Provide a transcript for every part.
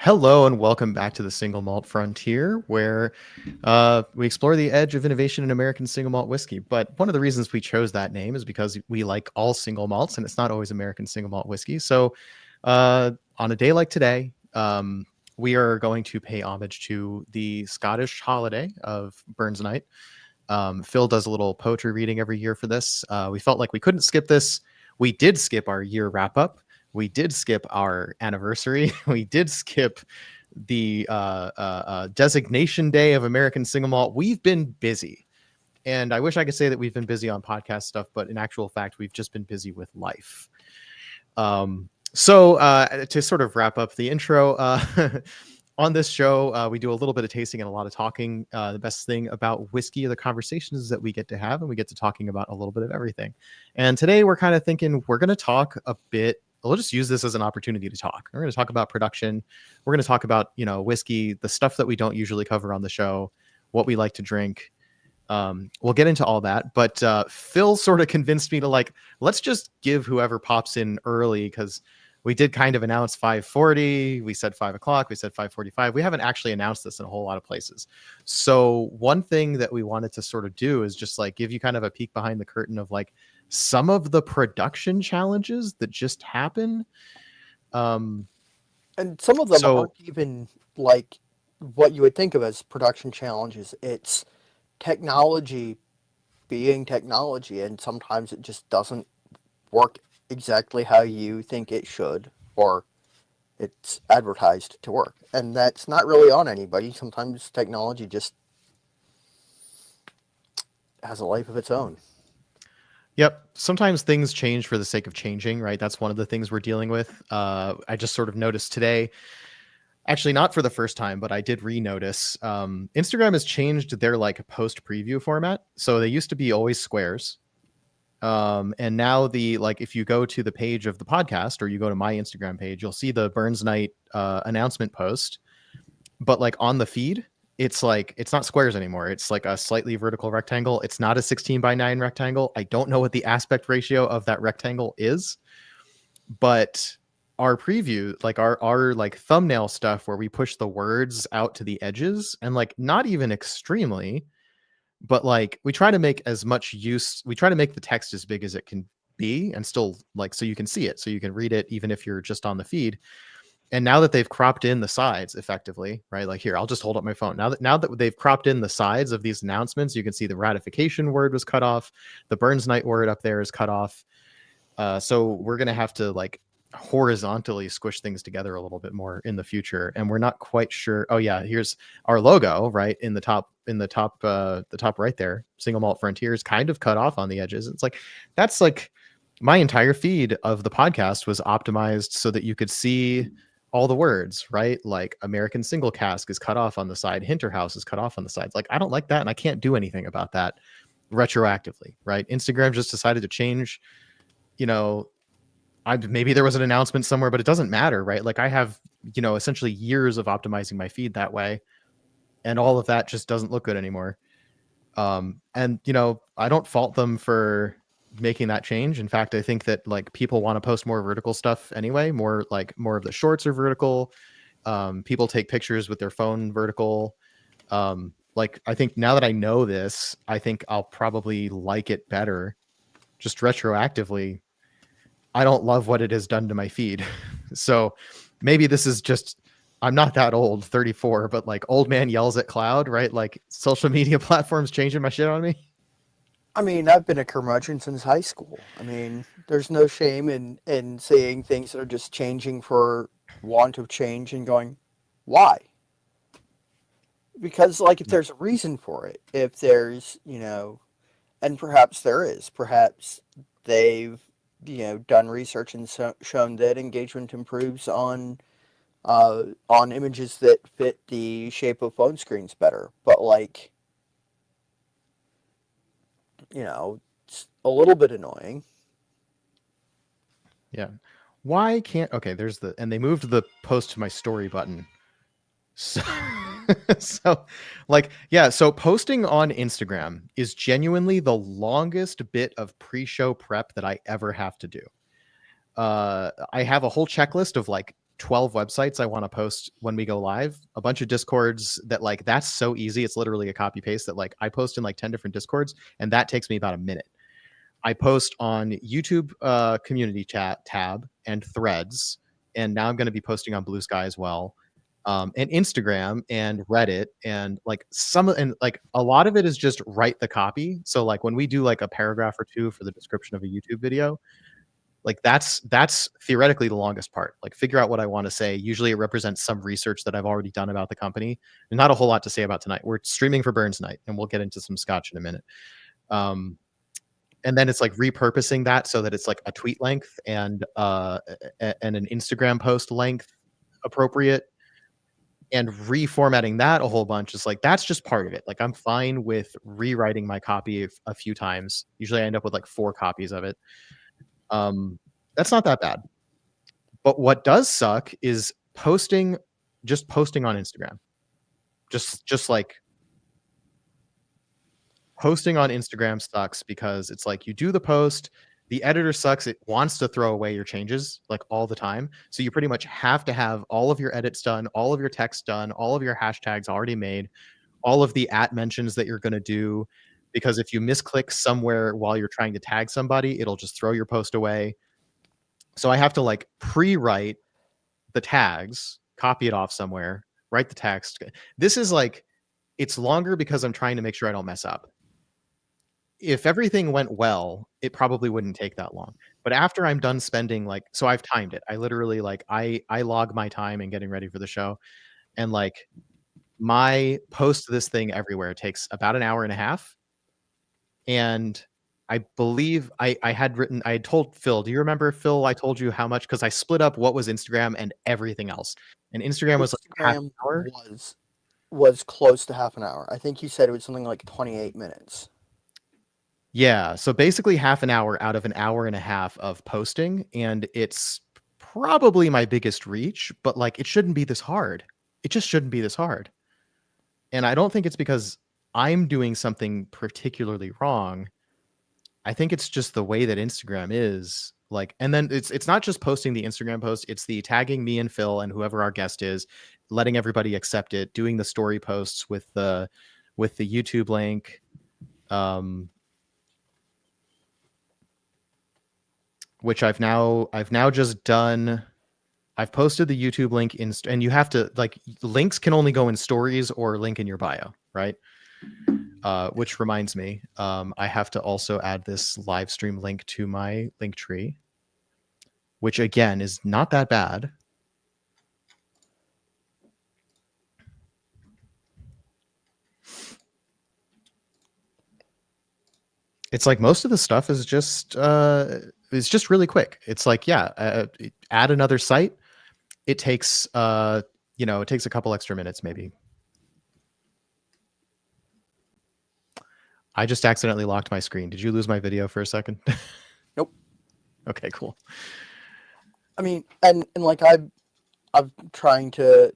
Hello and welcome back to the Single Malt Frontier, where we explore the edge of innovation in American single malt whiskey. But one of the reasons we chose that name is because we like all single malts, and it's not always American single malt whiskey. So, on a day like today, we are going to pay homage to the Scottish holiday of Burns Night. Phil does a little poetry reading every year for this. We felt like we couldn't skip this. We did skip our year wrap up. We did skip our anniversary. We did skip the designation day of American Single Malt. We've been busy. And I wish I could say that we've been busy on podcast stuff, but in actual fact, we've just been busy with life. So to sort of wrap up the intro, on this show, we do a little bit of tasting and a lot of talking. The best thing about whiskey are the conversations that we get to have, and we get to talking about a little bit of everything. And today we're kind of thinking we're going to talk a bit. We'll just use this as an opportunity to talk. We're going to talk about production. We're going to talk about, whiskey, the stuff that we don't usually cover on the show, what we like to drink. We'll get into all that. But Phil sort of convinced me to let's just give whoever pops in early, because we did kind of announce 5:40. We said 5 o'clock. We said 5:45. We haven't actually announced this in a whole lot of places. So one thing that we wanted to sort of do is just give you kind of a peek behind the curtain of some of the production challenges that just happen. And some of them aren't even what you would think of as production challenges. It's technology being technology, and sometimes it just doesn't work exactly how you think it should, or it's advertised to work. And that's not really on anybody. Sometimes technology just has a life of its own. Yep. Sometimes things change for the sake of changing, right? That's one of the things we're dealing with. I just sort of noticed today, actually not for the first time, but I did re-notice Instagram has changed their post preview format. So they used to be always squares. And now if you go to the page of the podcast or you go to my Instagram page, you'll see the Burns Night announcement post. But on the feed, it's not squares anymore. It's a slightly vertical rectangle. It's not a 16:9 rectangle. I don't know what the aspect ratio of that rectangle is, but our preview, our thumbnail stuff where we push the words out to the edges, and not even extremely, but we try to make as much use. We try to make the text as big as it can be, and still so you can see it, so you can read it even if you're just on the feed. And now that they've cropped in the sides effectively, right? Here, I'll just hold up my phone. Now that they've cropped in the sides of these announcements, you can see the ratification word was cut off. The Burns Night word up there is cut off. So we're going to have to horizontally squish things together a little bit more in the future. And we're not quite sure. Oh yeah, here's our logo, right? In the top right there. Single Malt Frontiers kind of cut off on the edges. It's that's my entire feed of the podcast was optimized so that you could see all the words, right? American Single Cask is cut off on the side. Hinter House is cut off on the sides. I don't like that, and I can't do anything about that retroactively, right? Instagram just decided to change, maybe there was an announcement somewhere, but it doesn't matter, right? I have, essentially years of optimizing my feed that way, and all of that just doesn't look good anymore. And, I don't fault them for making that change. In fact, I think that people want to post more vertical stuff anyway. More of the shorts are vertical. People take pictures with their phone vertical. I think now that I know this, I think I'll probably like it better just retroactively. I don't love what it has done to my feed. So maybe this is just, I'm not that old, 34, but old man yells at cloud, right? Social media platforms changing my shit on me. I mean, I've been a curmudgeon since high school. I mean, there's no shame in seeing things that are just changing for want of change and going, why? Because, if there's a reason for it, if there's, and perhaps there is, perhaps they've, done research and shown that engagement improves on images that fit the shape of phone screens better. But, it's a little bit annoying. Yeah. Why can't, okay, and they moved the post to my story button. So, so posting on Instagram is genuinely the longest bit of pre-show prep that I ever have to do. I have a whole checklist of 12 websites I want to post when we go live, a bunch of discords that like that's so easy. It's literally a copy paste that like I post in like 10 different discords, and that takes me about a minute. I post on YouTube community chat tab and threads, and now I'm going to be posting on Blue Sky as well, and Instagram and Reddit, and like and like a lot of it is just write the copy. So like when we do like a paragraph or two for the description of a YouTube video, like that's theoretically the longest part. Like figure out what I want to say. Usually it represents some research that I've already done about the company. And not a whole lot to say about tonight. We're streaming for Burns night, and we'll get into some scotch in a minute. And then it's like repurposing that so that it's like a tweet length and an Instagram post length appropriate, and reformatting that a whole bunch is like that's just part of it. Like I'm fine with rewriting my copy a few times. Usually I end up with like 4 copies of it. That's not that bad. But what does suck is posting on Instagram. Just like posting on Instagram sucks because it's like you do the post, the editor sucks, it wants to throw away your changes like all the time. So you pretty much have to have all of your edits done, all of your text done, all of your hashtags already made, all of the mentions that you're going to do, because if you misclick somewhere while you're trying to tag somebody, it'll just throw your post away. So I have to like pre-write the tags, copy it off somewhere, write the text. This is like, it's longer because I'm trying to make sure I don't mess up. If everything went well, it probably wouldn't take that long. But after I'm done spending like, so I've timed it. I literally like, I log my time in getting ready for the show, and like my post this thing everywhere takes about an hour and a half. And I believe I had told Phil, do you remember, Phil, I told you how much, because I split up what was Instagram and everything else. And Instagram was like half an hour. Was close to half an hour. I think you said it was something like 28 minutes. Yeah. So basically half an hour out of an hour and a half of posting. And it's probably my biggest reach, but like it shouldn't be this hard. It just shouldn't be this hard. And I don't think it's because I'm doing something particularly wrong. I think it's just the way that Instagram is. Like, and then it's not just posting the Instagram post, it's the tagging me and Phil and whoever our guest is, letting everybody accept it, doing the story posts with the YouTube link, which I've now just done. I've posted the YouTube link and you have to like, links can only go in stories or link in your bio, right? Which reminds me, I have to also add this live stream link to my link tree, which again is not that bad. It's like most of the stuff is just really quick. It's like, yeah, add another site. It takes it takes a couple extra minutes maybe. I just accidentally locked my screen. Did you lose my video for a second? Nope. Okay, cool. I mean, and like I'm trying to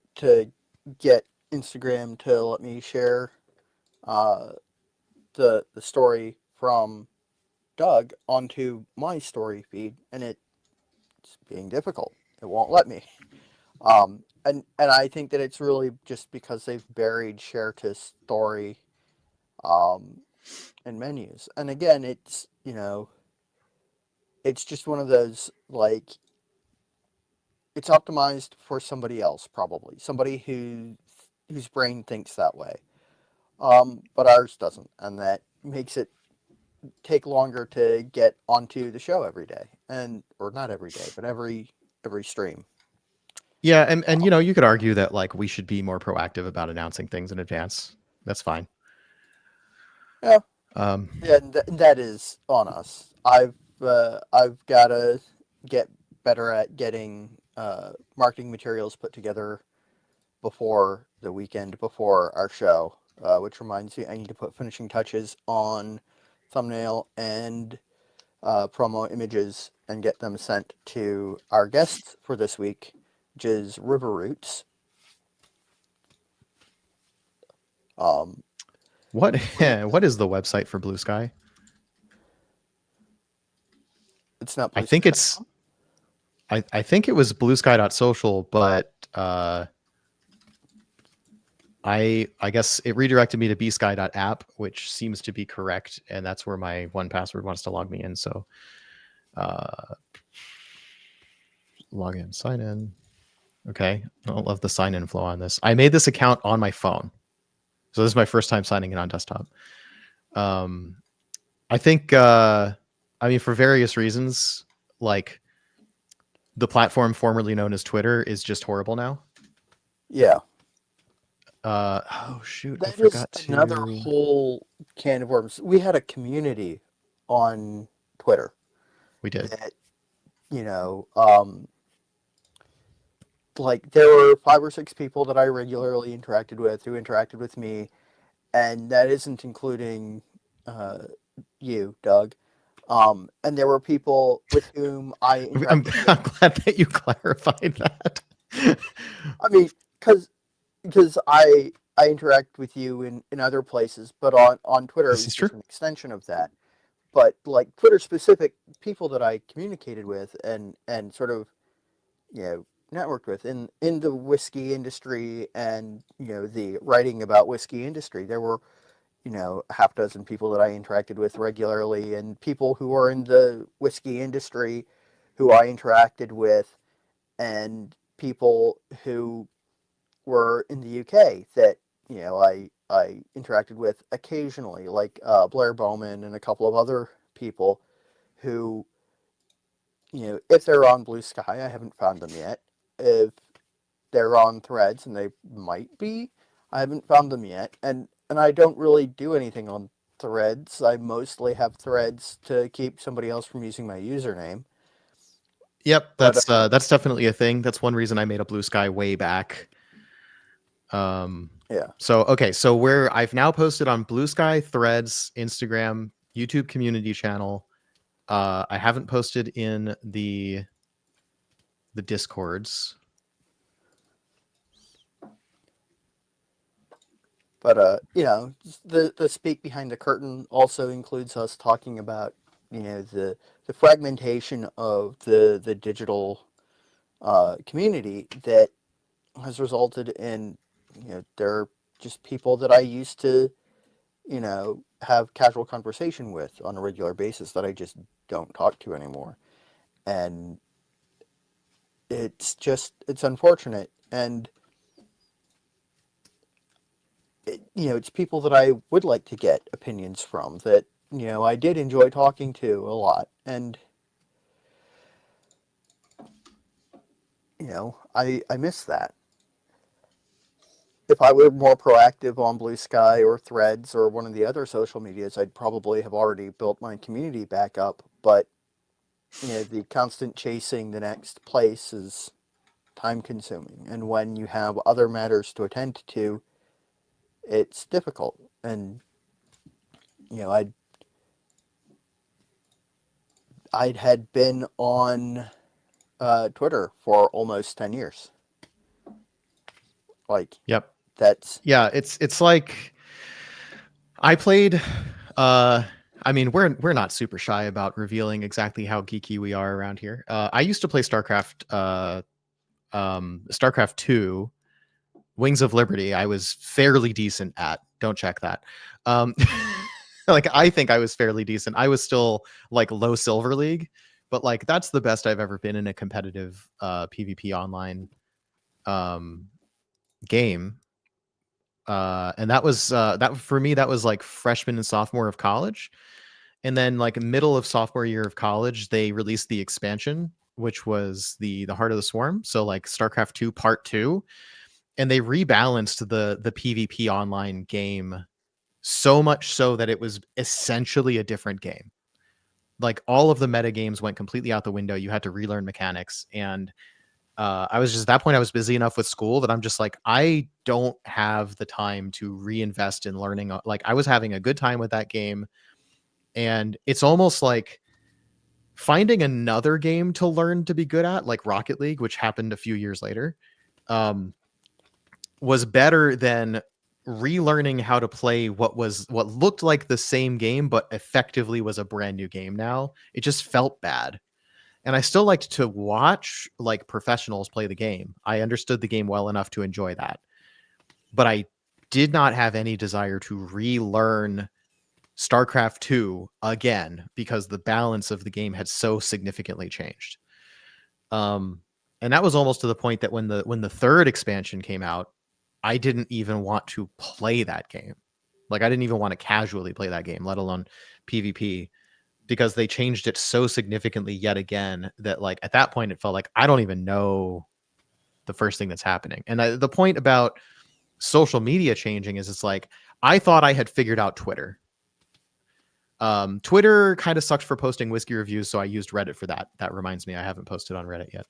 get Instagram to let me share the story from Doug onto my story feed, and it's being difficult. It won't let me. And I think that it's really just because they've buried share to story in menus. And again, it's, it's just one of those, like, it's optimized for somebody else, probably somebody whose brain thinks that way, but ours doesn't, and that makes it take longer to get onto the show every day, or not every day, but every stream. Yeah, and you could argue that like we should be more proactive about announcing things in advance. That's fine. Yeah. Yeah, that is on us. I've got to get better at getting marketing materials put together before the weekend, before our show, which reminds me I need to put finishing touches on thumbnail and promo images and get them sent to our guests for this week, which is River Roots. What is the website for Blue Sky? It's not Blue I think Sky. it's I think it was bluesky.social, but I guess it redirected me to bsky.app, which seems to be correct, and that's where my 1Password wants to log me in. So log in, sign in. Okay, I don't love the sign in flow on this. I made this account on my phone, so this is my first time signing in on desktop. I think I mean, for various reasons, like the platform formerly known as Twitter is just horrible now. Yeah. Oh shoot, I That is forgot another to. whole can of worms. We had a community on Twitter We did. that, you know, like there were 5 or 6 people that I regularly interacted with who interacted with me, and that isn't including you, Doug. And there were people with whom I I'm, interacted with. I'm glad that you clarified that. I mean, because I interact with you in other places, but on Twitter it This was is true. just an extension of that. But like Twitter specific people that I communicated with and sort of, networked with in the whiskey industry and, the writing about whiskey industry, there were, a half dozen people that I interacted with regularly, and people who are in the whiskey industry who I interacted with, and people who were in the UK that, I interacted with occasionally, like Blair Bowman and a couple of other people who, if they're on Blue Sky, I haven't found them yet. If they're on Threads, and they might be, I haven't found them yet. And I don't really do anything on Threads. I mostly have Threads to keep somebody else from using my username. Yep, But that's definitely a thing. That's one reason I made a Blue Sky way back. yeah. So okay, so where I've now posted on Blue Sky, Threads, Instagram, YouTube community channel. I haven't posted in the Discords. But the speak behind the curtain also includes us talking about, the fragmentation of the digital community that has resulted in, there are just people that I used to, have casual conversation with on a regular basis that I just don't talk to anymore. And it's unfortunate. And, it's people that I would like to get opinions from that, I did enjoy talking to a lot. And, I miss that. If I were more proactive on Blue Sky or Threads or one of the other social medias, I'd probably have already built my community back up. But, the constant chasing the next place is time consuming. And when you have other matters to attend to, it's difficult. And, I'd had been on Twitter for almost 10 years. Like, Yep. that's... Yeah, it's like I played I mean, we're not super shy about revealing exactly how geeky we are around here. I used to play StarCraft 2, Wings of Liberty. I was fairly decent at. Don't check that. Like I think I was fairly decent. I was still like low silver league, but like that's the best I've ever been in a competitive PvP online game. And that was that for me, that was like freshman and sophomore of college. And then like middle of sophomore year of college, they released the expansion, which was the Heart of the Swarm. So like StarCraft 2 Part 2. And they rebalanced the PvP online game so much so that it was essentially a different game. Like all of the meta games went completely out the window. You had to relearn mechanics. And I was just at that point, I was busy enough with school that I'm just like, I don't have the time to reinvest in learning. Like I was having a good time with that game. And it's almost like finding another game to learn to be good at, like Rocket League, which happened a few years later, was better than relearning how to play what looked like the same game, but effectively was a brand new game now. It just felt bad. And I still liked to watch like professionals play the game. I understood the game well enough to enjoy that. But I did not have any desire to relearn StarCraft 2 again because the balance of the game had so significantly changed. And that was almost to the point that when the third expansion came out, I didn't even want to play that game. Like I didn't even want to casually play that game, let alone PvP, because they changed it so significantly yet again that like at that point it felt like I don't even know the first thing that's happening. And the point about social media changing is it's like I thought I had figured out Twitter. Twitter kind of sucked for posting whiskey reviews, so I used Reddit for that. That reminds me, I haven't posted on Reddit yet.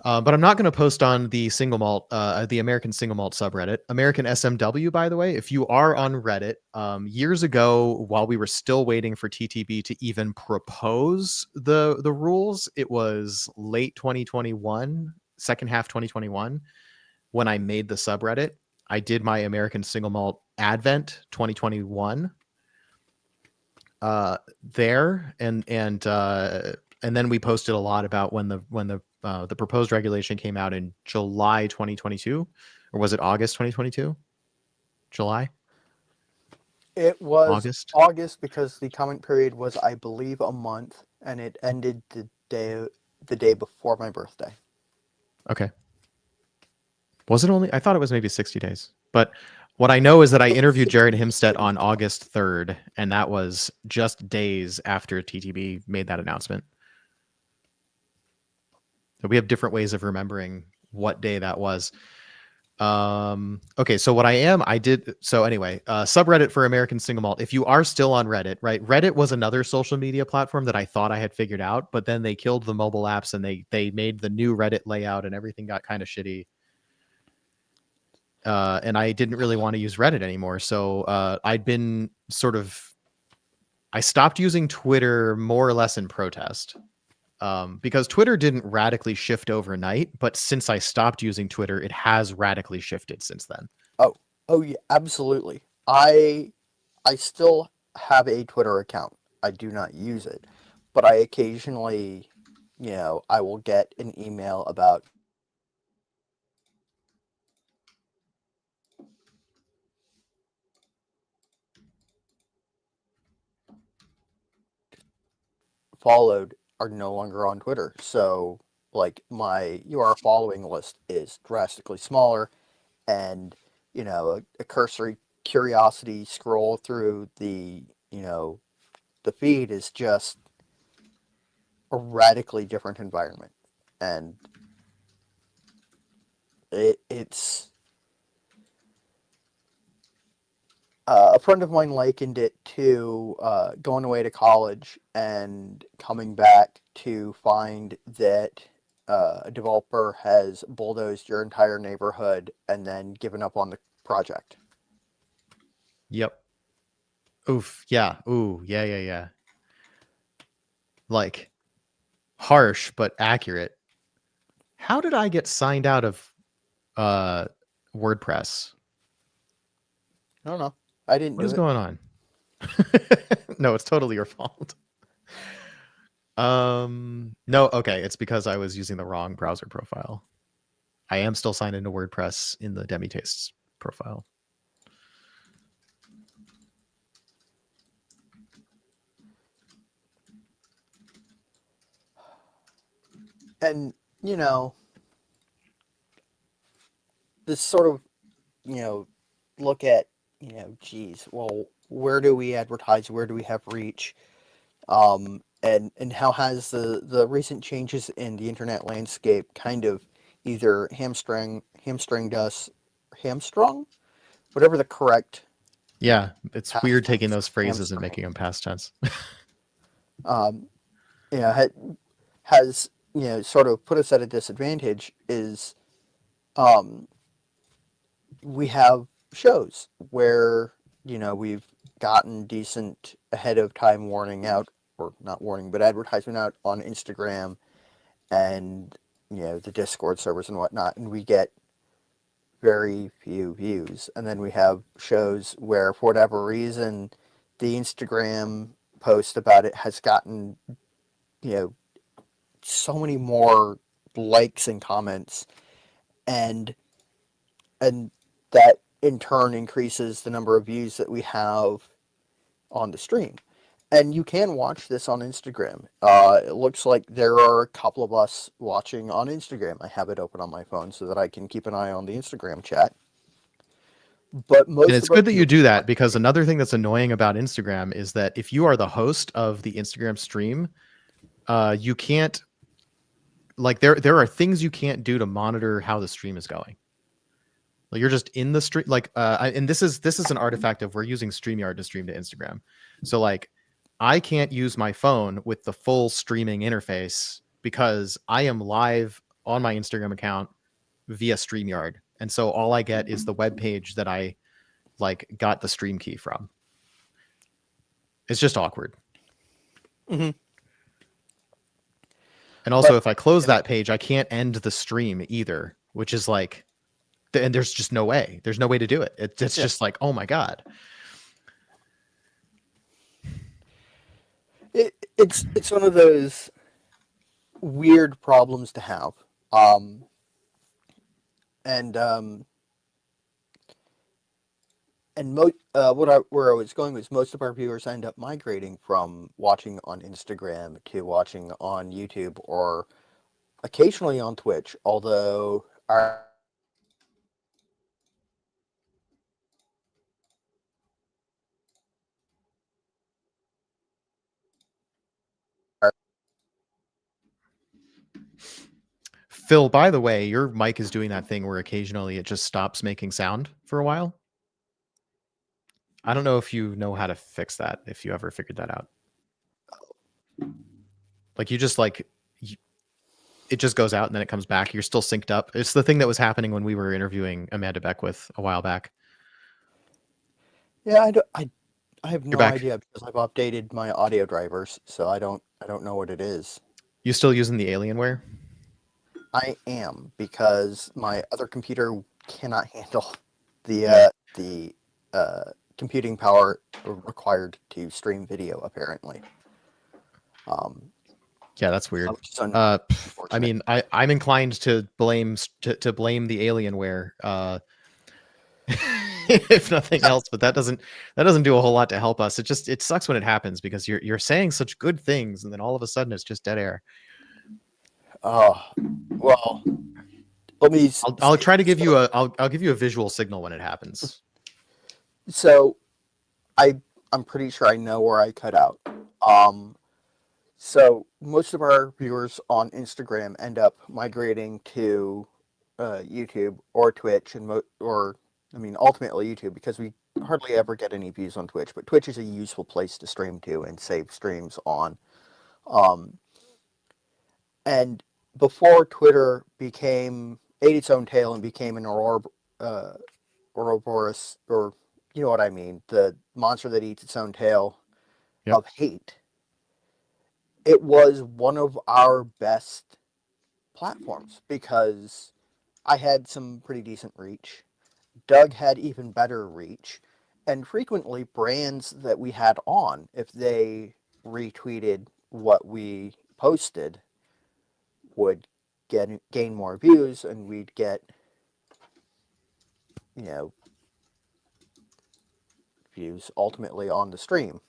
But I'm not going to post on the single malt, the American single malt subreddit, American SMW. By the way, if you are on Reddit, years ago, while we were still waiting for TTB to even propose the rules, it was late 2021, second half 2021, when I made the subreddit. I did my American single malt Advent 2021 there, and then we posted a lot about when the proposed regulation came out in July 2022, or was it August 2022? July? It was August because the comment period was, I believe, a month, and it ended the day before my birthday. Okay. Was it only? I thought it was maybe 60 days. But what I know is that I interviewed Jared Himstead on August 3rd, and that was just days after TTB made that announcement. So we have different ways of remembering what day that was. Okay, so anyway, subreddit for American single malt. If you are still on Reddit, right? Reddit was another social media platform that I thought I had figured out, but then they killed the mobile apps and they made the new Reddit layout and everything got kind of shitty. And I didn't really want to use Reddit anymore. So I stopped using Twitter more or less in protest. Because Twitter didn't radically shift overnight, but since I stopped using Twitter, it has radically shifted since then. Oh yeah, absolutely. I still have a Twitter account. I do not use it, but I occasionally, I will get an email about followed are no longer on Twitter. So, like, my UR following list is drastically smaller, and, a cursory curiosity scroll through the feed is just a radically different environment. And it's a friend of mine likened it to going away to college and coming back to find that a developer has bulldozed your entire neighborhood and then given up on the project. Yep. Oof. Yeah. Ooh. Yeah. Like harsh but accurate. How did I get signed out of WordPress? I don't know. I didn't What do is it. going on? No, it's totally your fault. No, okay, it's because I was using the wrong browser profile. I am still signed into WordPress in the Demi Tastes profile. And, this sort of, look at, geez, well, where do we advertise? Where do we have reach? And how has the recent changes in the internet landscape kind of either hamstringed us, hamstrung, whatever the correct. Yeah, it's weird taking tense, those phrases and hamstrung. making them past tense. Has sort of put us at a disadvantage is, we have shows where we've gotten decent ahead of time warning out, or not warning, but advertisement out on Instagram and the Discord servers and whatnot, and we get very few views. And then we have shows where, for whatever reason, the Instagram post about it has gotten, you know, so many more likes and comments, and and that in turn increases the number of views that we have on the stream. And you can watch this on Instagram. It looks like there are a couple of us watching on Instagram. I have it open on my phone so that I can keep an eye on the Instagram chat. But And most it's of our good that you do that, because another thing that's annoying about Instagram is that if you are the host of the Instagram stream, you can't, like, there are things you can't do to monitor how the stream is going. Like, you're just in the stream, like, and this is an artifact of we're using StreamYard to stream to Instagram. So like, I can't use my phone with the full streaming interface because I am live on my Instagram account via StreamYard. And so all I get is the web page that I like got the stream key from. It's just awkward. Mm-hmm. And also, if I close that page, I can't end the stream either, which is like, and there's just no way. There's no way to do it. It's just like, oh my God. It's one of those weird problems to have. Where I was going was most of our viewers end up migrating from watching on Instagram to watching on YouTube or occasionally on Twitch, although our Phil, by the way, your mic is doing that thing where occasionally it just stops making sound for a while. I don't know if you know how to fix that, if you ever figured that out. Like, you just like, it just goes out and then it comes back. You're still synced up. It's the thing that was happening when we were interviewing Amanda Beckwith a while back. Yeah, I have no idea because I've updated my audio drivers, so I don't know what it is. You still using the Alienware? I am, because my other computer cannot handle the computing power required to stream video, apparently. Yeah, that's weird. I mean, I'm inclined to blame the Alienware, if nothing else, but that doesn't do a whole lot to help us. It sucks when it happens, because you're saying such good things and then all of a sudden it's just dead air. Oh, well, let me. I'll try to give you I'll give you a visual signal when it happens. So, I'm pretty sure I know where I cut out. So most of our viewers on Instagram end up migrating to YouTube or Twitch, ultimately YouTube, because we hardly ever get any views on Twitch. But Twitch is a useful place to stream to and save streams on. And before Twitter ate its own tail and became an Ouroboros, or you know what I mean, the monster that eats its own tail of hate, it was one of our best platforms because I had some pretty decent reach. Doug had even better reach. And frequently brands that we had on, if they retweeted what we posted, would gain more views, and we'd get, views ultimately on the stream.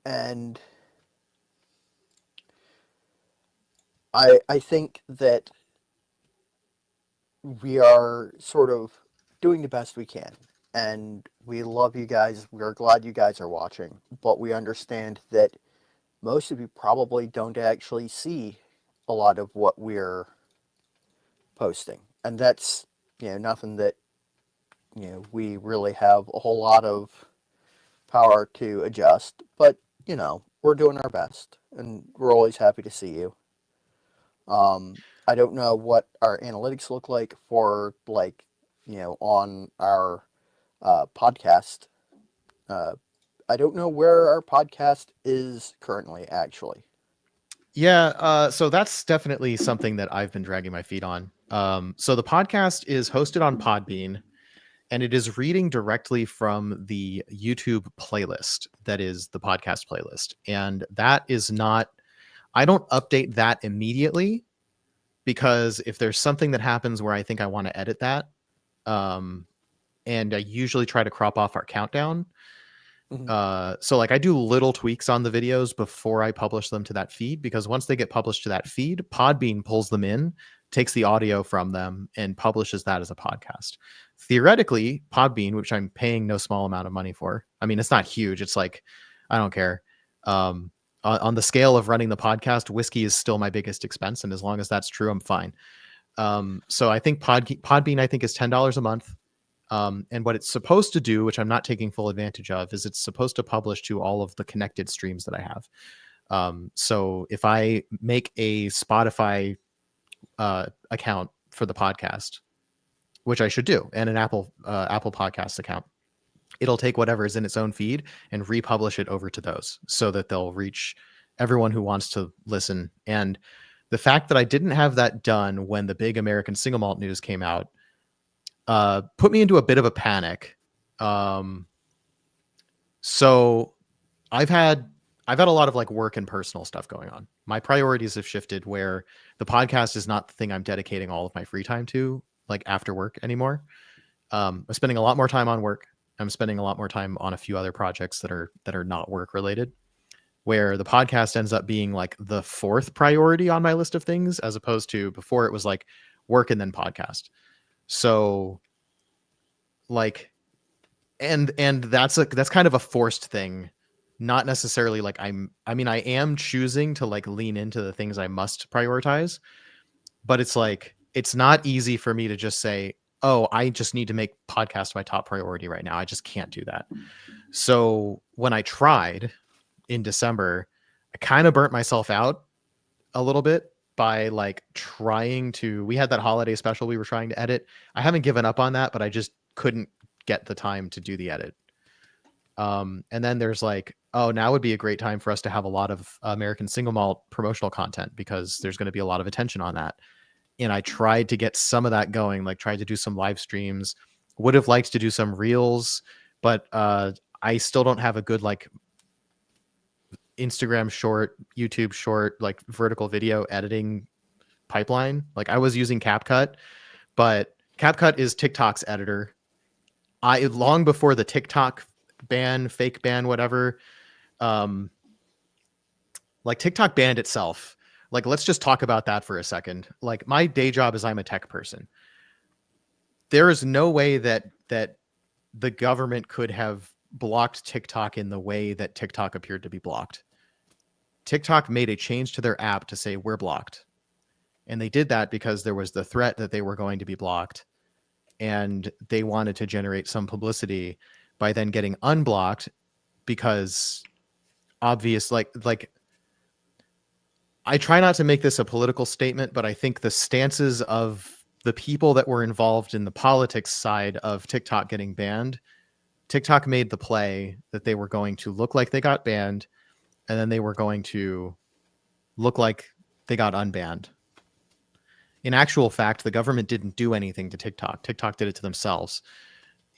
And I think that we are sort of doing the best we can, and we love you guys. We're glad you guys are watching, but we understand that most of you probably don't actually see a lot of what we're posting, and that's nothing that we really have a whole lot of power to adjust, but we're doing our best, and we're always happy to see you. I don't know what our analytics look like for on our podcast. I don't know where our podcast is currently, actually. Yeah, so that's definitely something that I've been dragging my feet on. So the podcast is hosted on Podbean, and it is reading directly from the YouTube playlist that is the podcast playlist. And that is not, I don't update that immediately, because if there's something that happens where I think I want to edit that, and I usually try to crop off our countdown. So like I do little tweaks on the videos before I publish them to that feed, because once they get published to that feed, Podbean pulls them in, takes the audio from them, and publishes that as a podcast. Theoretically, Podbean, which I'm paying no small amount of money for, I mean, it's not huge. It's like, I don't care. On the scale of running the podcast, whiskey is still my biggest expense. And as long as that's true, I'm fine. So I think Podbean, I think, is $10 a month. And what it's supposed to do, which I'm not taking full advantage of, is it's supposed to publish to all of the connected streams that I have. So if I make a Spotify account for the podcast, which I should do, and an Apple Podcast account, it'll take whatever is in its own feed and republish it over to those, so that they'll reach everyone who wants to listen. And the fact that I didn't have that done when the big American single malt news came out put me into a bit of a panic. So I've had a lot of like work and personal stuff going on. My priorities have shifted, where the podcast is not the thing I'm dedicating all of my free time to, like after work anymore. I'm spending a lot more time on work. I'm spending a lot more time on a few other projects that are not work related, where the podcast ends up being like the fourth priority on my list of things, as opposed to before it was like work and then podcast. So like, and that's kind of a forced thing, not necessarily like I am choosing to like lean into the things I must prioritize, but it's like, it's not easy for me to just say, oh, I just need to make podcast my top priority right now. I just can't do that. So when I tried in December, I kind of burnt myself out a little bit by like trying to, we had that holiday special we were trying to edit. I haven't given up on that, but I just couldn't get the time to do the edit. And then there's like, oh, now would be a great time for us to have a lot of American single malt promotional content, because there's going to be a lot of attention on that. And I tried to get some of that going, like tried to do some live streams, would have liked to do some reels, but I still don't have a good like Instagram short, YouTube short, like vertical video editing pipeline. Like I was using CapCut, but CapCut is TikTok's editor. Long before the TikTok ban, fake ban, whatever, like TikTok banned itself. Like, let's just talk about that for a second. Like, my day job is I'm a tech person. There is no way that the government could have blocked TikTok in the way that TikTok appeared to be blocked. TikTok made a change to their app to say we're blocked. And they did that because there was the threat that they were going to be blocked. And they wanted to generate some publicity by then getting unblocked, because obvious, like I try not to make this a political statement, but I think the stances of the people that were involved in the politics side of TikTok getting banned, TikTok made the play that they were going to look like they got banned, and then they were going to look like they got unbanned. In actual fact, the government didn't do anything to TikTok. TikTok did it to themselves.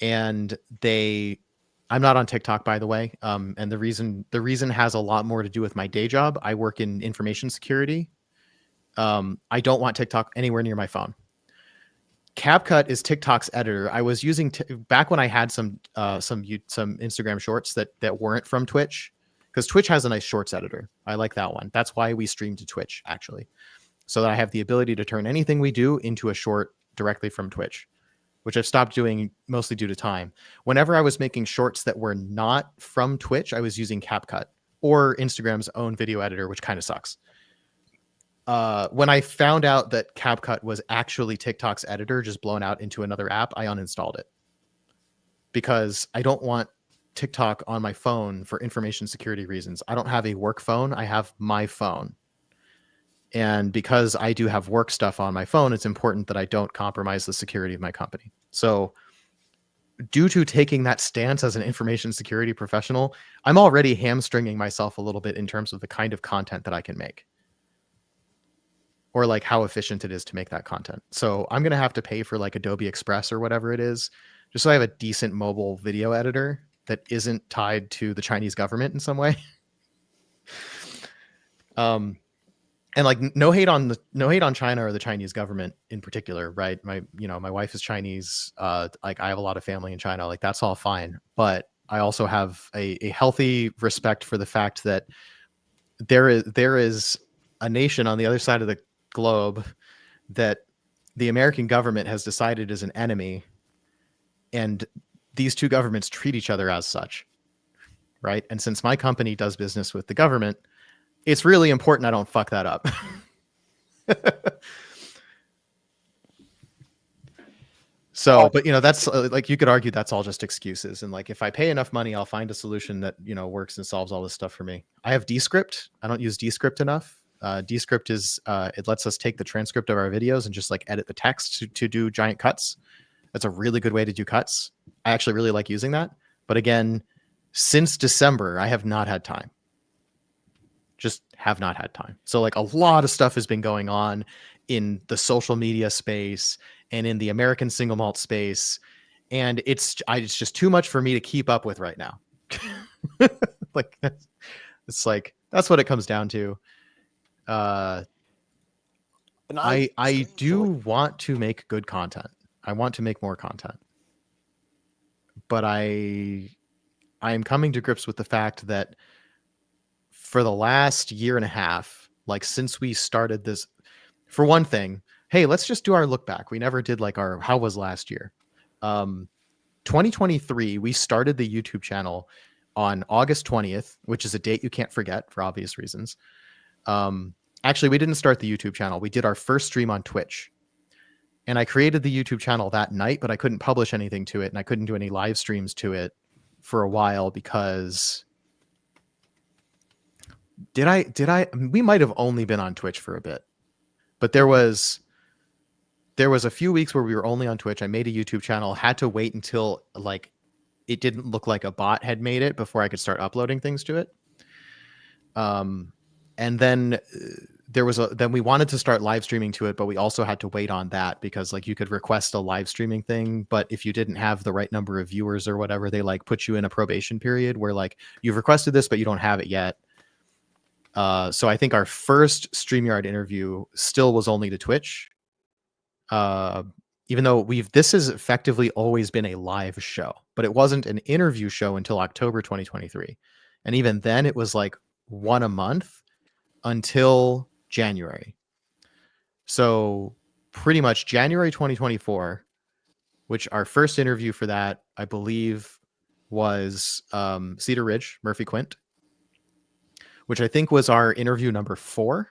And I'm not on TikTok, by the way. And the reason has a lot more to do with my day job. I work in information security. I don't want TikTok anywhere near my phone. CapCut is TikTok's editor. I was using back when I had some Instagram shorts that weren't from Twitch, because Twitch has a nice shorts editor. I like that one. That's why we stream to Twitch, actually, so that I have the ability to turn anything we do into a short directly from Twitch, which I've stopped doing mostly due to time. Whenever I was making shorts that were not from Twitch, I was using CapCut or Instagram's own video editor, which kind of sucks. When I found out that CapCut was actually TikTok's editor, just blown out into another app, I uninstalled it, because I don't want TikTok on my phone for information security reasons. I don't have a work phone. I have my phone. And because I do have work stuff on my phone, it's important that I don't compromise the security of my company. So due to taking that stance as an information security professional, I'm already hamstringing myself a little bit in terms of the kind of content that I can make, or like how efficient it is to make that content. So I'm going to have to pay for like Adobe Express or whatever it is just so I have a decent mobile video editor that isn't tied to the Chinese government in some way. And like no hate on China or the Chinese government in particular, right? My wife is Chinese. Like I have a lot of family in China. Like that's all fine, but I also have a healthy respect for the fact that there is a nation on the other side of the globe that the American government has decided is an enemy, and these two governments treat each other as such, right? And since my company does business with the government, it's really important I don't fuck that up. So, but that's like, you could argue that's all just excuses. And like, if I pay enough money, I'll find a solution that, works and solves all this stuff for me. I have Descript. I don't use Descript enough. Descript is, it lets us take the transcript of our videos and just like edit the text to do giant cuts. That's a really good way to do cuts. I actually really like using that. But again, since December, I have not had time. Just have not had time. So like a lot of stuff has been going on in the social media space and in the American single malt space. And it's just too much for me to keep up with right now. Like, it's like, that's what it comes down to. I do want to make good content. I want to make more content. But I am coming to grips with the fact that for the last year and a half, like since we started this, for one thing, hey, let's just do our look back. We never did like our how was last year. 2023, we started the YouTube channel on August 20th, which is a date you can't forget for obvious reasons. Actually, we didn't start the YouTube channel. We did our first stream on Twitch. And I created the YouTube channel that night, but I couldn't publish anything to it, and I couldn't do any live streams to it for a while because we might have only been on Twitch for a bit. But there was a few weeks where we were only on Twitch. I made a YouTube channel, had to wait until like it didn't look like a bot had made it before I could start uploading things to it. And then then we wanted to start live streaming to it, but we also had to wait on that because like you could request a live streaming thing, but if you didn't have the right number of viewers or whatever, they like put you in a probation period where like you've requested this, but you don't have it yet. So I think our first StreamYard interview still was only to Twitch. Even though this has effectively always been a live show, but it wasn't an interview show until October 2023. And even then it was like one a month until January. So pretty much January 2024, which our first interview for that, I believe, was Cedar Ridge, Murphy Quint, which I think was our interview number 4.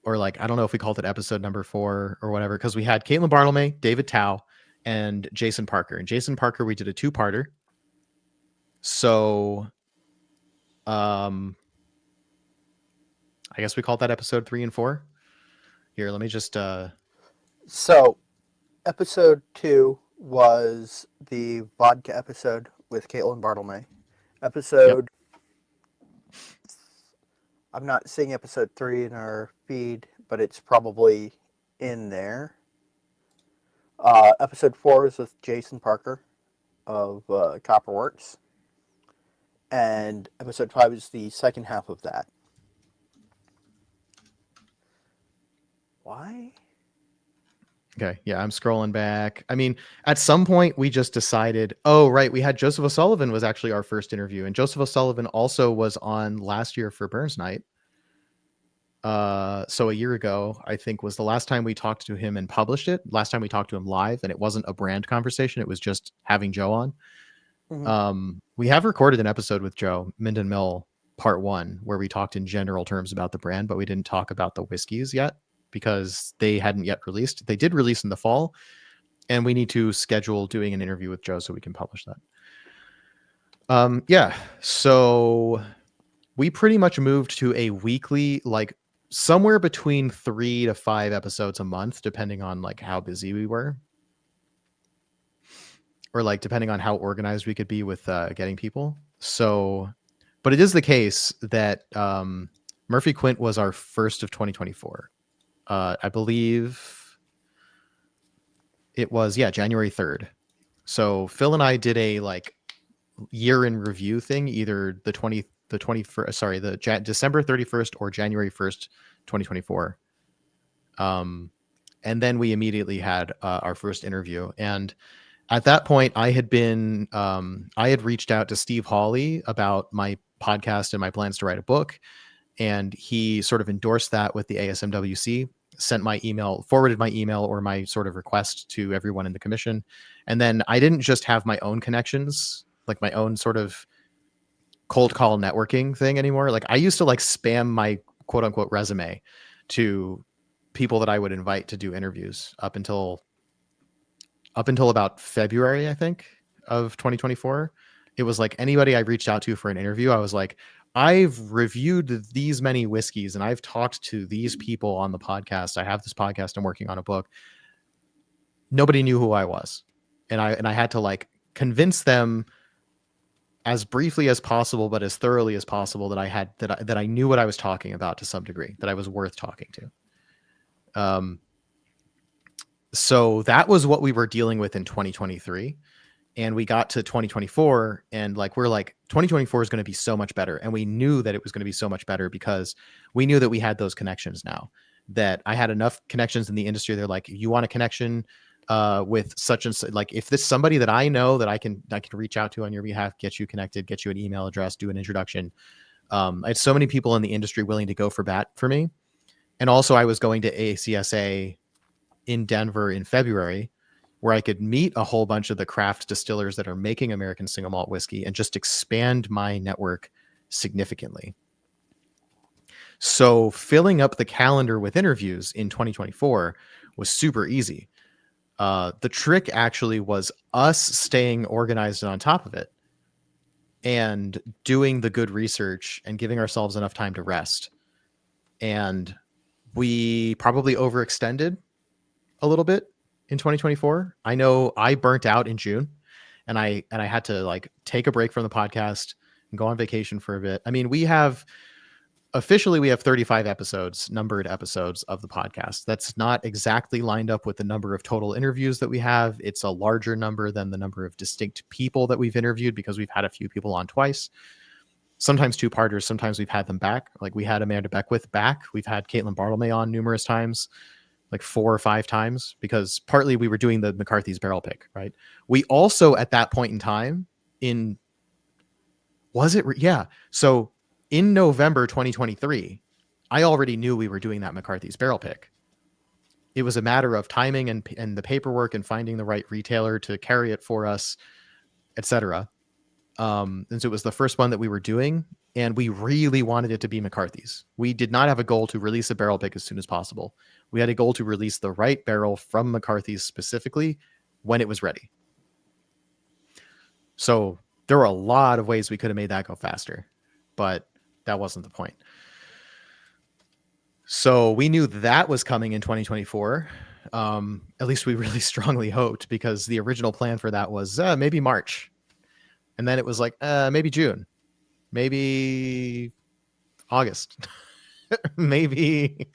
Or like, I don't know if we called it episode number 4 or whatever, because we had Caitlin Bartlemay, David Tao, and Jason Parker. And Jason Parker, we did a 2-parter. So I guess we called that episode 3 and 4. Here, let me just So episode 2 was the vodka episode with Caitlin Bartlemay. Episode I'm not seeing episode 3 in our feed, but it's probably in there. Episode 4 is with Jason Parker of Copperworks. And episode 5 is the second half of that. Why? Okay, yeah, I'm scrolling back. I mean, at some point we just decided, oh, right, we had Joseph O'Sullivan was actually our first interview. And Joseph O'Sullivan also was on last year for Burns Night. So a year ago, I think, was the last time we talked to him and published it. Last time we talked to him live, and it wasn't a brand conversation. It was just having Joe on. Mm-hmm. We have recorded an episode with Joe, Minden Mill Part 1, where we talked in general terms about the brand, but we didn't talk about the whiskeys yet because they hadn't yet released. They did release in the fall, and we need to schedule doing an interview with Joe so we can publish that. Yeah, so we pretty much moved to a weekly, like somewhere between 3 to 5 episodes a month, depending on like how busy we were. Or like depending on how organized we could be with getting people. So, but it is the case that Murphy Quint was our first of 2024. I believe It was, yeah, January 3rd. So Phil and I did a like year in review thing, either the 21st, sorry, the December 31st or January 1st, 2024. And then we immediately had our first interview. And at that point, I had reached out to Steve Hawley about my podcast and my plans to write a book. And he sort of endorsed that with the ASMWC, forwarded my email or my sort of request to everyone in the commission. And then I didn't just have my own connections, like my own sort of cold call networking thing anymore. Like I used to like spam my quote unquote resume to people that I would invite to do interviews up until about February, I think, of 2024. It was like anybody I reached out to for an interview, I was like, I've reviewed these many whiskeys and I've talked to these people on the podcast. I have this podcast. I'm working on a book. Nobody knew who I was. And I had to like convince them as briefly as possible, but as thoroughly as possible that I knew what I was talking about to some degree, that I was worth talking to. So that was what we were dealing with in 2023. And we got to 2024 and like, we're like, 2024 is going to be so much better. And we knew that it was going to be so much better because we knew that we had those connections now, that I had enough connections in the industry. They're like, you want a connection with such and such, like if this somebody that I know that I can reach out to on your behalf, get you connected, get you an email address, do an introduction. I had so many people in the industry willing to go for bat for me. And also I was going to ACSA in Denver in February, where I could meet a whole bunch of the craft distillers that are making American single malt whiskey and just expand my network significantly. So filling up the calendar with interviews in 2024 was super easy. The trick actually was us staying organized and on top of it and doing the good research and giving ourselves enough time to rest. And we probably overextended a little bit in 2024. I know I burnt out in June and I had to like take a break from the podcast and go on vacation for a bit. I mean, we have 35 episodes, numbered episodes of the podcast. That's not exactly lined up with the number of total interviews that we have. It's a larger number than the number of distinct people that we've interviewed because we've had a few people on twice, sometimes two-parters. Sometimes we've had them back. Like we had Amanda Beckwith back. We've had Caitlin Bartlemay on numerous times, like 4 or 5 times, because partly we were doing the McCarthy's barrel pick, right? We also at that point in time so in November 2023, I already knew we were doing that McCarthy's barrel pick. It was a matter of timing and the paperwork and finding the right retailer to carry it for us, etc. And so it was the first one that we were doing, and we really wanted it to be McCarthy's. We did not have a goal to release a barrel pick as soon as possible. We had a goal to release the right barrel from McCarthy's specifically when it was ready. So there were a lot of ways we could have made that go faster, but that wasn't the point. So we knew that was coming in 2024. At least we really strongly hoped, because the original plan for that was maybe March. And then it was like, maybe June, maybe August, maybe.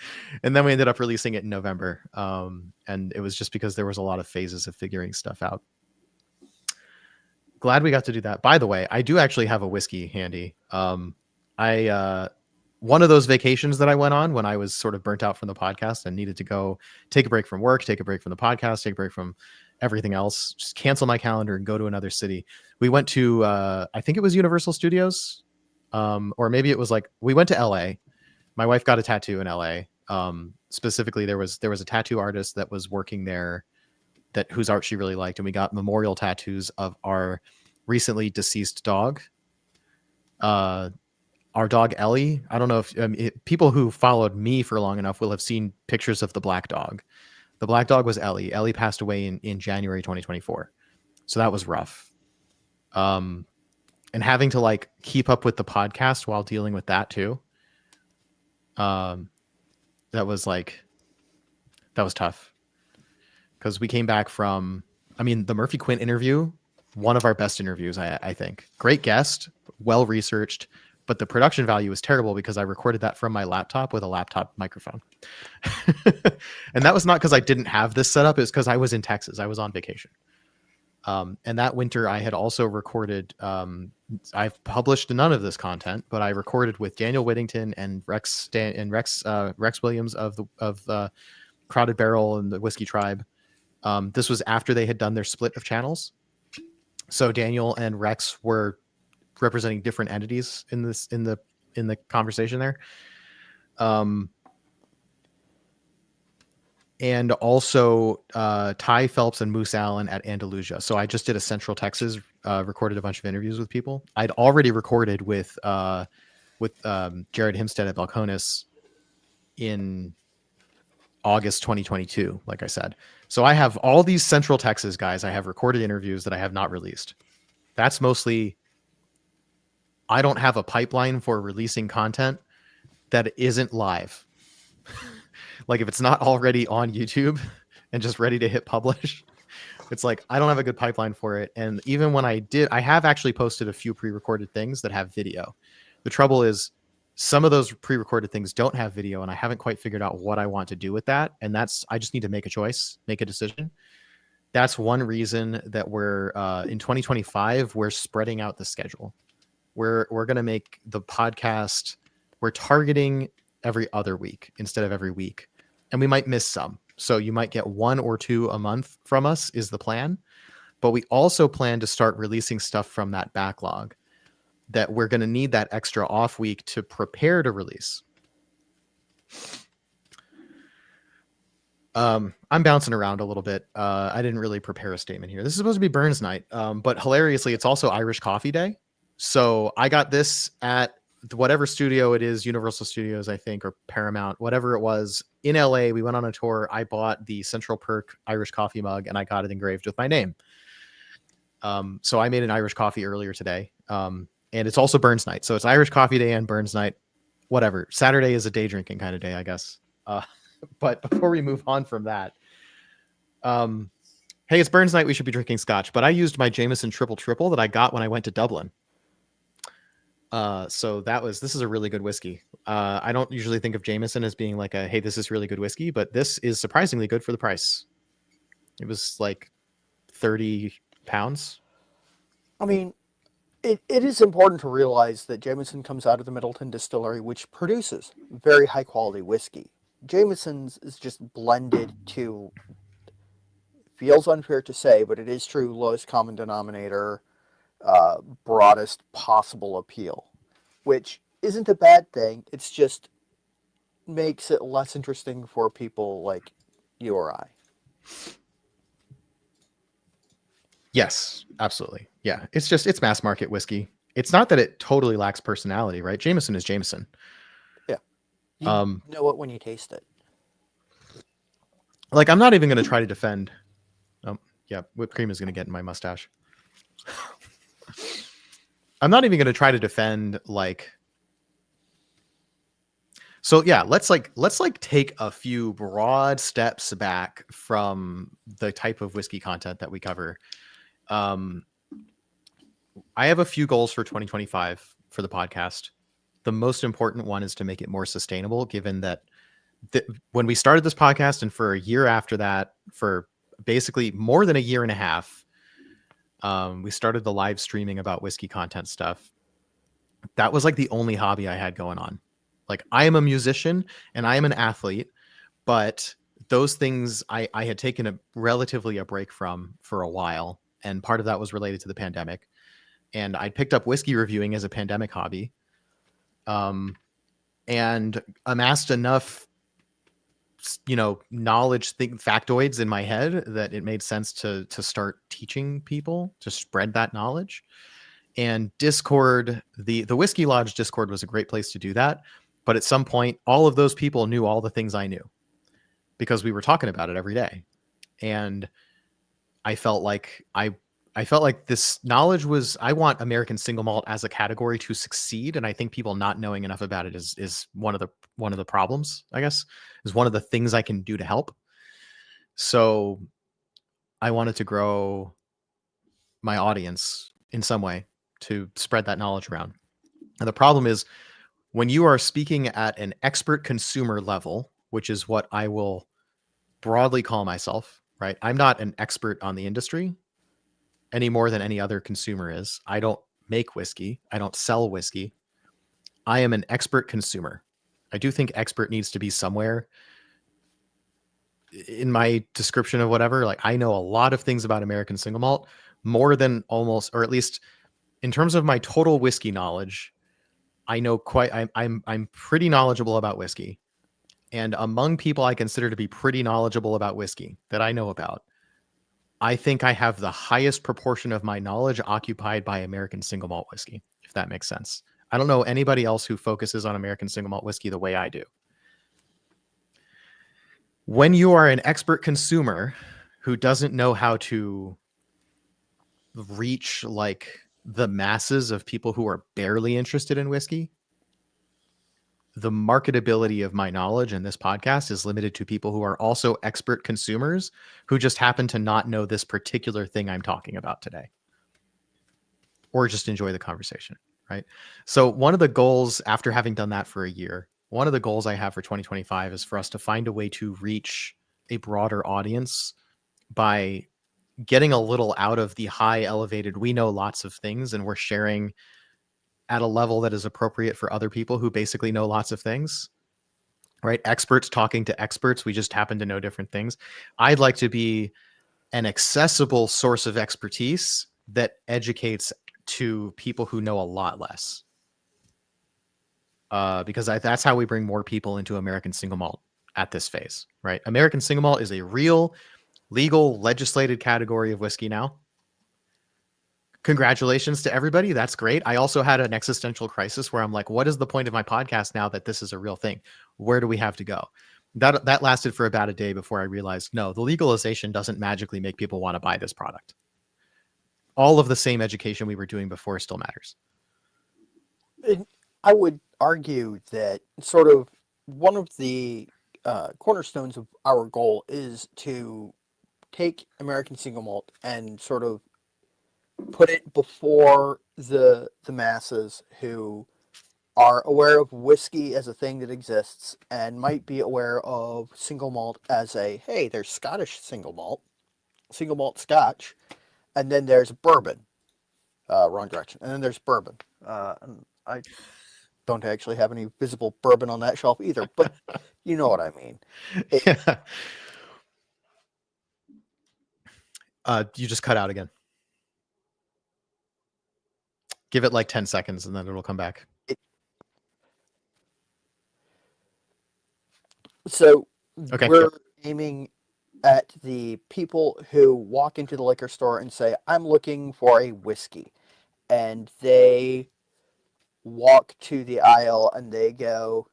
And then we ended up releasing it in November. And it was just because there was a lot of phases of figuring stuff out. Glad we got to do that. By the way, I do actually have a whiskey handy. One of those vacations that I went on when I was sort of burnt out from the podcast and needed to go take a break from work, take a break from the podcast, take a break from everything else, just cancel my calendar and go to another city. We went to, I think it was Universal Studios, or maybe it was like, we went to LA. My wife got a tattoo in LA. Specifically, there was a tattoo artist that was working there whose art she really liked. And we got memorial tattoos of our recently deceased dog. Our dog Ellie. I don't know if people who followed me for long enough will have seen pictures of the black dog. The black dog was Ellie. Ellie passed away in January 2024. So that was rough. And having to like keep up with the podcast while dealing with that too. That was tough. Because we came back from, the Murphy Quint interview, one of our best interviews, I think. Great guest, well-researched, but the production value was terrible because I recorded that from my laptop with a laptop microphone. And that was not because I didn't have this set up. It's because I was in Texas. I was on vacation. And that winter I had also recorded, I've published none of this content, but I recorded with Daniel Whittington and Rex Williams of the Crowded Barrel and the Whiskey Tribe. This was after they had done their split of channels. So Daniel and Rex were representing different entities in the conversation there. And also Ty Phelps and Moose Allen at Andalusia. So I just did a Central Texas, recorded a bunch of interviews with people. I'd already recorded with Jared Himstead at Balcones in August 2022, like I said. So I have all these Central Texas guys. I have recorded interviews that I have not released. That's mostly, I don't have a pipeline for releasing content that isn't live. Like if it's not already on YouTube and just ready to hit publish, it's like, I don't have a good pipeline for it. And even when I did, I have actually posted a few pre-recorded things that have video. The trouble is some of those pre-recorded things don't have video, and I haven't quite figured out what I want to do with that. And I just need to make a choice, make a decision. That's one reason that we're in 2025, we're spreading out the schedule. We're going to make the podcast, we're targeting every other week instead of every week. And we might miss some. So you might get 1 or 2 a month from us is the plan. But we also plan to start releasing stuff from that backlog that we're going to need that extra off week to prepare to release. I'm bouncing around a little bit. I didn't really prepare a statement here. This is supposed to be Burns night. But hilariously, it's also Irish Coffee Day. So I got this at whatever studio it is, Universal Studios, I think, or Paramount, whatever it was, in LA. We went on a tour. I bought the Central Perk Irish coffee mug and I got it engraved with my name. So I made an Irish coffee earlier today. And it's also Burns night. So it's Irish Coffee Day and Burns night, whatever. Saturday is a day drinking kind of day, I guess. But before we move on from that, hey, it's Burns night. We should be drinking scotch, but I used my Jameson triple that I got when I went to Dublin. So this is a really good whiskey. I don't usually think of Jameson as being like hey, this is really good whiskey, but this is surprisingly good for the price. It was like 30 pounds. I mean, it is important to realize that Jameson comes out of the Middleton distillery, which produces very high quality whiskey. Jameson's is just blended to, feels unfair to say, but it is true, lowest common denominator, broadest possible appeal, which isn't a bad thing. It's just makes it less interesting for people like you or I. Yes, absolutely. Yeah, it's mass market whiskey. It's not that it totally lacks personality, right? Jameson is Jameson. Yeah, you know it when you taste it. Like, I'm not even going to try to defend. Yeah, whipped cream is going to get in my mustache. I'm not even going to try to defend so yeah, let's take a few broad steps back from the type of whiskey content that we cover. I have a few goals for 2025 for the podcast. The most important one is to make it more sustainable, given that when we started this podcast and for a year after that, for basically more than a year and a half, we started the live streaming about whiskey content stuff. That was like the only hobby I had going on. Like, I am a musician and I am an athlete, but those things I had taken a break from for a while. And part of that was related to the pandemic. And I picked up whiskey reviewing as a pandemic hobby, and amassed enough, knowledge, factoids in my head that it made sense to start teaching people, to spread that knowledge. And Discord, the Whiskey Lodge Discord was a great place to do that. But at some point, all of those people knew all the things I knew because we were talking about it every day. And I felt like this knowledge was, I want American single malt as a category to succeed. And I think people not knowing enough about it is one of the problems, I guess, is one of the things I can do to help. So I wanted to grow my audience in some way to spread that knowledge around. And the problem is when you are speaking at an expert consumer level, which is what I will broadly call myself, right? I'm not an expert on the industry any more than any other consumer is. I don't make whiskey. I don't sell whiskey. I am an expert consumer. I do think expert needs to be somewhere in my description of whatever. Like, I know a lot of things about American single malt, more than almost, or at least in terms of my total whiskey knowledge, I know I'm pretty knowledgeable about whiskey. And among people I consider to be pretty knowledgeable about whiskey that I know about, I think I have the highest proportion of my knowledge occupied by American single malt whiskey, if that makes sense. I don't know anybody else who focuses on American single malt whiskey the way I do. When you are an expert consumer who doesn't know how to reach like the masses of people who are barely interested in whiskey, the marketability of my knowledge in this podcast is limited to people who are also expert consumers who just happen to not know this particular thing I'm talking about today, or just enjoy the conversation, right? So one of the goals after having done that for a year, one of the goals I have for 2025 is for us to find a way to reach a broader audience by getting a little out of the high elevated, we know lots of things and we're sharing at a level that is appropriate for other people who basically know lots of things, right? Experts talking to experts. We just happen to know different things. I'd like to be an accessible source of expertise that educates to people who know a lot less. Because that's how we bring more people into American single malt at this phase, right? American single malt is a real, legal, legislated category of whiskey now. Congratulations to everybody. That's great. I also had an existential crisis where I'm like, what is the point of my podcast now that this is a real thing? Where do we have to go? That lasted for about a day before I realized, no, the legalization doesn't magically make people want to buy this product. All of the same education we were doing before still matters. I would argue that sort of one of the cornerstones of our goal is to take American single malt and sort of put it before the masses who are aware of whiskey as a thing that exists and might be aware of single malt as a, hey, there's Scottish single malt Scotch, and then there's bourbon. Wrong direction. And then there's bourbon. And I don't actually have any visible bourbon on that shelf either, but you know what I mean. Yeah. You just cut out again. Give it like 10 seconds and then it'll come back. So okay, we're aiming at the people who walk into the liquor store and say, I'm looking for a whiskey. And they walk to the aisle and they go,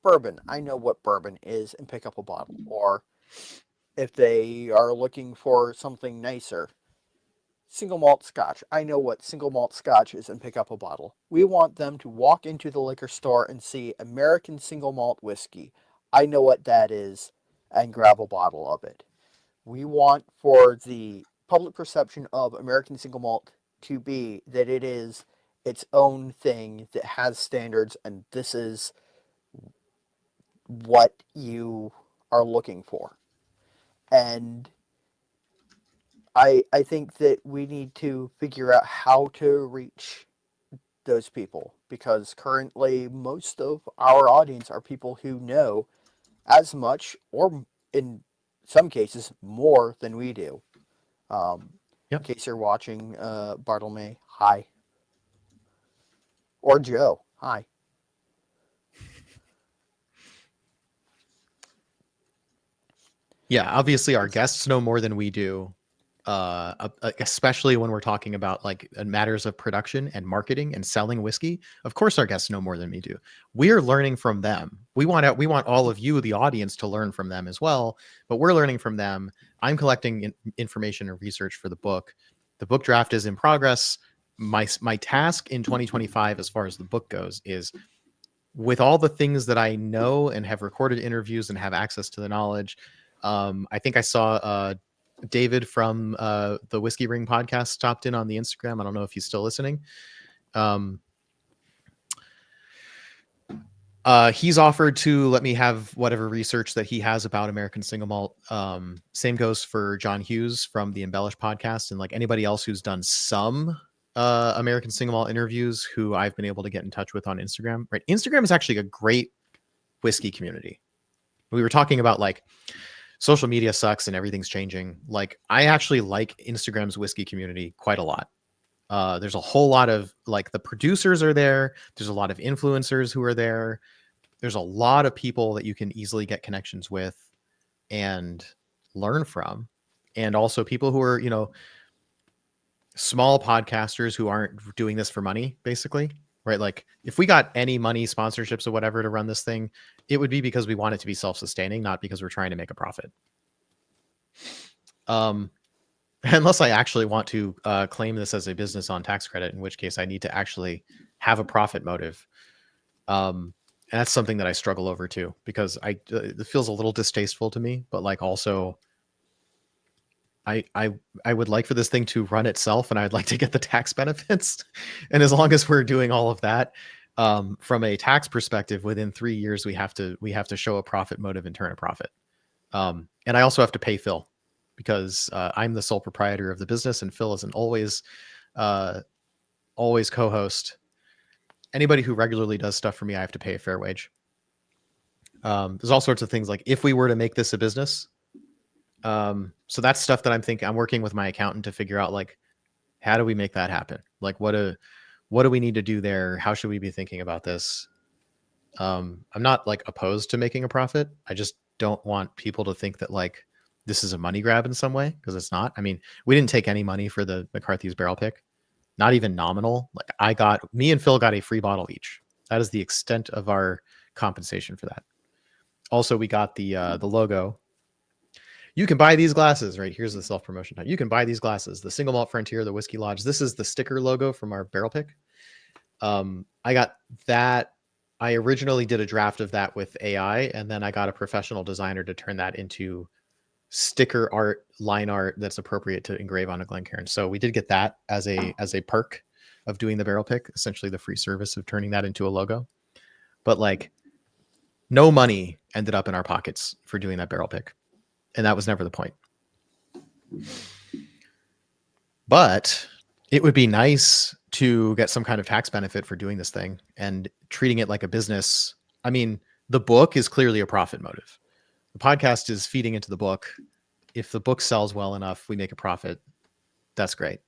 bourbon. I know what bourbon is, and pick up a bottle. Or if they are looking for something nicer, single malt Scotch. I know what single malt Scotch is, and pick up a bottle. We want them to walk into the liquor store and see American single malt whiskey. I know what that is, and grab a bottle of it. We want for the public perception of American single malt to be that it is its own thing that has standards, and this is what you are looking for. And I think that we need to figure out how to reach those people, because currently most of our audience are people who know as much, or in some cases more, than we do. Yep. In case you're watching, Bartolome, hi. Or Joe, hi. Yeah, obviously our guests know more than we do, especially when we're talking about like matters of production and marketing and selling whiskey. Of course, our guests know more than we do. We're learning from them. We want all of you, the audience, to learn from them as well. But we're learning from them. I'm collecting information and research for the book. The book draft is in progress. My task in 2025, as far as the book goes, is with all the things that I know and have recorded interviews and have access to the knowledge. I think I saw David from the Whiskey Ring podcast stopped in on the Instagram. I don't know if he's still listening. He's offered to let me have whatever research that he has about American single malt. Same goes for John Hughes from the Embellish podcast, and like anybody else who's done some American single malt interviews who I've been able to get in touch with on Instagram. Right, Instagram is actually a great whiskey community. We were talking about like social media sucks and everything's changing. Like I actually like Instagram's whiskey community quite a lot. There's a whole lot of like the producers are there. There's a lot of influencers who are there. There's a lot of people that you can easily get connections with and learn from. And also people who are, small podcasters who aren't doing this for money, basically, right? Like if we got any money, sponsorships or whatever to run this thing, it would be because we want it to be self-sustaining, not because we're trying to make a profit. Unless I actually want to claim this as a business on tax credit, in which case I need to actually have a profit motive. And that's something that I struggle over too, because it feels a little distasteful to me, but like also I would like for this thing to run itself and I'd like to get the tax benefits. And as long as we're doing all of that, from a tax perspective, within 3 years, we have to show a profit motive and turn a profit. And I also have to pay Phil because I'm the sole proprietor of the business and Phil is an always co-host. Anybody who regularly does stuff for me, I have to pay a fair wage. There's all sorts of things like if we were to make this a business. So that's stuff that I'm working with my accountant to figure out, like, how do we make that happen? Like, what do we need to do there? How should we be thinking about this? I'm not like opposed to making a profit. I just don't want people to think that like this is a money grab in some way, because it's not. I mean, we didn't take any money for the McCarthy's barrel pick. Not even nominal. Like me and Phil got a free bottle each. That is the extent of our compensation for that. Also, we got the logo. You can buy these glasses, right? Here's the self-promotion time. You can buy these glasses, the Single Malt Frontier, the Whiskey Lodge. This is the sticker logo from our barrel pick. I got that. I originally did a draft of that with AI, and then I got a professional designer to turn that into sticker art, line art that's appropriate to engrave on a Glencairn. So we did get that as a perk of doing the barrel pick, essentially the free service of turning that into a logo. But like no money ended up in our pockets for doing that barrel pick. And that was never the point. But it would be nice to get some kind of tax benefit for doing this thing and treating it like a business. I mean, the book is clearly a profit motive. The podcast is feeding into the book. If the book sells well enough, we make a profit. That's great.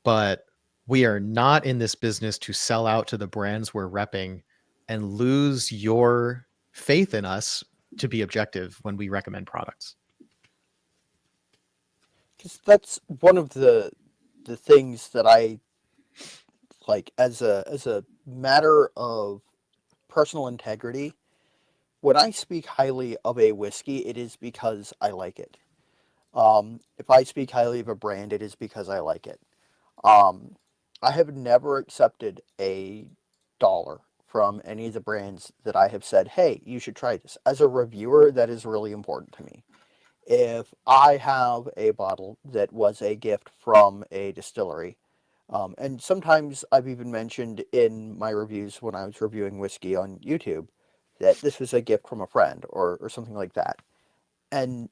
But we are not in this business to sell out to the brands we're repping and lose your faith in us to be objective when we recommend products. Because that's one of the things that I like as a matter of personal integrity. When I speak highly of a whiskey, it is because I like it. If I speak highly of a brand, it is because I like it. I have never accepted a dollar from any of the brands that I have said, hey, you should try this. As a reviewer, that is really important to me. If I have a bottle that was a gift from a distillery, and sometimes I've even mentioned in my reviews when I was reviewing whiskey on YouTube, that this was a gift from a friend or something like that. And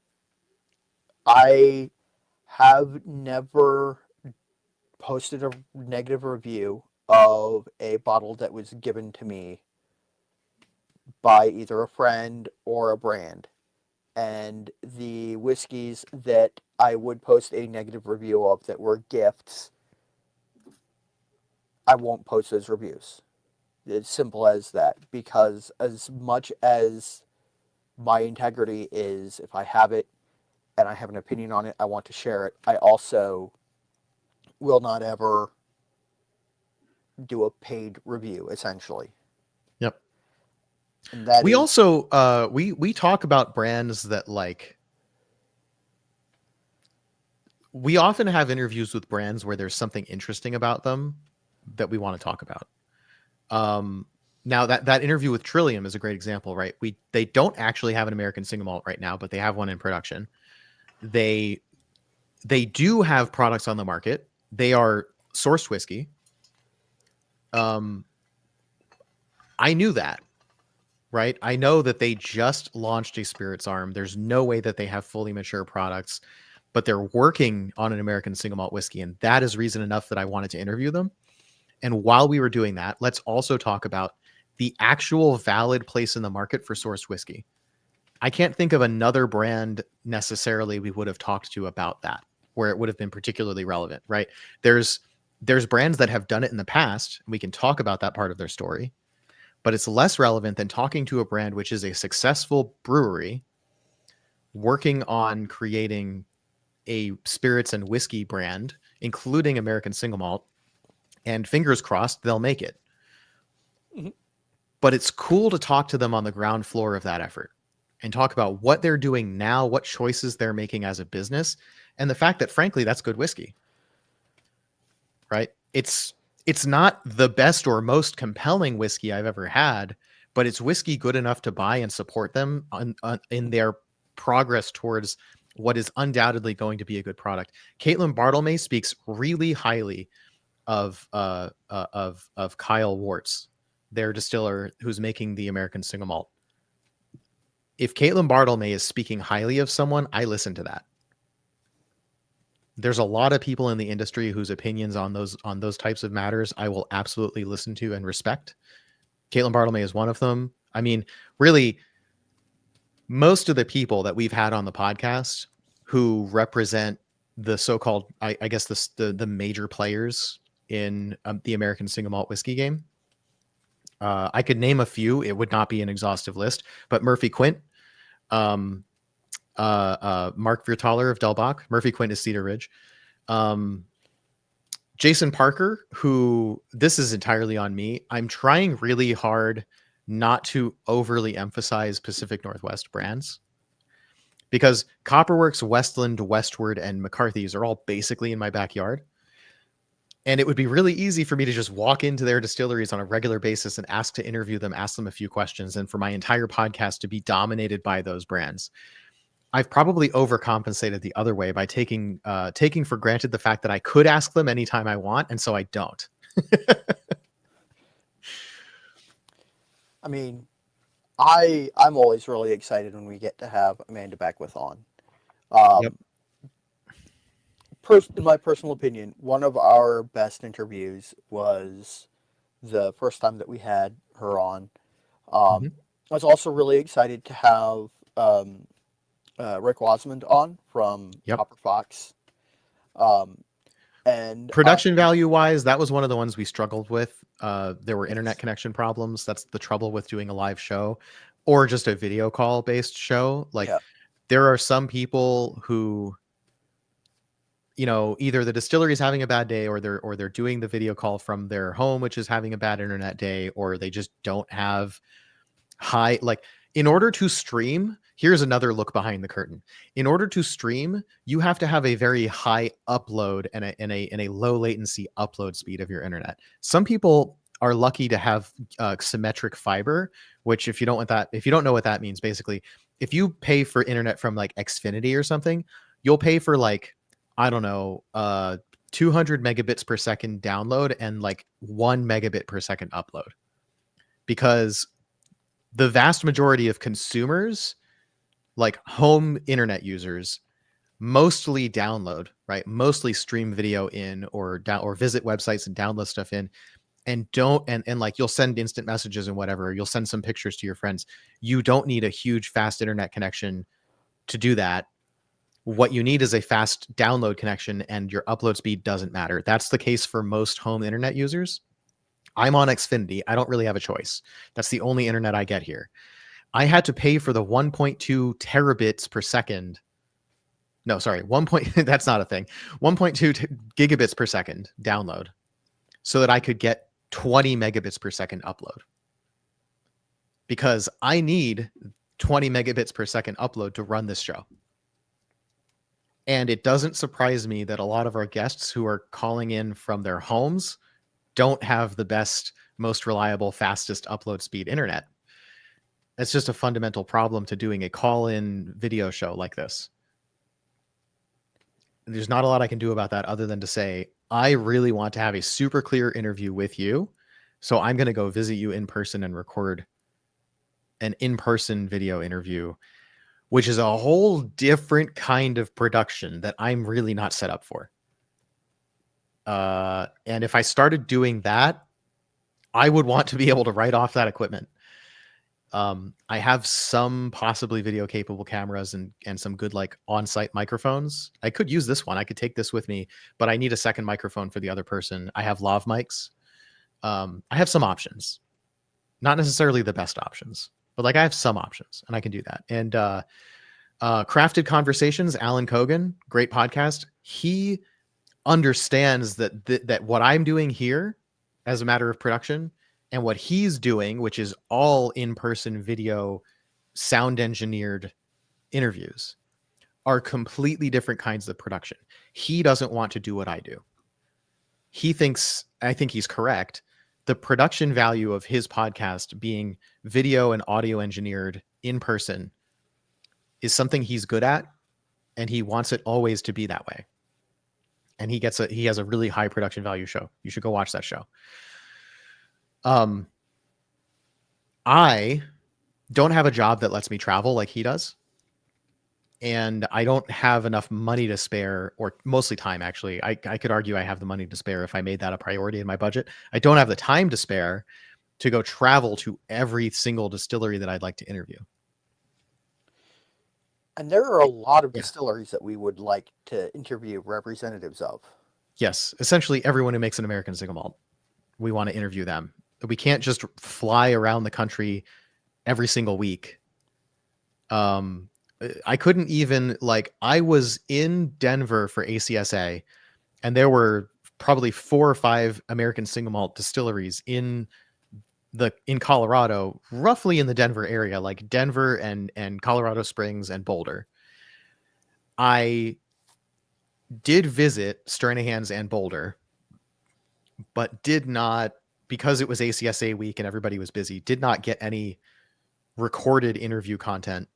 I have never posted a negative review of a bottle that was given to me by either a friend or a brand. And the whiskeys that I would post a negative review of that were gifts, I won't post those reviews. It's simple as that, because as much as my integrity is, if I have it and I have an opinion on it, I want to share it, I also will not ever do a paid review, essentially. Yep. And that we also we talk about brands that like we often have interviews with brands where there's something interesting about them that we want to talk about. Now that interview with Trillium is a great example, right? They don't actually have an American single malt right now, but they have one in production. They do have products on the market. They are sourced whiskey. I knew that. right? I know that they just launched a spirits arm. There's no way that they have fully mature products, but they're working on an American single malt whiskey. And that is reason enough that I wanted to interview them. And while we were doing that, let's also talk about the actual valid place in the market for sourced whiskey. I can't think of another brand necessarily we would have talked to about that, where it would have been particularly relevant, right? There's brands that have done it in the past. And we can talk about that part of their story, but it's less relevant than talking to a brand which is a successful brewery working on creating a spirits and whiskey brand, including American single malt, and fingers crossed they'll make it. Mm-hmm. But it's cool to talk to them on the ground floor of that effort and talk about what they're doing now, what choices they're making as a business, and the fact that, frankly, that's good whiskey, right? It's not the best or most compelling whiskey I've ever had, but it's whiskey good enough to buy and support them in their progress towards what is undoubtedly going to be a good product. Caitlin Bartlemay speaks really highly of Kyle Warts, their distiller who's making the American single malt. If Caitlin Bartlemay is speaking highly of someone, I listen to that. There's a lot of people in the industry whose opinions on those types of matters I will absolutely listen to and respect. Caitlin Bartlemay is one of them. I mean, really, most of the people that we've had on the podcast who represent the so-called, I guess, the major players in the American single malt whiskey game. I could name a few. It would not be an exhaustive list, but Murphy Quint, Mark Viertaler of Delbach. Murphy Quint is Cedar Ridge. Jason Parker, who, this is entirely on me. I'm trying really hard not to overly emphasize Pacific Northwest brands, because Copperworks, Westland, Westward, and McCarthy's are all basically in my backyard. And it would be really easy for me to just walk into their distilleries on a regular basis and ask to interview them, ask them a few questions, and for my entire podcast to be dominated by those brands. I've probably overcompensated the other way by taking for granted the fact that I could ask them anytime I want, and so I don't. I mean, I'm always really excited when we get to have Amanda Beckwith on. Yep. In my personal opinion, one of our best interviews was the first time that we had her on. I was also really excited to have Rick Wasmond on from Copper Fox. And production value wise, that was one of the ones we struggled with. There were internet connection problems. That's the trouble with doing a live show or just a video call based show. Like, there are some people who, you know, either the distillery is having a bad day, or they're doing the video call from their home, which is having a bad internet day, or they just don't have high, like, in order to stream, here's another look behind the curtain. In order to stream, you have to have a very high upload and a low latency upload speed of your internet. Some people are lucky to have symmetric fiber, which, if you don't know what that means, basically, if you pay for internet from like Xfinity or something, you'll pay for like, I don't know, 200 megabits per second download and like 1 megabit per second upload, because the vast majority of consumers, like home internet users, mostly download, right? Mostly stream video in, or visit websites and download stuff in, and like, you'll send instant messages and whatever. You'll send some pictures to your friends. You don't need a huge fast internet connection to do that. What you need is a fast download connection, and your upload speed doesn't matter. That's the case for most home internet users. I'm on Xfinity. I don't really have a choice. That's the only internet I get here. I had to pay for the 1.2 terabits per second. No, sorry, that's not a thing. 1.2 gigabits per second download, so that I could get 20 megabits per second upload. Because I need 20 megabits per second upload to run this show. And it doesn't surprise me that a lot of our guests who are calling in from their homes don't have the best, most reliable, fastest upload speed internet. It's just a fundamental problem to doing a call-in video show like this. There's not a lot I can do about that other than to say, I really want to have a super clear interview with you. So I'm going to go visit you in person and record an in-person video interview, which is a whole different kind of production that I'm really not set up for. And if I started doing that, I would want to be able to write off that equipment. I have some possibly video capable cameras and some good like on-site microphones. I could use this one. I could take this with me, but I need a second microphone for the other person. I have lav mics. I have some options, not necessarily the best options, but like I have some options and I can do that. And Crafted Conversations, Alan Kogan, great podcast. He understands that what I'm doing here as a matter of production and what he's doing, which is all in-person video, sound engineered interviews, are completely different kinds of production. He doesn't want to do what I do. He thinks, I think he's correct, the production value of his podcast being video and audio engineered in person is something he's good at, and he wants it always to be that way. And he has a really high production value show. You should go watch that show. I don't have a job that lets me travel like he does. And I don't have enough money to spare, or mostly time, actually. I could argue I have the money to spare if I made that a priority in my budget. I don't have the time to spare to go travel to every single distillery that I'd like to interview. And there are a lot of distilleries that we would like to interview representatives of. Yes, essentially everyone who makes an American single malt. We want to interview them. We can't just fly around the country every single week. I couldn't even, like, I was in Denver for ACSA, and there were probably 4 or 5 American single malt distilleries in Colorado, roughly in the Denver area, like Denver and Colorado Springs and Boulder. I did visit Stranahan's and Boulder, but did not, because it was ACSA week and everybody was busy, did not get any recorded interview content.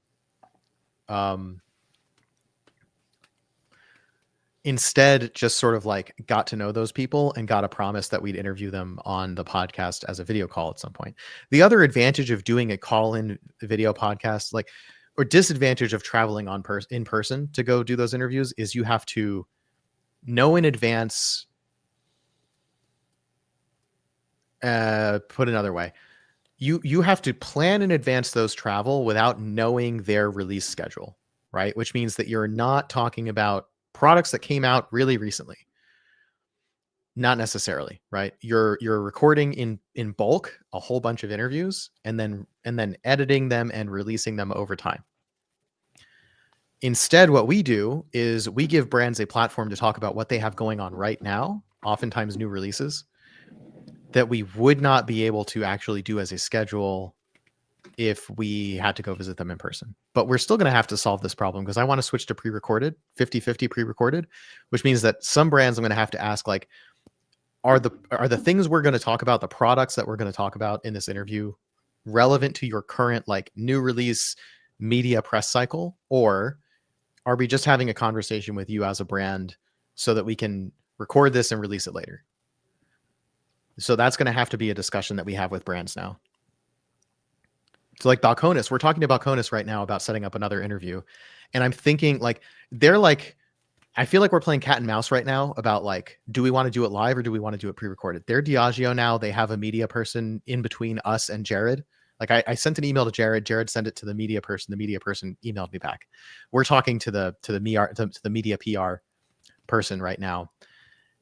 Instead, just sort of like got to know those people and got a promise that we'd interview them on the podcast as a video call at some point. The other advantage of doing a call-in video podcast, like, or disadvantage of traveling in person to go do those interviews, is you have to know in advance. Put another way, you have to plan in advance those travel without knowing their release schedule, right? Which means that you're not talking about products that came out really recently. Not necessarily, right? You're recording in bulk a whole bunch of interviews and then editing them and releasing them over time. Instead, what we do is we give brands a platform to talk about what they have going on right now, oftentimes new releases, that we would not be able to actually do as a schedule if we had to go visit them in person. But we're still going to have to solve this problem, because I want to switch to pre-recorded, 50-50 pre-recorded, which means that some brands I'm going to have to ask, like, are the things we're going to talk about, the products that we're going to talk about in this interview, relevant to your current, like, new release media press cycle? Or are we just having a conversation with you as a brand so that we can record this and release it later? So that's going to have to be a discussion that we have with brands now. So like Balcones, we're talking to Balcones right now about setting up another interview. And I'm thinking, like, they're like, I feel like we're playing cat and mouse right now about, like, do we want to do it live or do we want to do it pre-recorded? They're Diageo now. They have a media person in between us and Jared. Like, I sent an email to Jared. Jared sent it to the media person. The media person emailed me back. We're talking to the media PR person right now.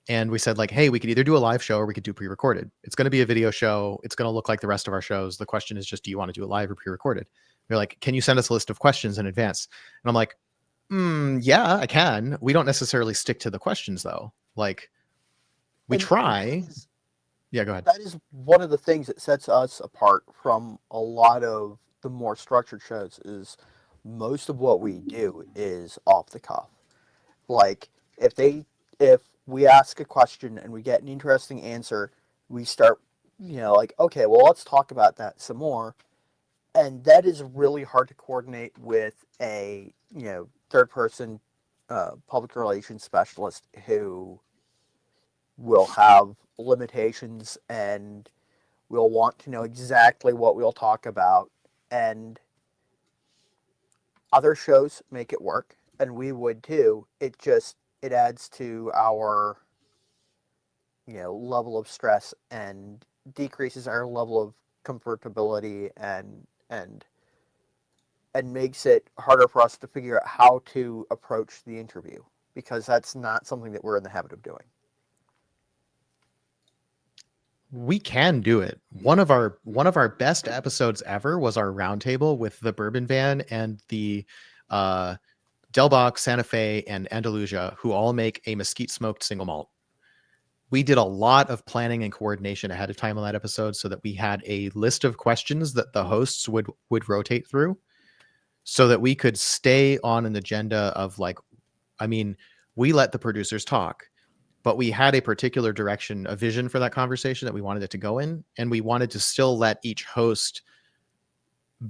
And we said, like, hey, we could either do a live show or we could do pre-recorded. It's going to be a video show. It's going to look like the rest of our shows. The question is just, do you want to do it live or pre-recorded? They're like, can you send us a list of questions in advance? And I'm like, yeah, I can. We don't necessarily stick to the questions, though. Like, we try. Yeah, go ahead. That is one of the things that sets us apart from a lot of the more structured shows, is most of what we do is off the cuff. Like, if we ask a question and we get an interesting answer, we start, like, okay, well, let's talk about that some more. And that is really hard to coordinate with a, third person public relations specialist who will have limitations and will want to know exactly what we'll talk about. and other shows make it work, and we would too. It adds to our level of stress and decreases our level of comfortability and and makes it harder for us to figure out how to approach the interview because that's not something that we're in the habit of doing. We can do it. One of our best episodes ever was our roundtable with the Bourbon Van and the Delbach, Santa Fe, and Andalusia, who all make a mesquite smoked single malt. We did a lot of planning and coordination ahead of time on that episode so that we had a list of questions that the hosts would rotate through so that we could stay on an agenda of we let the producers talk, but we had a particular direction, a vision for that conversation that we wanted it to go in, and we wanted to still let each host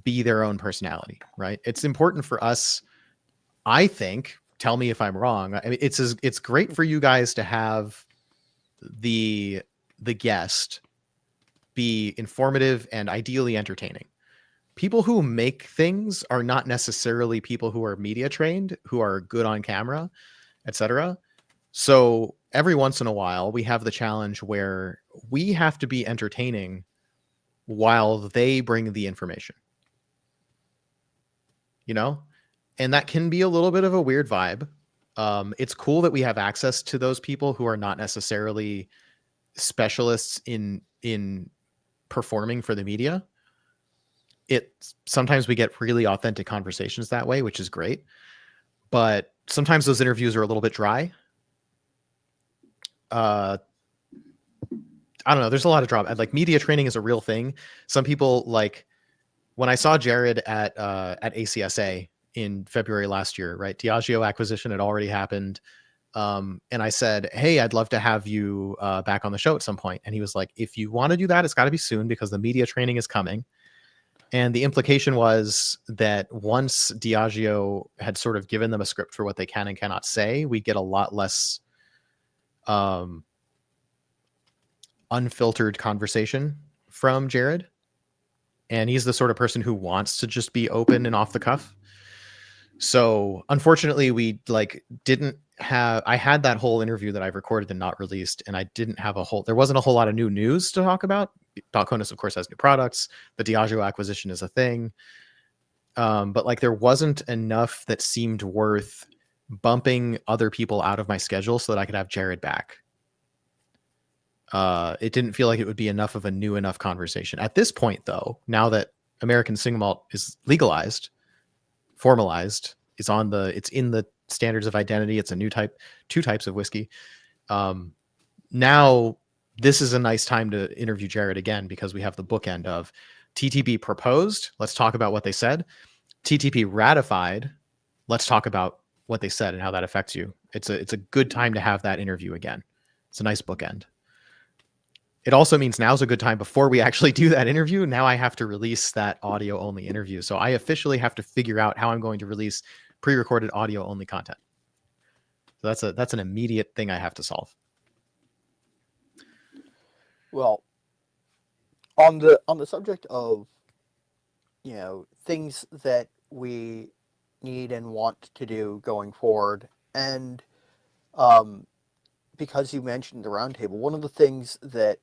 be their own personality, right? It's important for us, I think, tell me if I'm wrong. I mean, it's great for you guys to have the guest be informative and ideally entertaining. People who make things are not necessarily people who are media trained, who are good on camera, etc. So every once in a while, we have the challenge where we have to be entertaining while they bring the information. And that can be a little bit of a weird vibe. It's cool that we have access to those people who are not necessarily specialists in performing for the media. Sometimes we get really authentic conversations that way, which is great. But sometimes those interviews are a little bit dry. I don't know. There's a lot of drama. Like, media training is a real thing. Some people, like when I saw Jared at ACSA in February last year, right? Diageo acquisition had already happened. And I said, hey, I'd love to have you back on the show at some point. And he was like, if you want to do that, it's got to be soon because the media training is coming. And the implication was that once Diageo had sort of given them a script for what they can and cannot say, we get a lot less unfiltered conversation from Jared. And he's the sort of person who wants to just be open and off the cuff. So unfortunately, we I had that whole interview that I've recorded and not released, and I didn't have there wasn't a whole lot of new news to talk about. Balcones, of course, has new products. The Diageo acquisition is a thing. But there wasn't enough that seemed worth bumping other people out of my schedule so that I could have Jared back. It didn't feel like it would be enough of a new enough conversation. At this point, though, now that American single malt is legalized, formalized, it's in the standards of identity. It's a new two types of whiskey. Now this is a nice time to interview Jared again because we have the bookend of TTB proposed. Let's talk about what they said. TTP ratified. Let's talk about what they said and how that affects you. It's a good time to have that interview again. It's a nice bookend. It also means now's a good time before we actually do that interview. Now I have to release that audio only interview. So I officially have to figure out how I'm going to release pre-recorded audio only content. So that's an immediate thing I have to solve. Well, on the subject of things that we need and want to do going forward, and because you mentioned the roundtable, one of the things that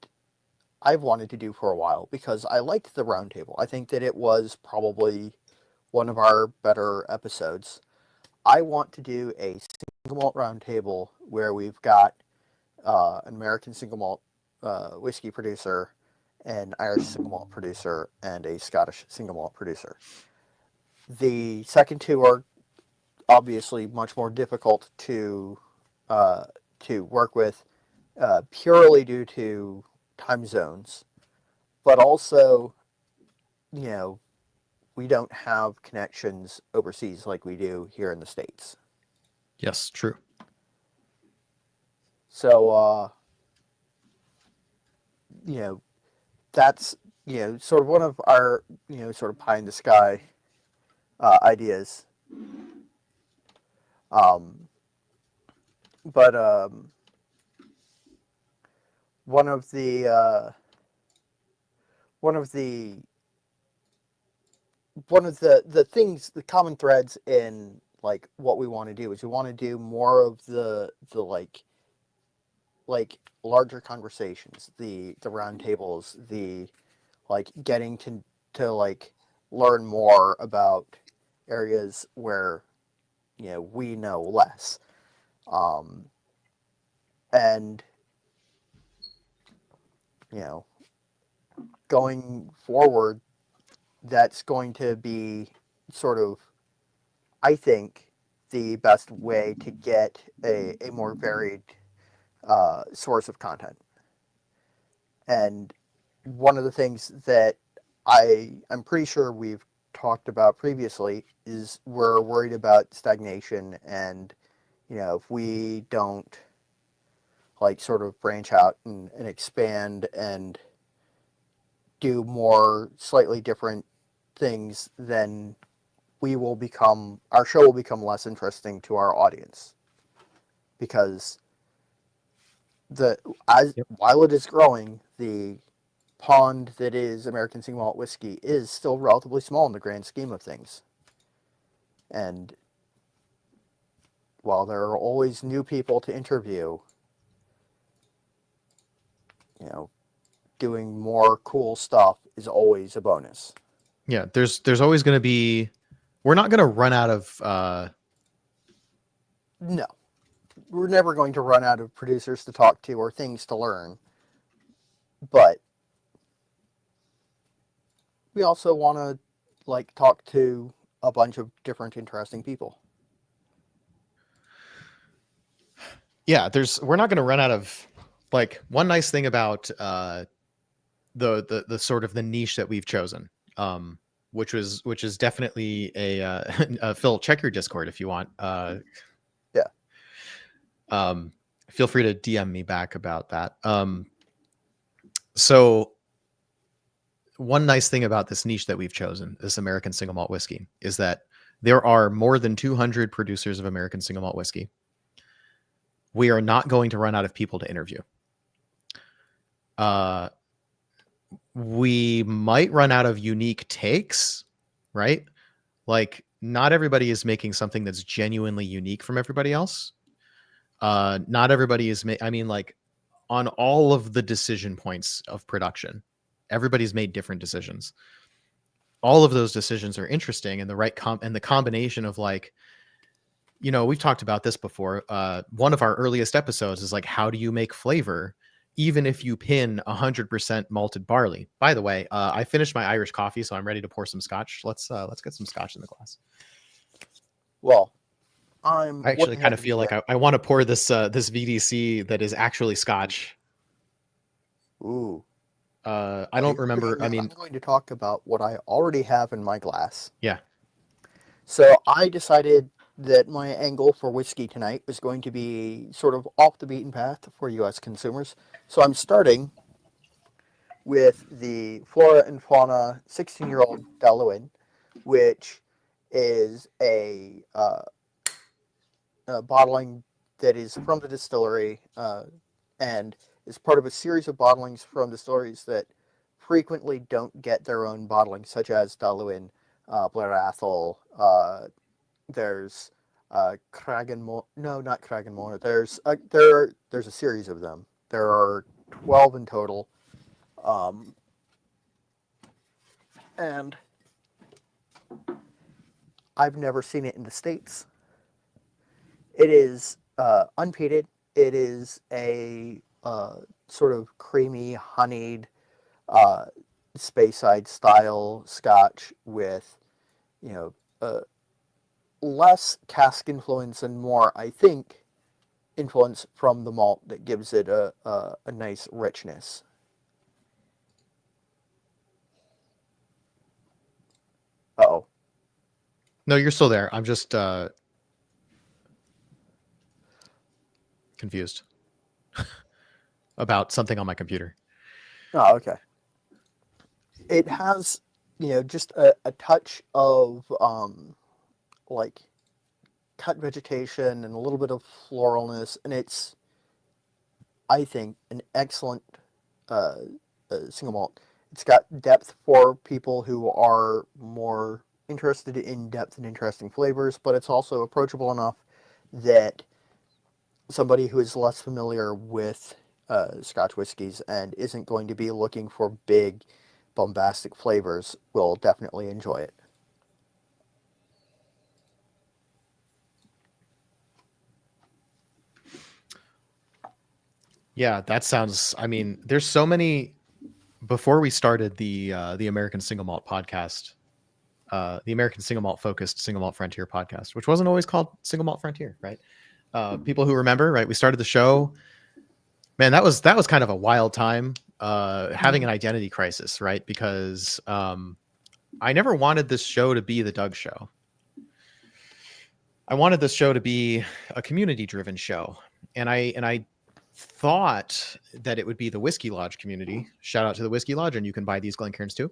I've wanted to do for a while, because I liked the roundtable, I think that it was probably one of our better episodes. I want to do a single malt roundtable where we've got an American single malt whiskey producer, an Irish single malt producer, and a Scottish single malt producer. The second two are obviously much more difficult to work with, purely due to time zones, but also, we don't have connections overseas like we do here in the States. Yes, true. So, that's, sort of one of our, sort of pie in the sky ideas. But one of the one of the things, the common threads in like what we want to do is we want to do more of the like larger conversations, the round tables, the like getting to like learn more about areas where we know less, um, and you know going forward, that's going to be sort of, I think, the best way to get a more varied source of content. And one of the things that I'm pretty sure we've talked about previously is we're worried about stagnation, and if we don't like sort of branch out and expand and do more slightly different things, then our show will become less interesting to our audience, because Yep. while it is growing, the pond that is American single malt whiskey is still relatively small in the grand scheme of things. And while there are always new people to interview, you know, doing more cool stuff is always a bonus. Yeah, there's always going to be. We're not going to run out of. No, we're never going to run out of producers to talk to or things to learn, but we also want to like talk to a bunch of different interesting people. Yeah, we're not going to run out of. Like, one nice thing about the sort of the niche that we've chosen, which is definitely a Phil, check your Discord if you want. Yeah. Feel free to DM me back about that. So one nice thing about this niche that we've chosen, this American single malt whiskey, is that there are more than 200 producers of American single malt whiskey. We are not going to run out of people to interview. We might run out of unique takes, right? Like, not everybody is making something that's genuinely unique from everybody else. Not everybody is I mean, like, on all of the decision points of production, everybody's made different decisions. All of those decisions are interesting, and the combination of, like, we've talked about this before. One of our earliest episodes is like, how do you make flavor even if you pin 100% malted barley? By the way, I finished my Irish coffee, so I'm ready to pour some scotch. Let's get some scotch in the glass. Well, I actually kind of feel like I want to pour this VDC that is actually scotch. Ooh. I don't remember. I mean, I'm going to talk about what I already have in my glass. yeah. So I decided that my angle for whiskey tonight was going to be sort of off the beaten path for U.S. consumers. So I'm starting with the Flora and Fauna 16-year-old Dallowin, which is a bottling that is from the distillery and is part of a series of bottlings from distilleries that frequently don't get their own bottling, such as Dallowin, Blair Athol. There's no, not Kragenmoor. There's a series of them. There are 12 in total, and I've never seen it in the States. It is unpeated. It is a sort of creamy, honeyed, uh, Speyside style Scotch with, less cask influence and more, I think, influence from the malt that gives it a nice richness. Uh-oh. No, you're still there. I'm just confused about something on my computer. Oh, okay. It has, just a touch of like cut vegetation and a little bit of floralness, and it's, I think, an excellent single malt. It's got depth for people who are more interested in depth and interesting flavors, but it's also approachable enough that somebody who is less familiar with Scotch whiskies and isn't going to be looking for big, bombastic flavors will definitely enjoy it. Yeah, that sounds. I mean, there's so many. Before we started the American Single Malt podcast, the American Single Malt focused Single Malt Frontier podcast, which wasn't always called Single Malt Frontier, right? People who remember, right? We started the show. Man, that was kind of a wild time, having an identity crisis, right? Because I never wanted this show to be the Doug Show. I wanted this show to be a community-driven show, and I thought that it would be the Whiskey Lodge community. Shout out to the Whiskey Lodge, and you can buy these Glencairns too.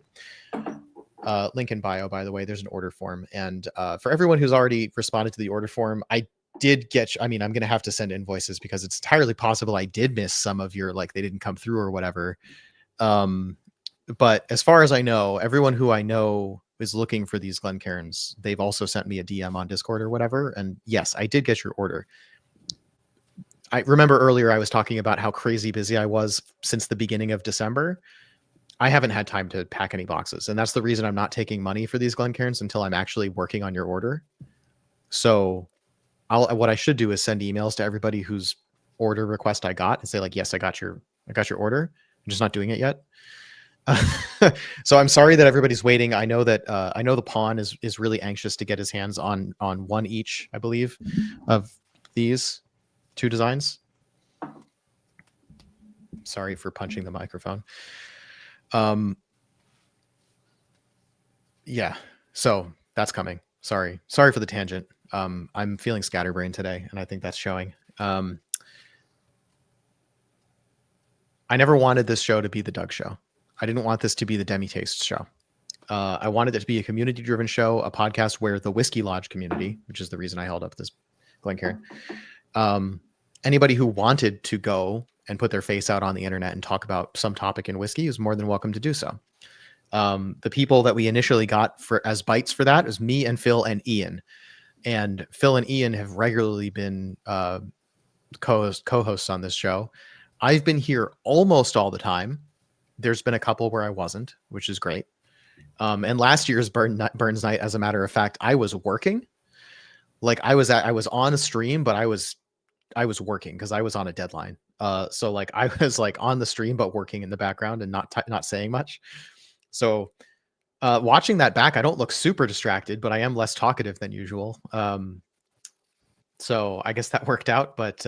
Link in bio, by the way. There's an order form, and for everyone who's already responded to the order form, I did get. I mean, I'm going to have to send invoices because it's entirely possible I did miss some of your, like, they didn't come through or whatever. But as far as I know, everyone who I know is looking for these Glencairns, they've also sent me a DM on Discord or whatever. And yes, I did get your order. I remember earlier I was talking about how crazy busy I was since the beginning of December. I haven't had time to pack any boxes, and that's the reason I'm not taking money for these Glencairns until I'm actually working on your order. So what I should do is send emails to everybody whose order request I got and say, like, yes, I got your order. I'm just not doing it yet. So I'm sorry that everybody's waiting. I know that I know the pawn is really anxious to get his hands on one each, I believe, of these two designs. Sorry for punching the microphone. Yeah, so that's coming. Sorry for the tangent. I'm feeling scatterbrained today, and I think that's showing. I never wanted this show to be the Doug Show. I didn't want this to be the Demi Taste Show. I wanted it to be a community-driven show, a podcast where the Whiskey Lodge community, which is the reason I held up this Glencairn, anybody who wanted to go and put their face out on the internet and talk about some topic in whiskey is more than welcome to do so. The people that we initially got for as bites for that is me and Phil and Ian. And Phil and Ian have regularly been co-hosts on this show. I've been here almost all the time. There's been a couple where I wasn't, which is great. And last year's Burns Night, as a matter of fact, I was working. Like I was on a stream, but I was working because I was on a deadline. So like I was like on the stream, but working in the background and not saying much. So watching that back, I don't look super distracted, but I am less talkative than usual. So I guess that worked out. But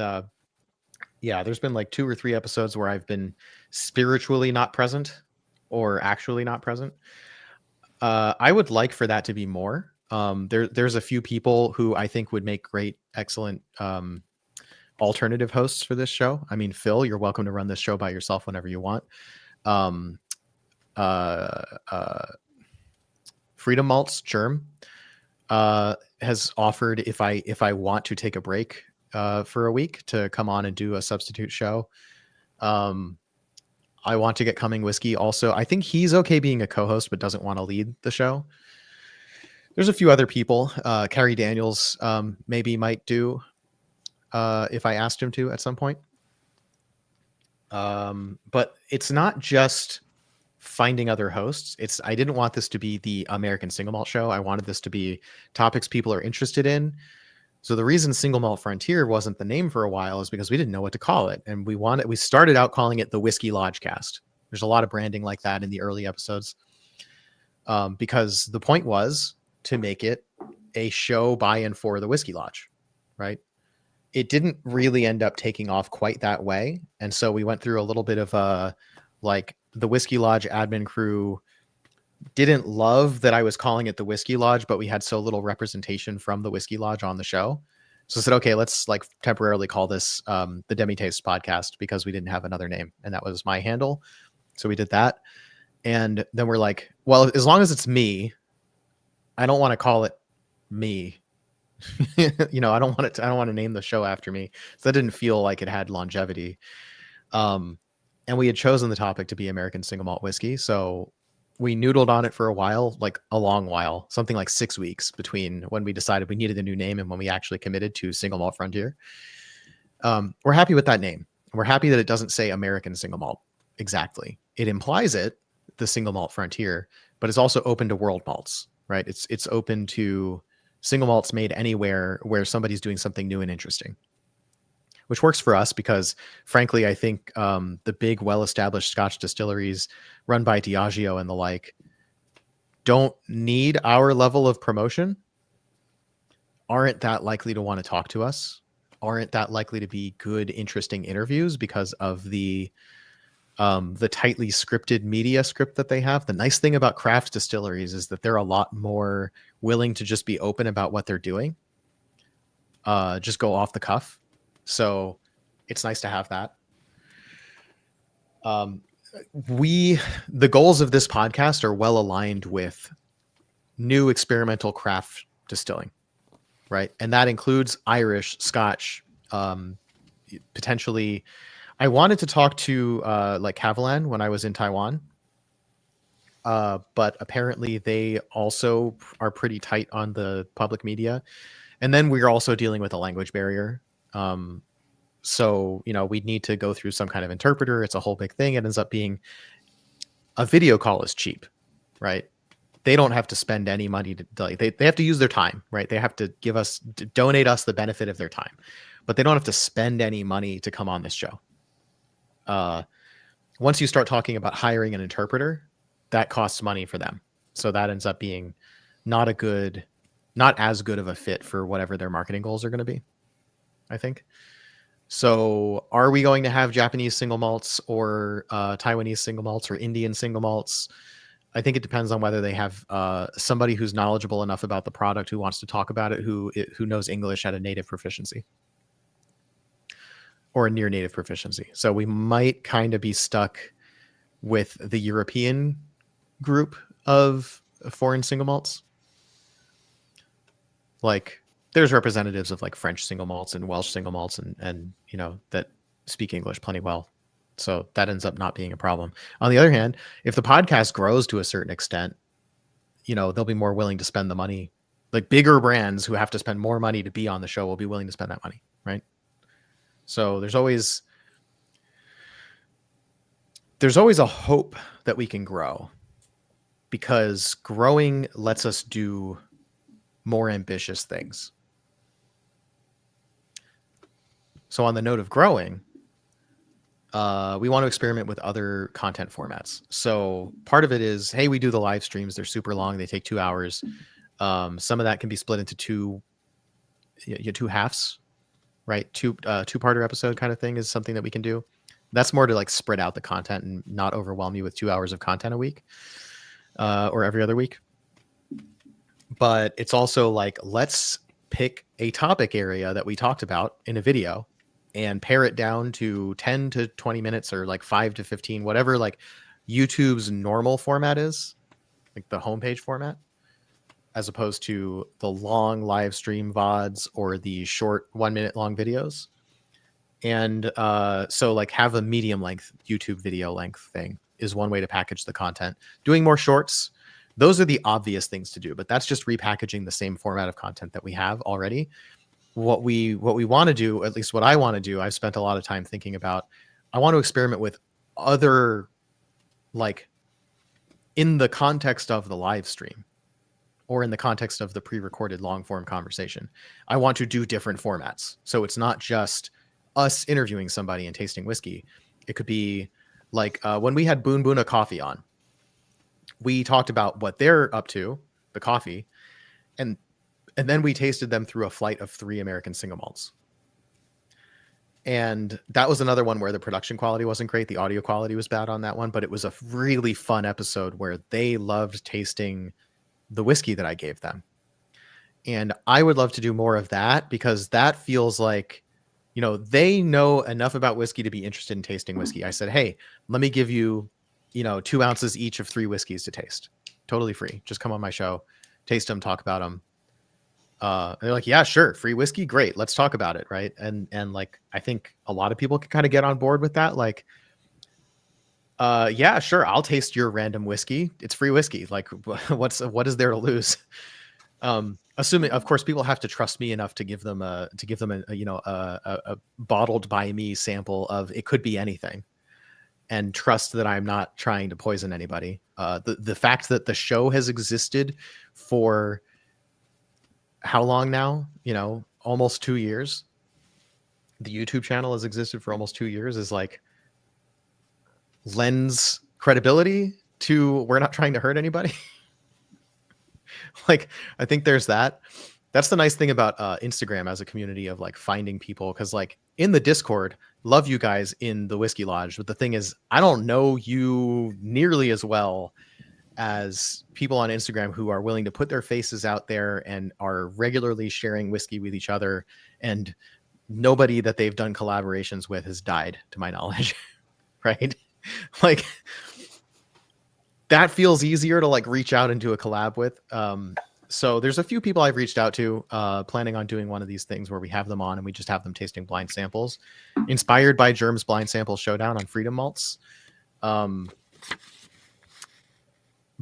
yeah, there's been like 2 or 3 episodes where I've been spiritually not present or actually not present. I would like for that to be more. There's a few people who I think would make great, excellent alternative hosts for this show. I mean, Phil, you're welcome to run this show by yourself whenever you want. Freedom Malt's Germ has offered if I want to take a break for a week to come on and do a substitute show. I want to get Coming Whiskey also. I think he's okay being a co-host but doesn't want to lead the show. There's a few other people. Carrie Daniels maybe might do if I asked him to at some point. But it's not just finding other hosts. I didn't want this to be the American Single Malt Show. I wanted this to be topics people are interested in. So the reason Single Malt Frontier wasn't the name for a while is because we didn't know what to call it. And we started out calling it the Whiskey Lodge Cast. There's a lot of branding like that in the early episodes. Because the point was to make it a show by and for the Whiskey Lodge, right? It didn't really end up taking off quite that way. And so we went through a little bit of like the Whiskey Lodge admin crew didn't love that I was calling it the Whiskey Lodge, but we had so little representation from the Whiskey Lodge on the show. So I said, okay, let's like temporarily call this the Demi Taste Podcast because we didn't have another name. And that was my handle. So we did that. And then we're like, well, as long as it's me, I don't want to call it me. You know, I don't want to name the show after me. So that didn't feel like it had longevity. And we had chosen the topic to be American Single Malt Whiskey. So We noodled on it for a while, like a long while, something like 6 weeks between when we decided we needed a new name and when we actually committed to Single Malt Frontier. We're happy with that name. We're happy that it doesn't say American Single Malt exactly. It implies it, the Single Malt Frontier, but it's also open to world malts, right? It's open to single malts made anywhere where somebody's doing something new and interesting, which works for us because, frankly, I think the big, well-established Scotch distilleries run by Diageo and the like don't need our level of promotion, aren't that likely to want to talk to us, aren't that likely to be good, interesting interviews because of the tightly scripted media script that they have. The nice thing about craft distilleries is that they're a lot more willing to just be open about what they're doing, just go off the cuff. So it's nice to have that. The goals of this podcast are well aligned with new experimental craft distilling, right? And that includes Irish, Scotch, potentially. I wanted to talk to like Haviland when I was in Taiwan, but apparently they also are pretty tight on the public media. And then we're also dealing with a language barrier. So, we'd need to go through some kind of interpreter. It's a whole big thing. It ends up being a video call is cheap, right? They don't have to spend any money they have to use their time, right? They have to donate us the benefit of their time, but they don't have to spend any money to come on this show. Once you start talking about hiring an interpreter, that costs money for them. So that ends up being not as good of a fit for whatever their marketing goals are going to be, I think. So are we going to have Japanese single malts or Taiwanese single malts or Indian single malts? I think it depends on whether they have somebody who's knowledgeable enough about the product, who wants to talk about it, who knows English at a native proficiency or a near native proficiency. So we might kind of be stuck with the European group of foreign single malts. Like there's representatives of like French single malts and Welsh single malts and that speak English plenty well. So that ends up not being a problem. On the other hand, if the podcast grows to a certain extent, they'll be more willing to spend the money. Like bigger brands who have to spend more money to be on the show will be willing to spend that money, right? So there's always a hope that we can grow, because growing lets us do more ambitious things. So on the note of growing, we want to experiment with other content formats. So part of it is, hey, we do the live streams. They're super long. They take 2 hours. Some of that can be split into two halves, right? Two-parter episode kind of thing is something that we can do. That's more to like spread out the content and not overwhelm you with 2 hours of content a week or every other week. But it's also like, let's pick a topic area that we talked about in a video and pare it down to 10 to 20 minutes or like 5 to 15, whatever like YouTube's normal format is, like the homepage format, as opposed to the long live stream VODs or the short 1 minute long videos. And so like have a medium length YouTube video length thing is one way to package the content. Doing more shorts, those are the obvious things to do, but that's just repackaging the same format of content that we have already. What we want to do, at least what I want to do, I've spent a lot of time thinking about, I want to experiment with other, like in the context of the live stream or in the context of the pre-recorded long form conversation, I want to do different formats. So it's not just us interviewing somebody and tasting whiskey. It could be like when we had Boon Boona Coffee on, we talked about what they're up to, the coffee, and then we tasted them through a flight of 3 American single malts. And that was another one where the production quality wasn't great. The audio quality was bad on that one, but it was a really fun episode where they loved tasting the whiskey that I gave them. And I would love to do more of that, because that feels like, they know enough about whiskey to be interested in tasting whiskey. I said, hey, let me give you, 2 ounces each of 3 whiskeys to taste. Totally free. Just come on my show, taste them, talk about them. And they're like, yeah, sure. Free whiskey. Great. Let's talk about it. Right. And like, I think a lot of people can kind of get on board with that. Like, Yeah, sure. I'll taste your random whiskey. It's free whiskey. Like, what is there to lose? Assuming, of course, people have to trust me enough to give them a a bottled by me sample of it could be anything, and trust that I'm not trying to poison anybody. The fact that the show has existed for how long now? Almost 2 years. The YouTube channel has existed for almost 2 years is like lends credibility to we're not trying to hurt anybody. Like, I think there's that. That's the nice thing about Instagram as a community of like finding people, because like in the Discord, love you guys in the Whiskey Lodge, but the thing is, I don't know you nearly as well as people on Instagram who are willing to put their faces out there and are regularly sharing whiskey with each other, and nobody that they've done collaborations with has died to my knowledge. Right? Like, that feels easier to like reach out and do a collab with. So there's a few people I've reached out to, planning on doing one of these things where we have them on and we just have them tasting blind samples, inspired by Germ's Blind Sample Showdown on Freedom Malts.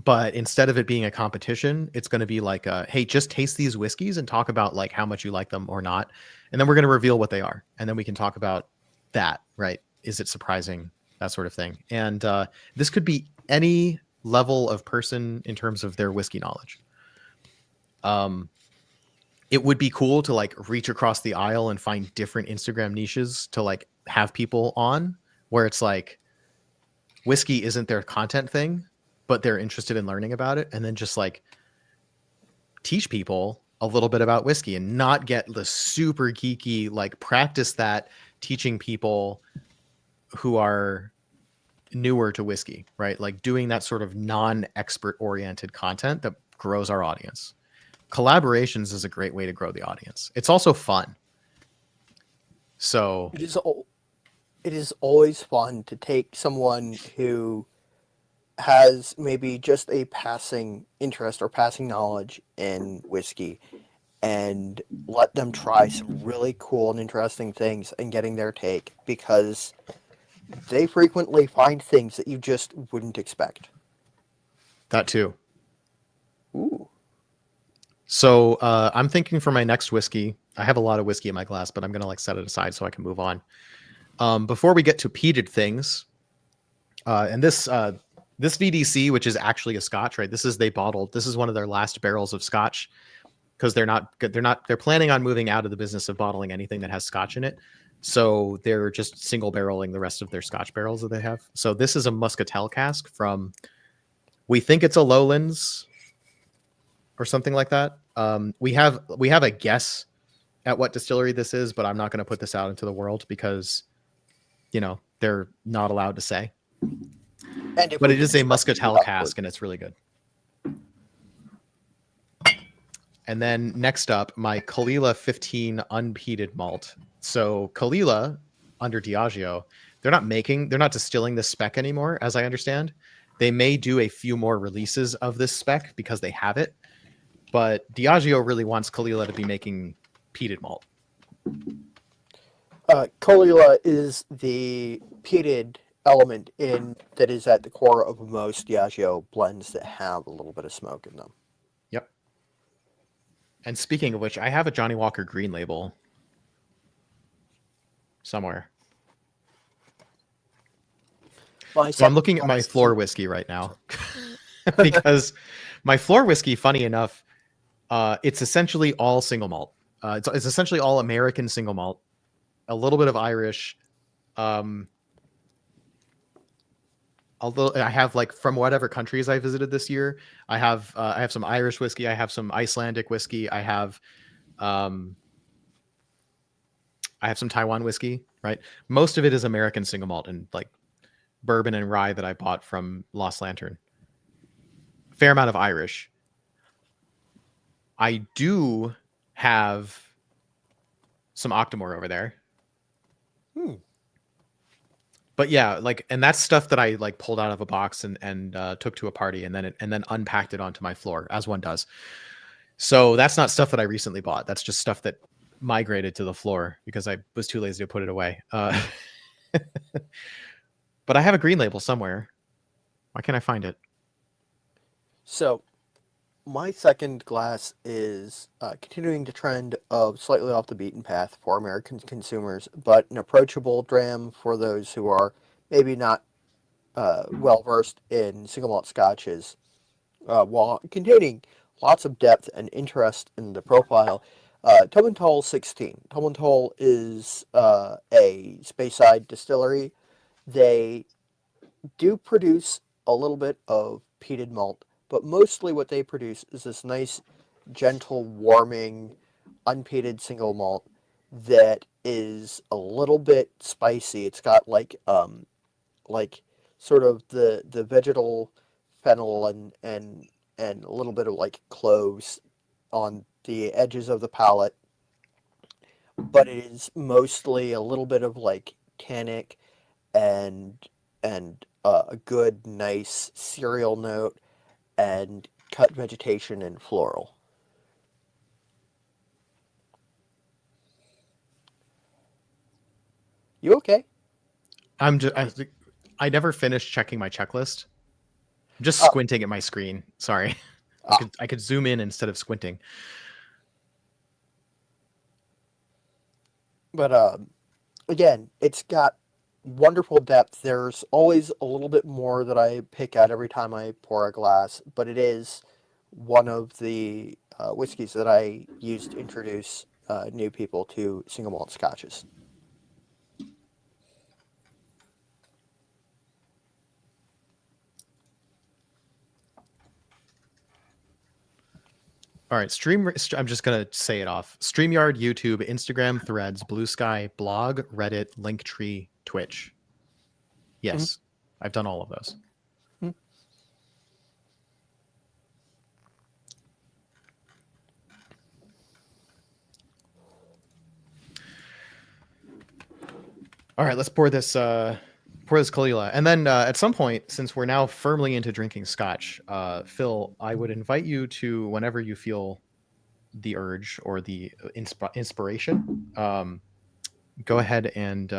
But instead of it being a competition, it's going to be like, hey, just taste these whiskeys and talk about like how much you like them or not. And then we're going to reveal what they are. And then we can talk about that, right? Is it surprising? That sort of thing. And this could be any level of person in terms of their whiskey knowledge. It would be cool to like reach across the aisle and find different Instagram niches to like have people on where it's like whiskey isn't their content thing, but they're interested in learning about it, and then just like teach people a little bit about whiskey and not get the super geeky, like practice that teaching people who are newer to whiskey, right? Like doing that sort of non-expert oriented content that grows our audience. Collaborations is a great way to grow the audience. It's also fun. So it is always fun to take someone who has maybe just a passing interest or passing knowledge in whiskey and let them try some really cool and interesting things and getting their take, because they frequently find things that you just wouldn't expect. That too. Ooh. So I'm thinking for my next whiskey, I have a lot of whiskey in my glass, but I'm going to like set it aside so I can move on. Before we get to peated things, and this VDC, which is actually a scotch, right? This is one of their last barrels of scotch, because they're planning on moving out of the business of bottling anything that has scotch in it. So they're just single barreling the rest of their scotch barrels that they have. So this is a muscatel cask from, we think it's a Lowlands or something like that. We have a guess at what distillery this is, but I'm not going to put this out into the world because, they're not allowed to say. But it is a muscatel cask, and it's really good. And then next up, my Kalila 15 unpeated malt. So Kalila, under Diageo, they're not distilling this spec anymore, as I understand. They may do a few more releases of this spec because they have it, but Diageo really wants Kalila to be making peated malt. Kalila is the peated element that is at the core of most Diageo blends that have a little bit of smoke in them. Yep. And speaking of which, I have a Johnny Walker Green Label somewhere. So I'm looking at my floor whiskey right now because my floor whiskey, funny enough, it's essentially all single malt. It's essentially all American single malt, a little bit of Irish. Although I have like from whatever countries I visited this year, I have some Irish whiskey, I have some Icelandic whiskey, I have some Taiwan whiskey, right? Most of it is American single malt and like bourbon and rye that I bought from Lost Lantern. Fair amount of Irish. I do have some Octomore over there. But yeah, like, and that's stuff that I like pulled out of a box and took to a party and then unpacked it onto my floor, as one does. So that's not stuff that I recently bought. That's just stuff that migrated to the floor because I was too lazy to put it away. But But I have a green label somewhere. Why can't I find it? So my second glass is continuing the trend of slightly off the beaten path for American consumers, but an approachable dram for those who are maybe not well versed in single malt scotches, while containing lots of depth and interest in the profile. Tall 16. Tall is a Speyside distillery. They do produce a little bit of peated malt, but mostly what they produce is this nice, gentle, warming, unpeated single malt that is a little bit spicy. It's got like sort of the vegetal fennel and a little bit of like cloves on the edges of the palate, but it is mostly a little bit of like tannic and a good nice cereal note and cut vegetation and floral. You okay? I never finished checking my checklist. I'm just Oh, squinting at my screen. Sorry. ah, I could zoom in instead of squinting. but again, it's got wonderful depth. There's always a little bit more that I pick out every time I pour a glass, but it is one of the whiskeys that I use to introduce new people to single malt scotches. All right, I'm just gonna say it off. StreamYard, YouTube, Instagram, Threads, Blue Sky, blog, Reddit, Linktree, Twitch. Mhm. Yes, I've done all of those. Mhm. All right, let's pour this Kalila, and then at some point, since we're now firmly into drinking Scotch, Phil, I would invite you to, whenever you feel the urge or the inspiration, go ahead and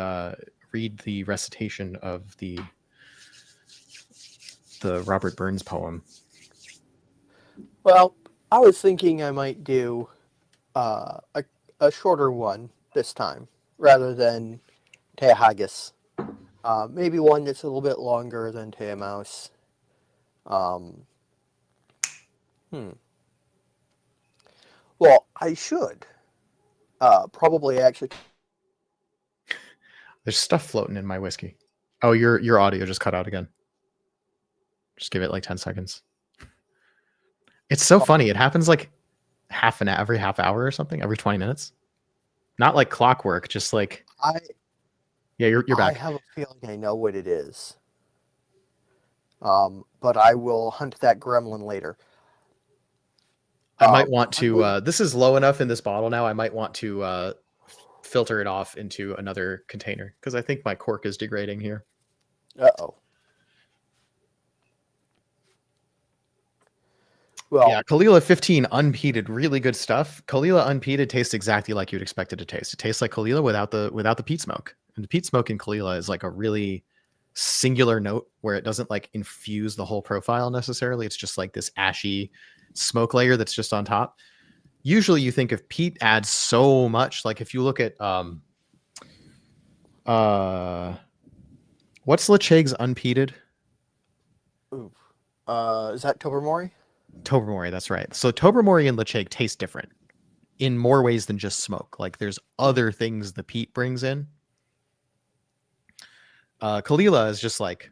read the recitation of the Robert Burns poem. Well, I was thinking I might do a shorter one this time rather than Te Haggis. Maybe one that's a little bit longer than Te Mouse. Um, hmm. Well, I should probably actually. There's stuff floating in my whiskey. Oh, your audio just cut out again. Just give it like 10 seconds. It's so funny. It happens like every half hour or something, every 20 minutes. Not like clockwork, just like I yeah, you're I back. have a feeling I know what it is. But I will hunt that gremlin later. I might want I'm to going. this is low enough in this bottle now. I might want to filter it off into another container because I think my cork is degrading here. Uh-oh. Yeah, Well, Kalila 15 unpeated, really good stuff. Kalila unpeated tastes exactly like you'd expect it to taste. It tastes like Kalila without the peat smoke. And the peat smoke in Kalila is like a really singular note where it doesn't like infuse the whole profile necessarily. It's just like this ashy smoke layer that's just on top. Usually you think of peat adds so much. Like if you look at uh what's Lechegg's unpeated? ooh. Is that Tobermory? Tobermory, that's right. So Tobermory and Lechegg taste different in more ways than just smoke. Like there's other things the peat brings in. Kalila is just like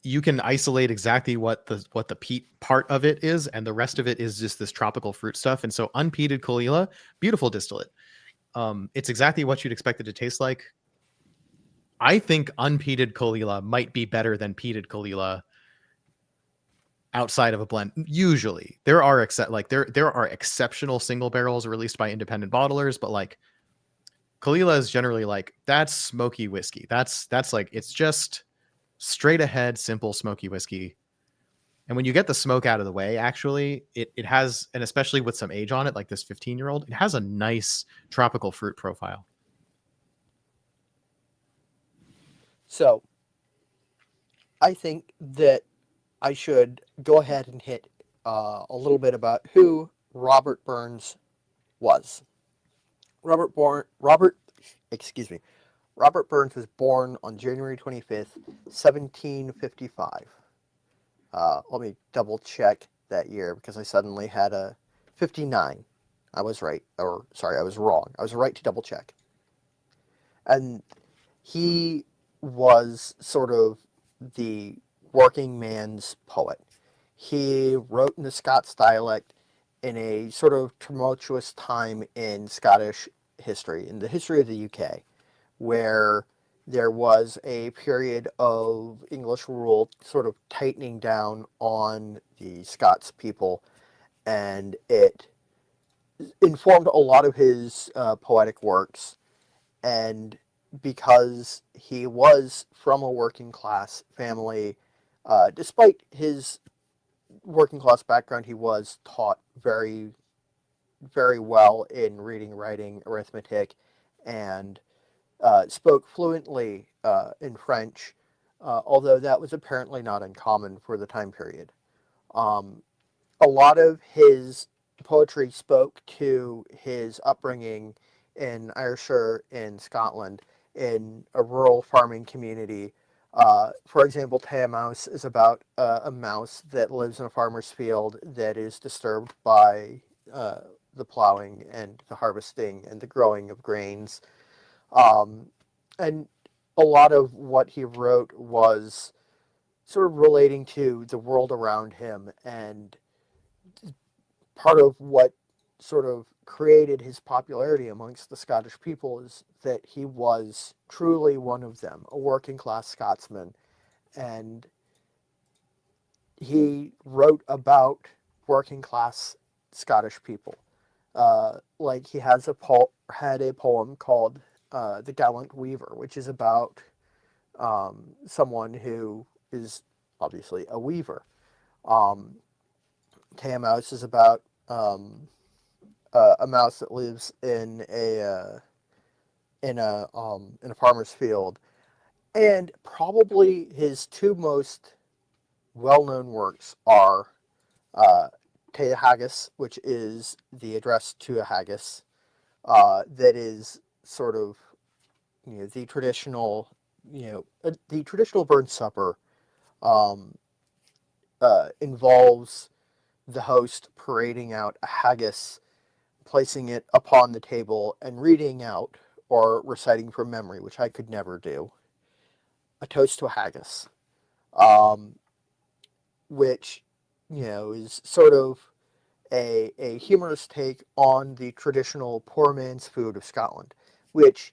you can isolate exactly what the peat part of it is, and the rest of it is just this tropical fruit stuff. And so unpeated Kalila, beautiful distillate. It's exactly what you'd expect it to taste like. I think unpeated Kalila might be better than peated Kalila outside of a blend. Usually there are there are exceptional single barrels released by independent bottlers, but like Kalila is generally like that's smoky whiskey. That's like it's just straight ahead simple smoky whiskey. And when you get the smoke out of the way, actually it has, and especially with some age on it like this 15-year-old, it has a nice tropical fruit profile. So I think that I should go ahead and hit a little bit about who Robert Burns was. Robert, excuse me. Robert Burns was born on January 25th, 1755. Let me double check that year because I suddenly had a 59. I was right, or sorry, I was wrong. I was right to double check. And he was sort of the working man's poet. He wrote in the Scots dialect in a sort of tumultuous time in Scottish history, in the history of the UK, where there was a period of English rule sort of tightening down on the Scots people, and it informed a lot of his poetic works. And because he was from a working class family, despite his working class background, he was taught very, very well in reading, writing, arithmetic, and spoke fluently in French, although that was apparently not uncommon for the time period. Um, a lot of his poetry spoke to his upbringing in Ayrshire in Scotland in a rural farming community. For example, Tay Mouse is about a mouse that lives in a farmer's field that is disturbed by uh, the plowing and the harvesting and the growing of grains. Um, and a lot of what he wrote was sort of relating to the world around him, and part of what sort of created his popularity amongst the Scottish people is that he was truly one of them, a working class Scotsman. And he wrote about working class Scottish people. Like he had a poem called "The Gallant Weaver," which is about someone who is obviously a weaver. Um, Mouse is about a mouse that lives in a farmer's field, and probably his two most well-known works are uh, Te Haggis, which is the address to a haggis, that is sort of the traditional the traditional bird supper, um, involves the host parading out a haggis, placing it upon the table, and reading out or reciting from memory, which I could never do, a toast to a haggis, um, which is sort of a humorous take on the traditional poor man's food of Scotland, which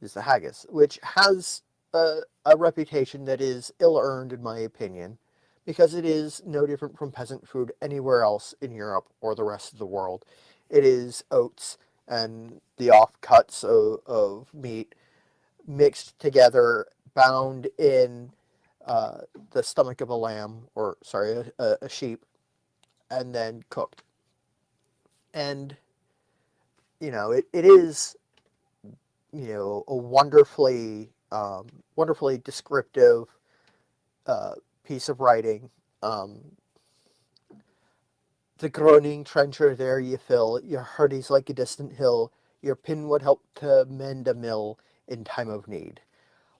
is the haggis, which has a reputation that is ill-earned, in my opinion, because it is no different from peasant food anywhere else in Europe or the rest of the world. It is oats and the offcuts of meat mixed together, bound in the stomach of a lamb, or sorry, a sheep, and then cooked. And it is a wonderfully descriptive uh, piece of writing. Um, the groaning trencher there you fill, your heart is like a distant hill, your pin would help to mend a mill in time of need.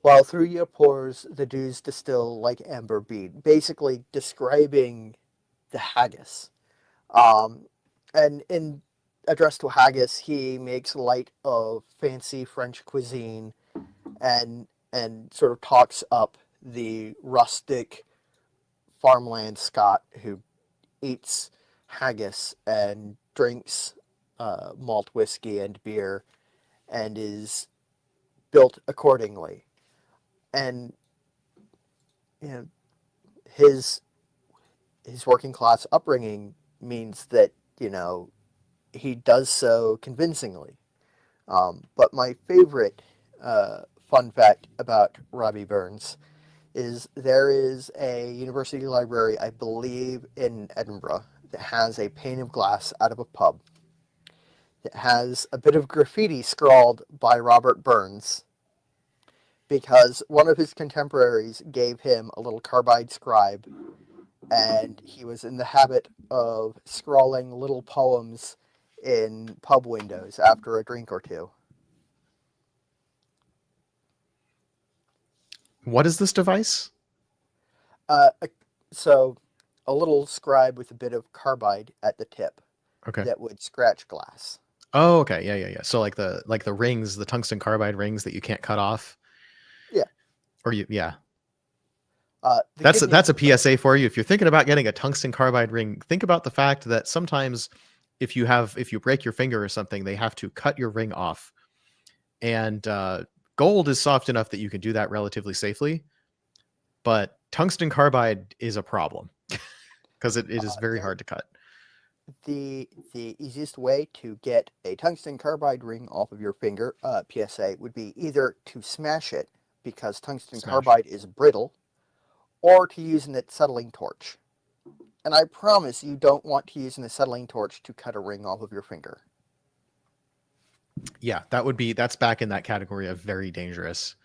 While through your pores the dews distill like amber bead, basically describing the haggis. Um, and in Address to Haggis, he makes light of fancy French cuisine, and sort of talks up the rustic farmland Scot who eats haggis and drinks malt whiskey and beer and is built accordingly. And you know his his working class upbringing means that he does so convincingly. But my favorite fun fact about Robbie Burns is there is a university library, I believe, in Edinburgh that has a pane of glass out of a pub that has a bit of graffiti scrawled by Robert Burns because one of his contemporaries gave him a little carbide scribe, and he was in the habit of scrawling little poems in pub windows after a drink or two. What is this device? Uh, so, a little scribe with a bit of carbide at the tip Okay. that would scratch glass. Oh, okay. Yeah. So like the rings, the tungsten carbide rings that you can't cut off. Yeah. Or yeah. That's That's a PSA for you. If you're thinking about getting a tungsten carbide ring, think about the fact that sometimes if you break your finger or something, they have to cut your ring off. And gold is soft enough that you can do that relatively safely, but tungsten carbide is a problem because it is very hard to cut. The easiest way to get a tungsten carbide ring off of your finger, PSA, would be either to smash it because tungsten carbide is brittle, or to use an acetylene torch. And I promise you don't want to use an acetylene torch to cut a ring off of your finger. Yeah, that's back in that category of very dangerous.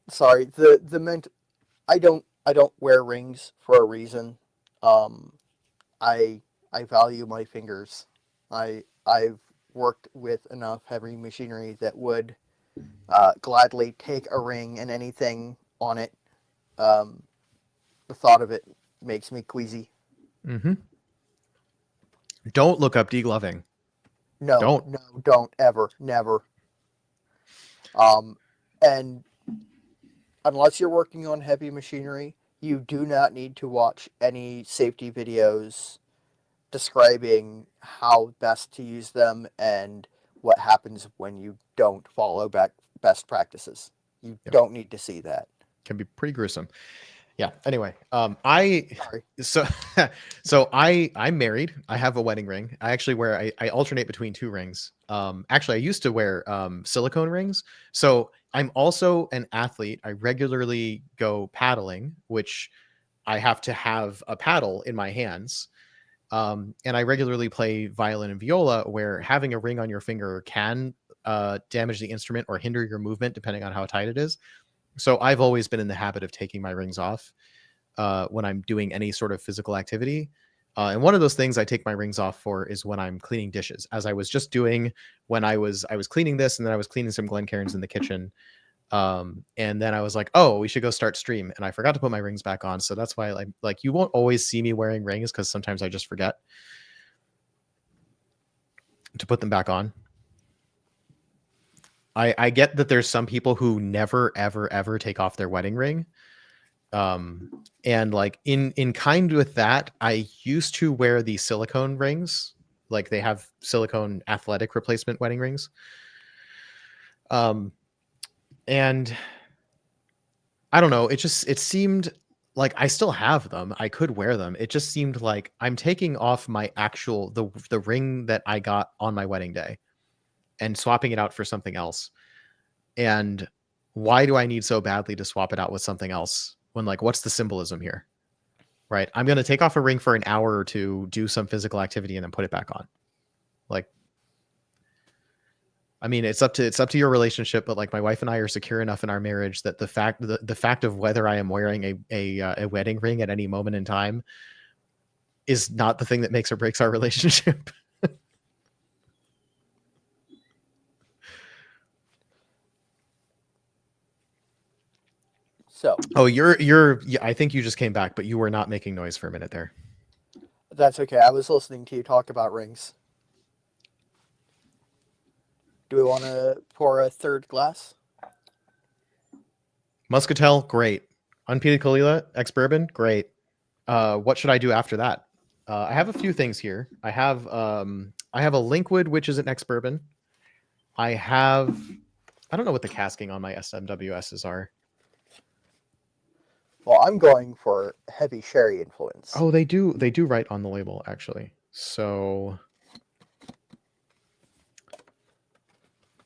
Sorry, I don't wear rings for a reason. I value my fingers. I've worked with enough heavy machinery that would gladly take a ring and anything on it. The thought of it makes me queasy. Mm-hmm. Don't look up degloving. No, don't ever, never. And unless you're working on heavy machinery, you do not need to watch any safety videos describing how best to use them and what happens when you don't follow best practices. You don't need to see that. Can be pretty gruesome. Yeah. Anyway, I'm married. I have a wedding ring. I actually I alternate between two rings. Actually, I used to wear silicone rings. So I'm also an athlete. I regularly go paddling, which I have to have a paddle in my hands. And I regularly play violin and viola, where having a ring on your finger can damage the instrument or hinder your movement, depending on how tight it is. So I've always been in the habit of taking my rings off when I'm doing any sort of physical activity. And one of those things I take my rings off for is when I'm cleaning dishes, as I was just doing when I was cleaning this, and then I was cleaning some Glencairns in the kitchen. And then I was like, oh, we should go start stream. And I forgot to put my rings back on. So that's why like you won't always see me wearing rings, because sometimes I just forget to put them back on. I get that there's some people who never, ever, ever take off their wedding ring. And like in kind with that, I used to wear the silicone rings. Like they have silicone athletic replacement wedding rings. And I don't know, it seemed like I still have them. I could wear them. It just seemed like I'm taking off my actual, the ring that I got on my wedding day and swapping it out for something else. And why do I need so badly to swap it out with something else when, like, what's the symbolism here? Right? I'm going to take off a ring for an hour or two, do some physical activity, and then put it back on. Like, I mean, it's up to your relationship, but like my wife and I are secure enough in our marriage that the fact of whether I am wearing a wedding ring at any moment in time is not the thing that makes or breaks our relationship. So, you're I think you just came back, but you were not making noise for a minute there. That's okay. I was listening to you talk about rings. Do we want to pour a third glass? Muscatel, great. Unpeated Kalila, ex-bourbon, great. What should I do after that? I have a few things here. I have a Linkwood, which is an ex-bourbon. I don't know what the casking on my SMWSs are. Well, I'm going for heavy sherry influence. Oh, they do write on the label, actually. So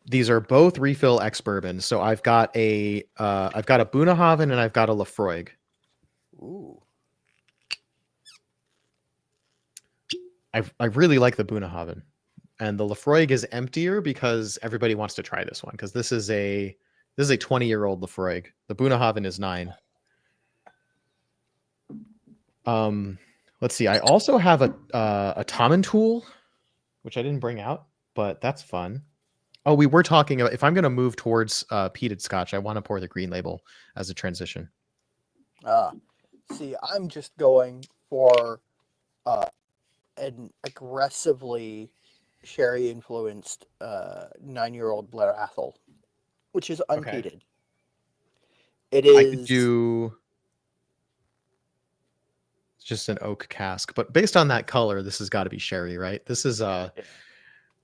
these are both refill ex-bourbon. So I've got a Bunnahabhain and I've got a Lafroig. Ooh. I really like the Bunnahabhain, and the Lafroig is emptier because everybody wants to try this one because this is a 20-year-old Lafroig. The Bunnahabhain is 9. Let's see. I also have a Tommen tool, which I didn't bring out, but that's fun. Oh, we were talking about if I'm going to move towards peated Scotch, I want to pour the green label as a transition. See, I'm just going for an aggressively sherry influenced 9-year-old Blair Athol, which is unpeated. Okay. It I could is do just an oak cask, but based on that color, this has got to be sherry, right? This is a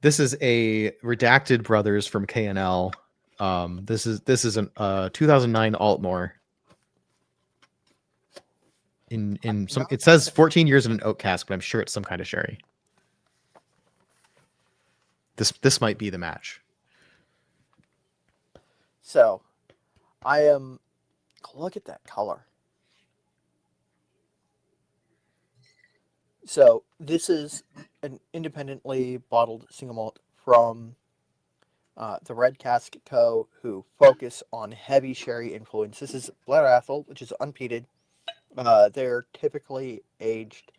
Redacted Brothers from KNL. This is an 2009 Altmore. In some, it says 14 years in an oak cask, but I'm sure it's some kind of sherry. This might be the match. So, I am. Look at that color. So this is an independently bottled single malt from the Red Cask Co., who focus on heavy sherry influence. This is Blair Athol, which is unpeated. They're typically aged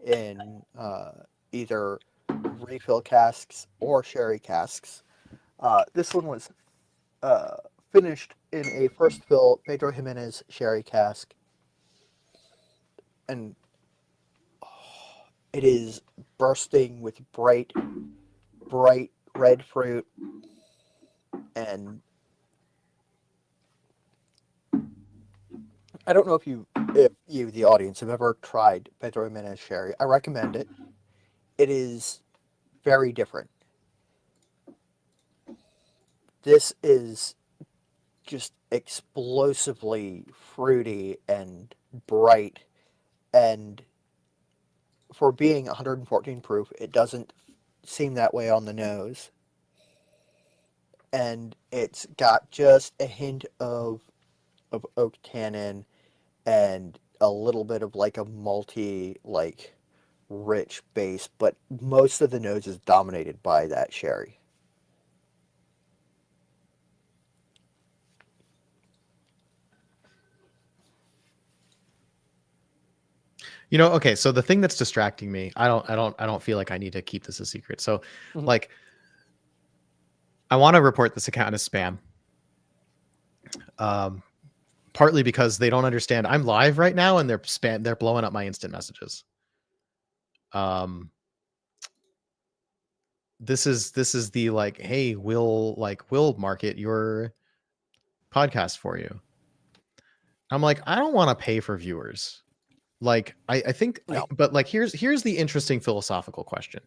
in either refill casks or sherry casks. This one was finished in a first fill Pedro Jimenez sherry cask, and it is bursting with bright red fruit, and I don't know if you, the audience, have ever tried Pedro Jimenez sherry. I recommend it. It is very different. This is just explosively fruity and bright, and for being 114 proof, it doesn't seem that way on the nose. And it's got just a hint of oak tannin and a little bit of like a malty, like rich base, but most of the nose is dominated by that sherry. Okay, so the thing that's distracting me, I don't feel like I need to keep this a secret. So like I want to report this account as spam. Partly because they don't understand I'm live right now and they're blowing up my instant messages. This is the like, hey, we'll market your podcast for you. I'm like, I don't want to pay for viewers. Like, I think, No. but like, here's the interesting philosophical question.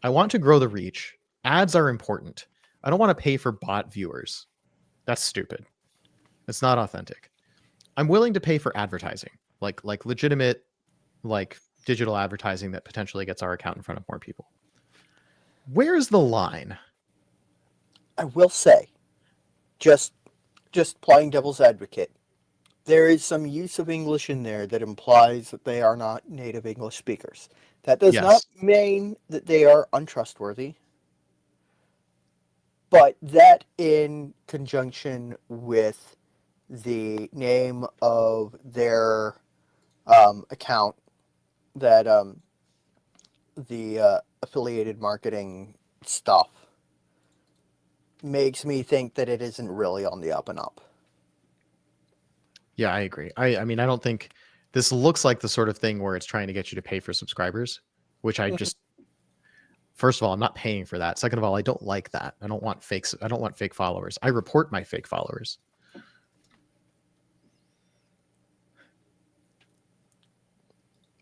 I want to grow the reach. Ads are important. I don't want to pay for bot viewers. That's stupid. It's not authentic. I'm willing to pay for advertising, like legitimate, like digital advertising that potentially gets our account in front of more people. Where's the line? I will say, just playing devil's advocate, there is some use of English in there that implies that they are not native English speakers. That does not mean that they are untrustworthy, but that in conjunction with the name of their account, that the affiliated marketing stuff, makes me think that it isn't really on the up and up. Yeah, I agree. I mean, I don't think this looks like the sort of thing where it's trying to get you to pay for subscribers, which I just, first of all, I'm not paying for that. Second of all, I don't like that. I don't want fake followers. I report my fake followers.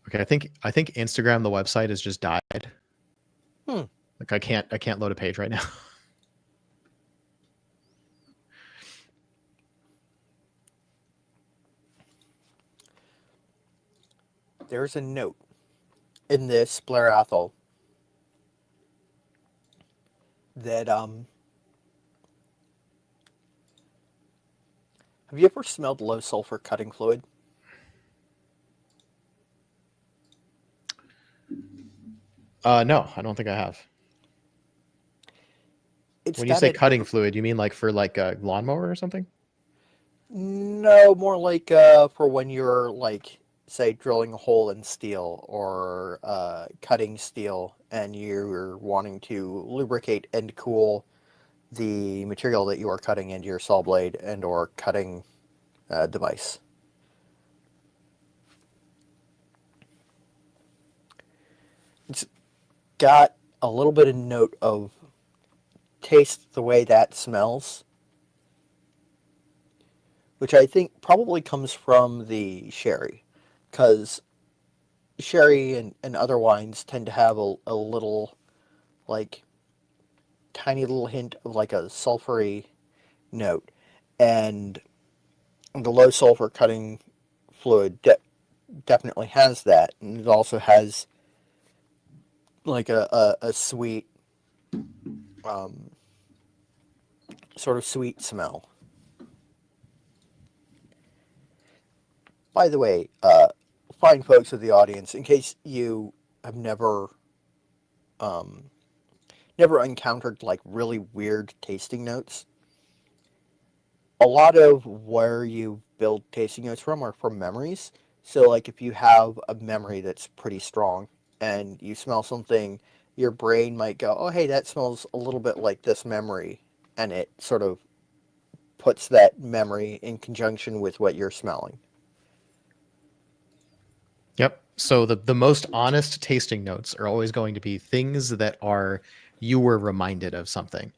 Okay, I think Instagram, the website, has just died. Like I can't load a page right now. There's a note in this Blair Athol that have you ever smelled low sulfur cutting fluid? No, I don't think I have. It's When you got say a cutting fluid, you mean like for like a lawnmower or something? no, more like for when you're like say drilling a hole in steel or cutting steel and you're wanting to lubricate and cool the material that you are cutting into your saw blade and or cutting device. It's got a little bit of note of taste the way that smells, which I think probably comes from the sherry, because sherry and other wines tend to have a little, like, tiny little hint of like a sulfury note, and the low sulfur cutting fluid definitely has that, and it also has like a sweet, um, sort of sweet smell. By the way, fine folks of the audience, in case you have um, never encountered like really weird tasting notes, a lot of where you build tasting notes from are from memories. So, like, if you have a memory that's pretty strong and you smell something, your brain might go, "Oh, hey, that smells a little bit like this memory," and it sort of puts that memory in conjunction with what you're smelling. Yep. So the most honest tasting notes are always going to be things that are you were reminded of something.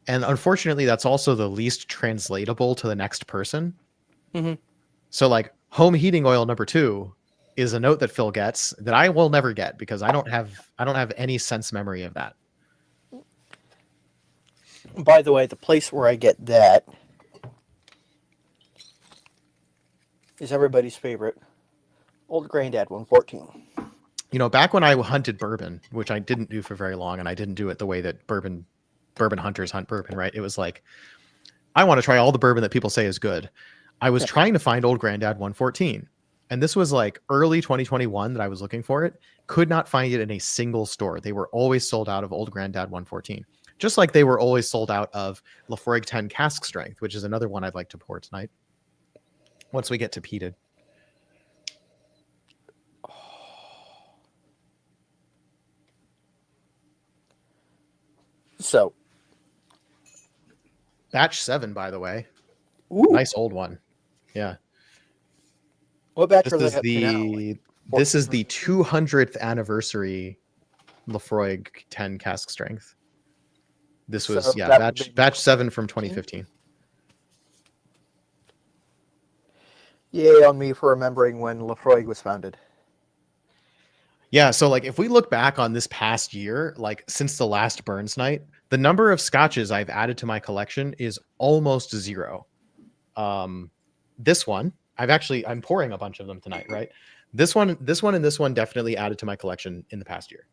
And unfortunately, that's also the least translatable to the next person. Mm-hmm. So like home heating oil number 2 is a note that Phil gets that I will never get because I don't have any sense memory of that. By the way, the place where I get that is everybody's favorite, Old Granddad 114. You know, back when I hunted bourbon, which I didn't do for very long, and I didn't do it the way that bourbon hunters hunt bourbon, right? It was like, I want to try all the bourbon that people say is good. I was trying to find Old Granddad 114. And this was like early 2021 that I was looking for it. Could not find it in a single store. They were always sold out of Old Granddad 114. Just like they were always sold out of Lafroig 10 cask strength, which is another one I'd like to pour tonight once we get to peated. So, Batch 7, by the way. ooh, Nice old one. Yeah. what batch This are they is up to now? Like the 14? this is the 200th anniversary Lafroig 10 cask strength. This was So that would be batch 7 from 15. 2015. Yay on me for remembering when Lafroig was founded. Yeah, so like if we look back on this past year, like since the last Burns night, the number of scotches I've added to my collection is almost 0. This one, I'm pouring a bunch of them tonight, right? This one, and this one definitely added to my collection in the past year.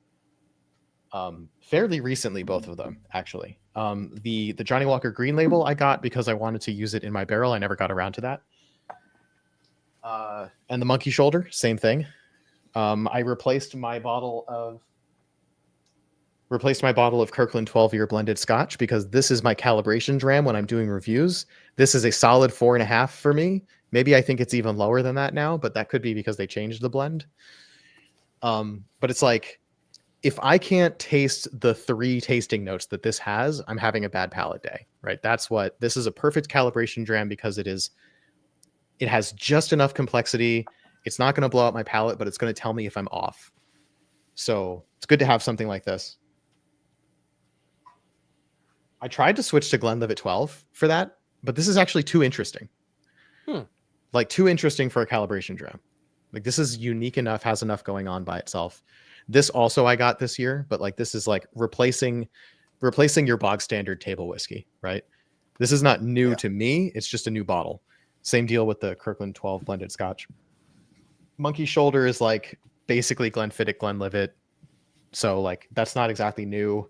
Fairly recently, both of them actually. The Johnny Walker Green Label I got because I wanted to use it in my barrel. I never got around to that. And the Monkey Shoulder, same thing. I replaced my bottle of Kirkland 12-year blended Scotch because this is my calibration dram when I'm doing reviews. This is a solid 4.5 for me. Maybe I think it's even lower than that now, but that could be because they changed the blend. But it's like, if I can't taste the 3 tasting notes that this has, I'm having a bad palate day, right? This is a perfect calibration dram because it has just enough complexity. It's not going to blow out my palate, but it's going to tell me if I'm off. So it's good to have something like this. I tried to switch to Glenlivet 12 for that, but this is actually too interesting. Like too interesting for a calibration dram. Like this is unique enough, has enough going on by itself. This also I got this year, but like this is like replacing your bog standard table whiskey, right? This is not new to me. It's just a new bottle. Same deal with the Kirkland 12 blended Scotch. Monkey Shoulder is like basically Glenfiddich, Glenlivet. So like that's not exactly new.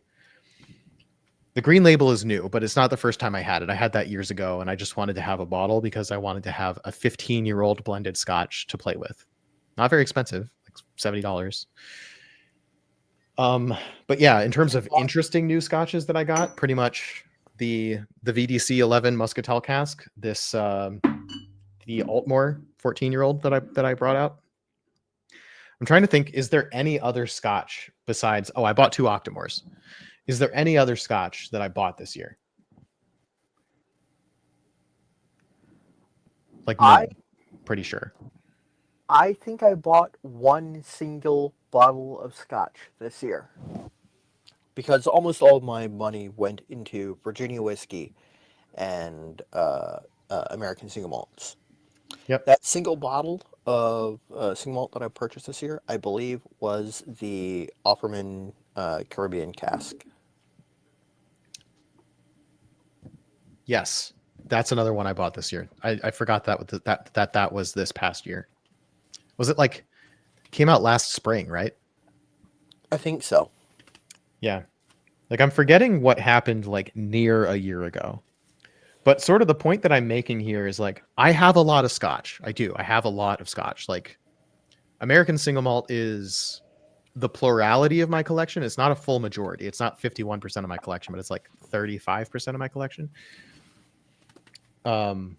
The Green Label is new, but it's not the first time I had it. I had that years ago, and I just wanted to have a bottle because I wanted to have a 15-year-old blended Scotch to play with. Not very expensive, like $70. But yeah, in terms I of bought interesting new scotches that I got, pretty much the VDC 11 Muscatel cask, this the Altmore 14-year-old that I brought out. I'm trying to think, is there any other scotch besides, oh, I bought 2 Octomores. Is there any other scotch that I bought this year? Like, I no, pretty sure. I think I bought one single bottle of scotch this year because almost all of my money went into Virginia whiskey and American single malts. Yep. That single bottle of single malt that I purchased this year, I believe, was the Offerman Caribbean cask. Yes. That's another one I bought this year. I forgot that was this past year. Was it like came out last spring, right? I think so. Yeah. Like I'm forgetting what happened like near a year ago. But sort of the point that I'm making here is like I have a lot of scotch. I do. I have a lot of scotch. Like American single malt is the plurality of my collection. It's not a full majority. It's not 51% of my collection, but it's like 35% of my collection. Um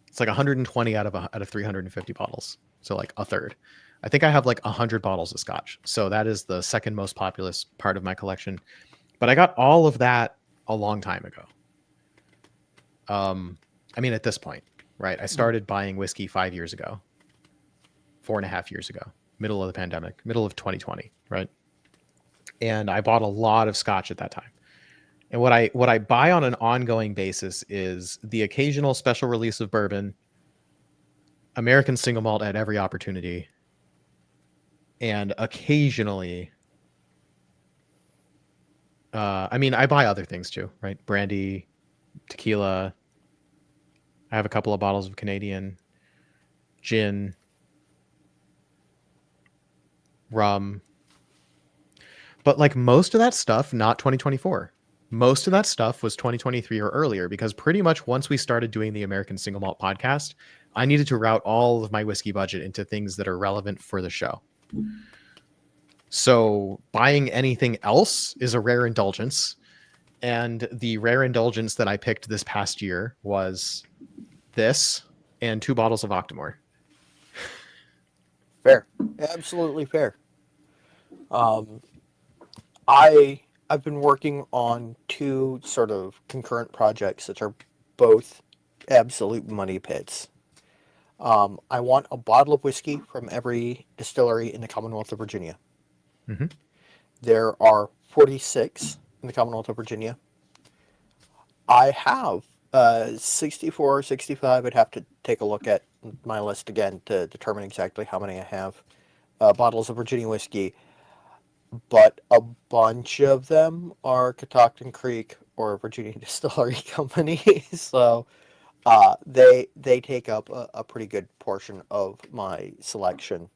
it's like 120 out of 350 bottles. So like a third. I think I have like 100 bottles of scotch. So that is the second most populous part of my collection. But I got all of that a long time ago. I mean, at this point, right? I started buying whiskey 5 years ago, 4.5 years ago, middle of the pandemic, middle of 2020, right? And I bought a lot of scotch at that time. And what I buy on an ongoing basis is the occasional special release of bourbon, American single malt at every opportunity, and occasionally, I mean, I buy other things too, right? Brandy, tequila. I have a couple of bottles of Canadian gin, rum, but like most of that stuff, not 2024. Most of that stuff was 2023 or earlier because pretty much once we started doing the American Single Malt podcast, I needed to route all of my whiskey budget into things that are relevant for the show. So buying anything else is a rare indulgence. And the rare indulgence that I picked this past year was this and 2 bottles of Octomore. Fair, absolutely fair. Um, I've been working on two sort of concurrent projects that are both absolute money pits. I want a bottle of whiskey from every distillery in the Commonwealth of Virginia. Mm-hmm. There are 46 in the Commonwealth of Virginia. I have 64, 65. I'd have to take a look at my list again to determine exactly how many I have. Bottles of Virginia whiskey, but a bunch of them are Catoctin Creek or Virginia Distillery Company. So they take up a pretty good portion of my selection.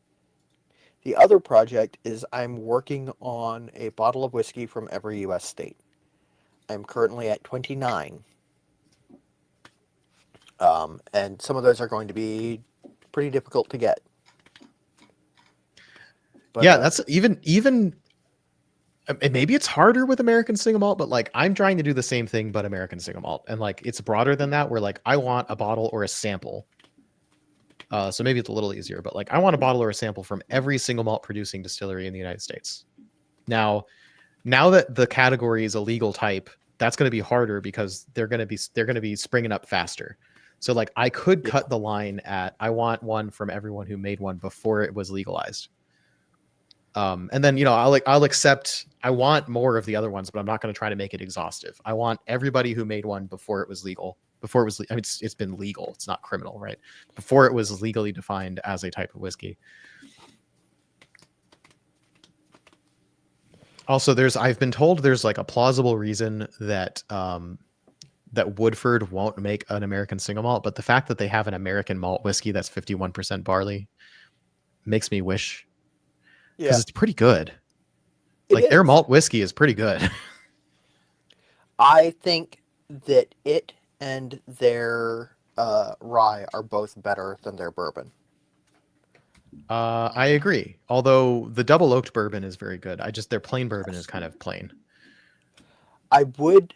The other project is I'm working on a bottle of whiskey from every U.S. state. I'm currently at 29. And some of those are going to be pretty difficult to get. But, Yeah, that's even maybe it's harder with American single malt, but like I'm trying to do the same thing but American single malt, and like it's broader than that. Where like I want a bottle or a sample. So maybe it's a little easier, but like I want a bottle or a sample from every single malt producing distillery in the United States. Now that the category is a legal type, that's going to be harder because they're going to be springing up faster. So like I could cut the line at I want one from everyone who made one before it was legalized. And then I'll accept I want more of the other ones, but I'm not going to try to make it exhaustive. I want everybody who made one before it was legal. Before it was, I mean, it's been legal. It's not criminal, right? Before it was legally defined as a type of whiskey. Also, I've been told there's like a plausible reason that that Woodford won't make an American single malt, but the fact that they have an American malt whiskey that's 51% barley makes me wish, because it's pretty good. Like their malt whiskey is pretty good. I think that it and their rye are both better than their bourbon. I agree. Although the double oaked bourbon is very good. Their plain bourbon is Yes. kind of plain. I would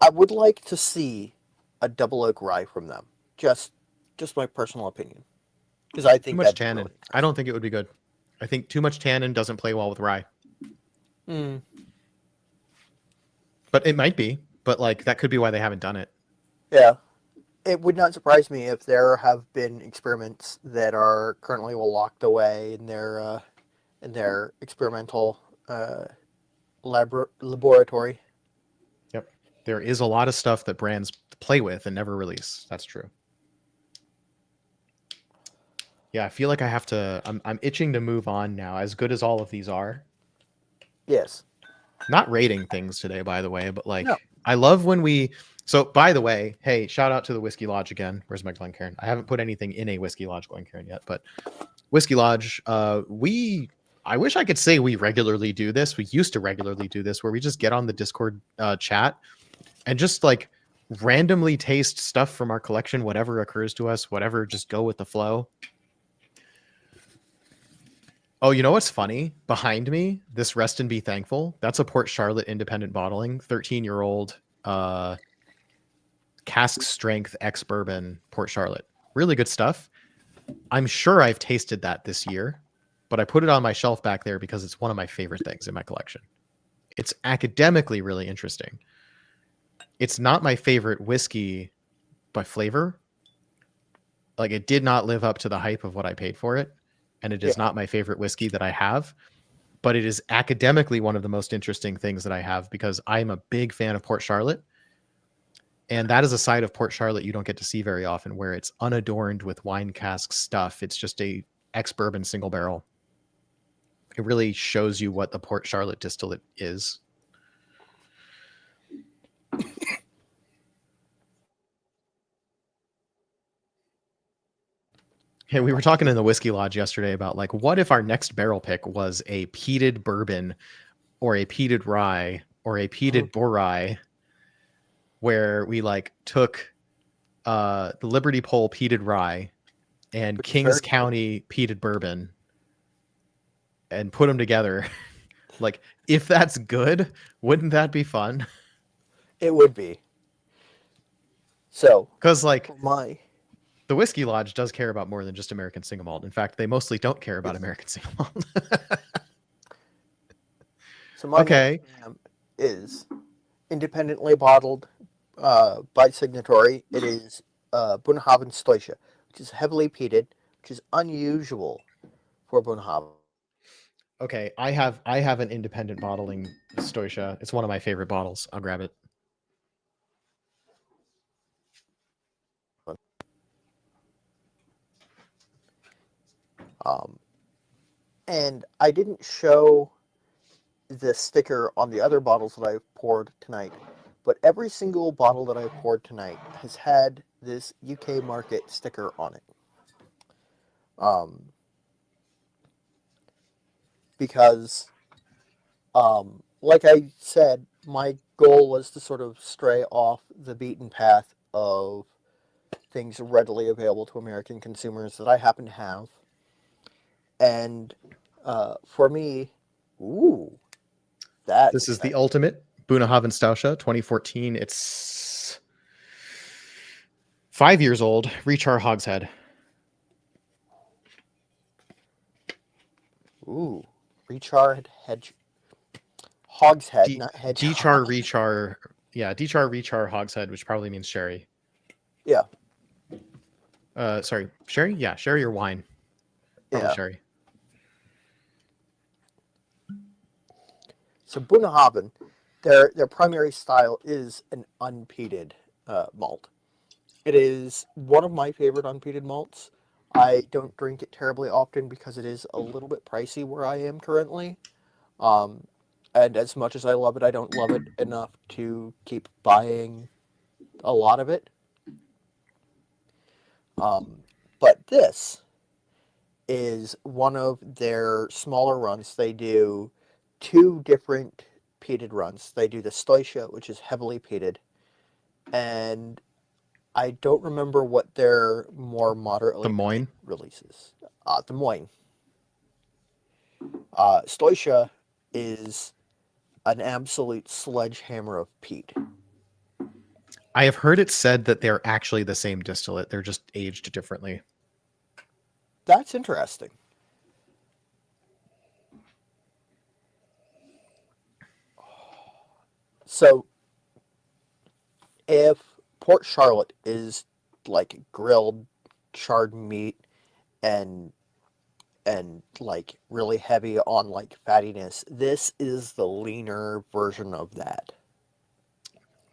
I would like to see a double oak rye from them. Just just my personal opinion, because I Too think much that'd be really tannin. I interesting. don't think it would be good. I think too much tannin doesn't play well with rye. Mm, But it might be. But like that could be why they haven't done it. yeah, it would not surprise me if there have been experiments that are currently locked away in their experimental laboratory. Yep. There is a lot of stuff that brands play with and never release. That's true. Yeah, I feel like I have to. I'm itching to move on now. As good as all of these are, Yes. not rating things today, by the way, but No. like I love when we. So, by the way, hey, shout out to the Whiskey Lodge again. Where's my Glencairn? I haven't put anything in a Whiskey Lodge Glencairn yet, but Whiskey Lodge. We. I wish I could say we regularly do this. We used to regularly do this, where we just get on the Discord chat and just like randomly taste stuff from our collection, whatever occurs to us, whatever. Just go with the flow. Oh, you know what's funny? Behind me, this Rest and Be Thankful. That's a Port Charlotte independent bottling, 13-year-old cask strength ex bourbon Port Charlotte. Really good stuff. I'm sure I've tasted that this year, but I put it on my shelf back there because it's one of my favorite things in my collection. It's academically really interesting. It's not my favorite whiskey by flavor. Like it did not live up to the hype of what I paid for it, and it is Yeah. not my favorite whiskey that I have. But it is academically one of the most interesting things that I have because I'm a big fan of Port Charlotte. And that is a side of Port Charlotte you don't get to see very often where it's unadorned with wine cask stuff. It's just a ex-bourbon single barrel. It really shows you what the Port Charlotte distillate is. Hey, we were talking in the Whiskey Lodge yesterday about like, what if our next barrel pick was a peated bourbon or a peated rye or a Mhm. peated borai, where we like took the Liberty Pole peated rye and Which is very Kings good. County peated bourbon and put them together. Like, if that's good, wouldn't that be fun? It would be. So, Because like for my the Whiskey Lodge does care about more than just American single malt. In fact, they mostly don't care about yes. American single malt. So my next Okay. jam is independently bottled by Signatory. It is Bunnahabhain Stoisha, which is heavily peated, which is unusual for Bunnahabhain. Okay, I have an independent bottling Stoisha. It's one of my favorite bottles. I'll grab it. Um, and I didn't show the sticker on the other bottles that I've poured tonight, but every single bottle that I've poured tonight has had this UK market sticker on it. Um, because, like I said, my goal was to sort of stray off the beaten path of things readily available to American consumers that I happen to have. And for me, ooh, that's This is the exciting. ultimate Bunnahabhain Stousha 2014. It's 5 years old. Rechar Hogshead. Ooh, recharred hedge hogshead, D not hedgehog. Dechar Rechar. Yeah, Dechar Rechar Hogshead, which probably means sherry. Yeah, Sorry, sherry? Yeah, sherry or wine. Probably yeah. sherry. So Bunnahabhain, their primary style is an unpeated malt. It is one of my favorite unpeated malts. I don't drink it terribly often because it is a little bit pricey where I am currently. Um, and as much as I love it, I don't love it enough to keep buying a lot of it. Um, but this is one of their smaller runs. They do two different peated runs. They do the Stoisha, which is heavily peated, and I don't remember what their more The moderately Moine. priced releases. Des Moines. Stoisha is an absolute sledgehammer of peat. I have heard it said that they're actually the same distillate. They're just aged differently. That's interesting. So, if Port Charlotte is like grilled charred meat and like really heavy on like fattiness, this is the leaner version of that.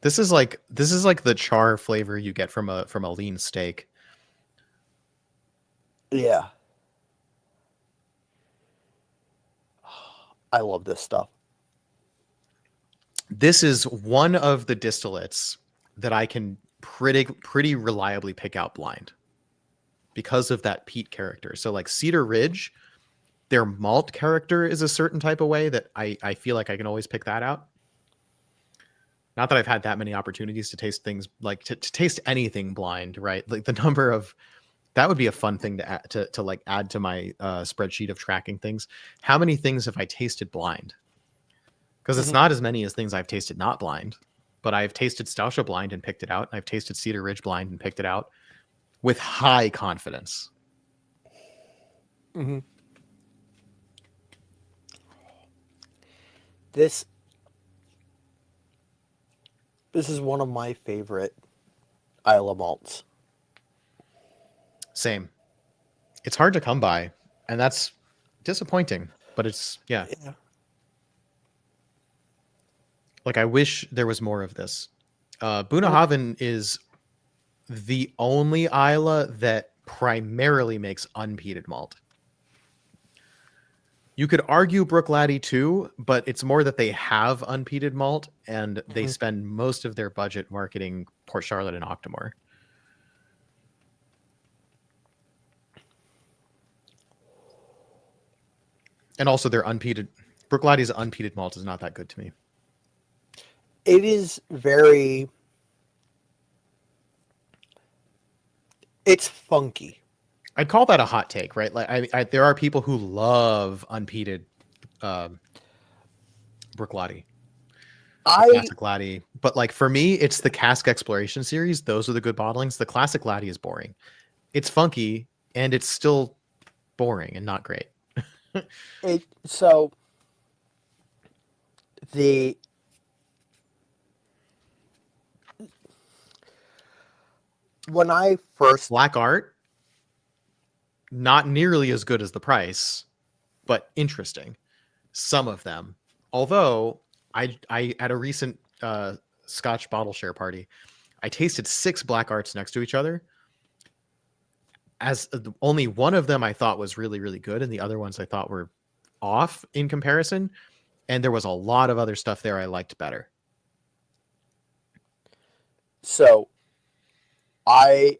This is like the char flavor you get from a lean steak. Yeah, I love this stuff. This is one of the distillates that I can pretty reliably pick out blind because of that peat character. So like Cedar Ridge, their malt character is a certain type of way that I feel like I can always pick that out. Not that I've had that many opportunities to taste things like to taste anything blind, right? Like the number of that would be a fun thing to add, to like add to my spreadsheet of tracking things. How many things have I tasted blind? Because it's Mm-hmm. not as many as things I've tasted not blind, but I've tasted Stalcia blind and picked it out. I've tasted Cedar Ridge blind and picked it out with high confidence. Mm-hmm. This this is one of my favorite Isla malts. Same. It's hard to come by, and that's disappointing. But it's yeah. Yeah. Like I wish there was more of this. Mhm. Bunnahabhain is the only Isla that primarily makes unpeated malt. You could argue Brook-Laddie too, but it's more that they have unpeated malt and they Mhm. spend most of their budget marketing Port Charlotte and Octomore. And also their unpeated Brook-Laddie's unpeated malt is not that good to me. It is very. It's funky. I'd call that a hot take, right? Like there are people who love unpeated Brook-Laddie. I Classic Laddie. But like for me, it's the Cask Exploration series. Those are the good bottlings. The Classic Laddie is boring. It's funky and it's still boring and not great. it so the when I first Black Art, not nearly as good as the price, but interesting. Some of them. Although I at a recent Scotch bottle share party, I tasted 6 Black Arts next to each other. As only one of them I thought was really, really good, and the other ones I thought were off in comparison. And there was a lot of other stuff there I liked better. so I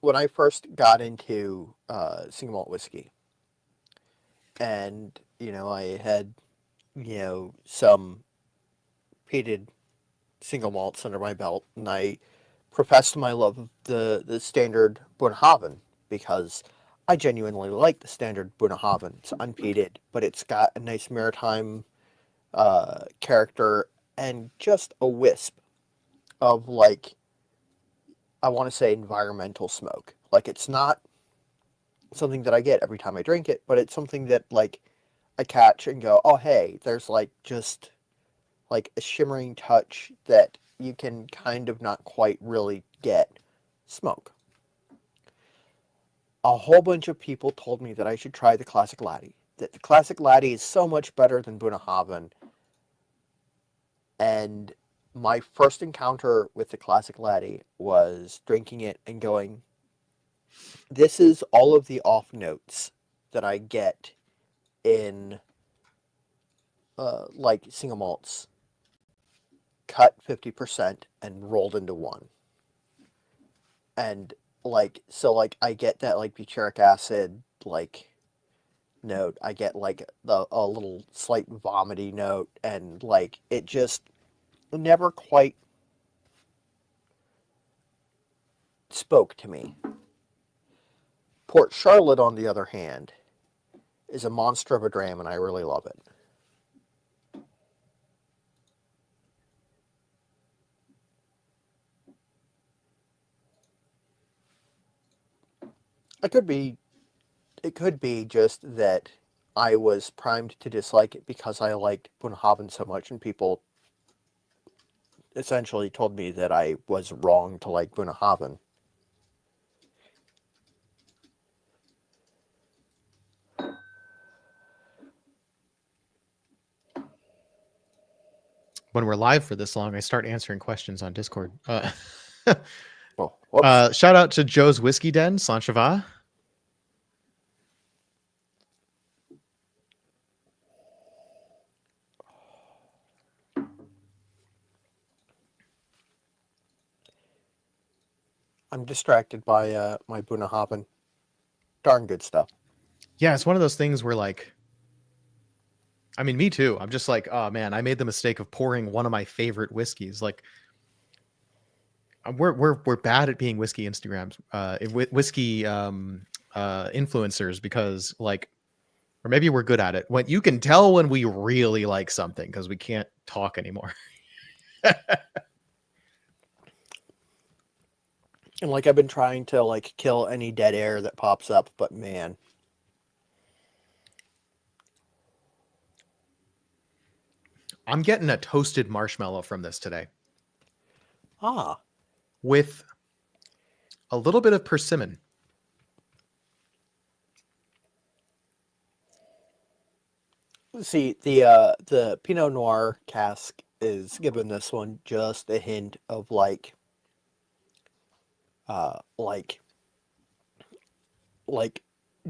when I first got into single malt whiskey, and I had some peated single malts under my belt, and I professed my love of the standard Bunnahabhain because I genuinely like the standard Bunnahabhain. It's unpeated, but it's got a nice maritime character and just a wisp of like I want to say environmental smoke. Like it's not something that I get every time I drink it, but it's something that like I catch and go, oh hey, there's like just like a shimmering touch that you can kind of not quite really get smoke. A whole bunch of people told me that I should try the Classic Laddie. That the Classic Laddie is so much better than Bunnahabhain. And my first encounter with the Classic Laddie was drinking it and going, this is all of the off notes that I get in like single malts cut 50% and rolled into one. And like so like I get that like butyric acid like note. I get like a little slight vomity note, and like it just never quite spoke to me. Port Charlotte, on the other hand, is a monster of a dram, and I really love it. It could be just that I was primed to dislike it because I liked Bunnahabhain so much, and people essentially told me that I was wrong to like Bunnahabhain. When we're live for this long, I start answering questions on Discord. Whoops. Shout out to Joe's Whiskey Den, Sanchava. I'm distracted by my Bunnahabhain. Darn good stuff. Yeah, it's one of those things where, like, I mean, me too. I'm just like, oh man, I made the mistake of pouring one of my favorite whiskeys. Like, we're bad at being whiskey Instagrams, whiskey influencers, because, like, or maybe we're good at it. When you can tell when we really like something because we can't talk anymore. And like, I've been trying to like kill any dead air that pops up, but man. I'm getting a toasted marshmallow from this today. Ah. With a little bit of persimmon. See, the Pinot Noir cask is giving this one just a hint of like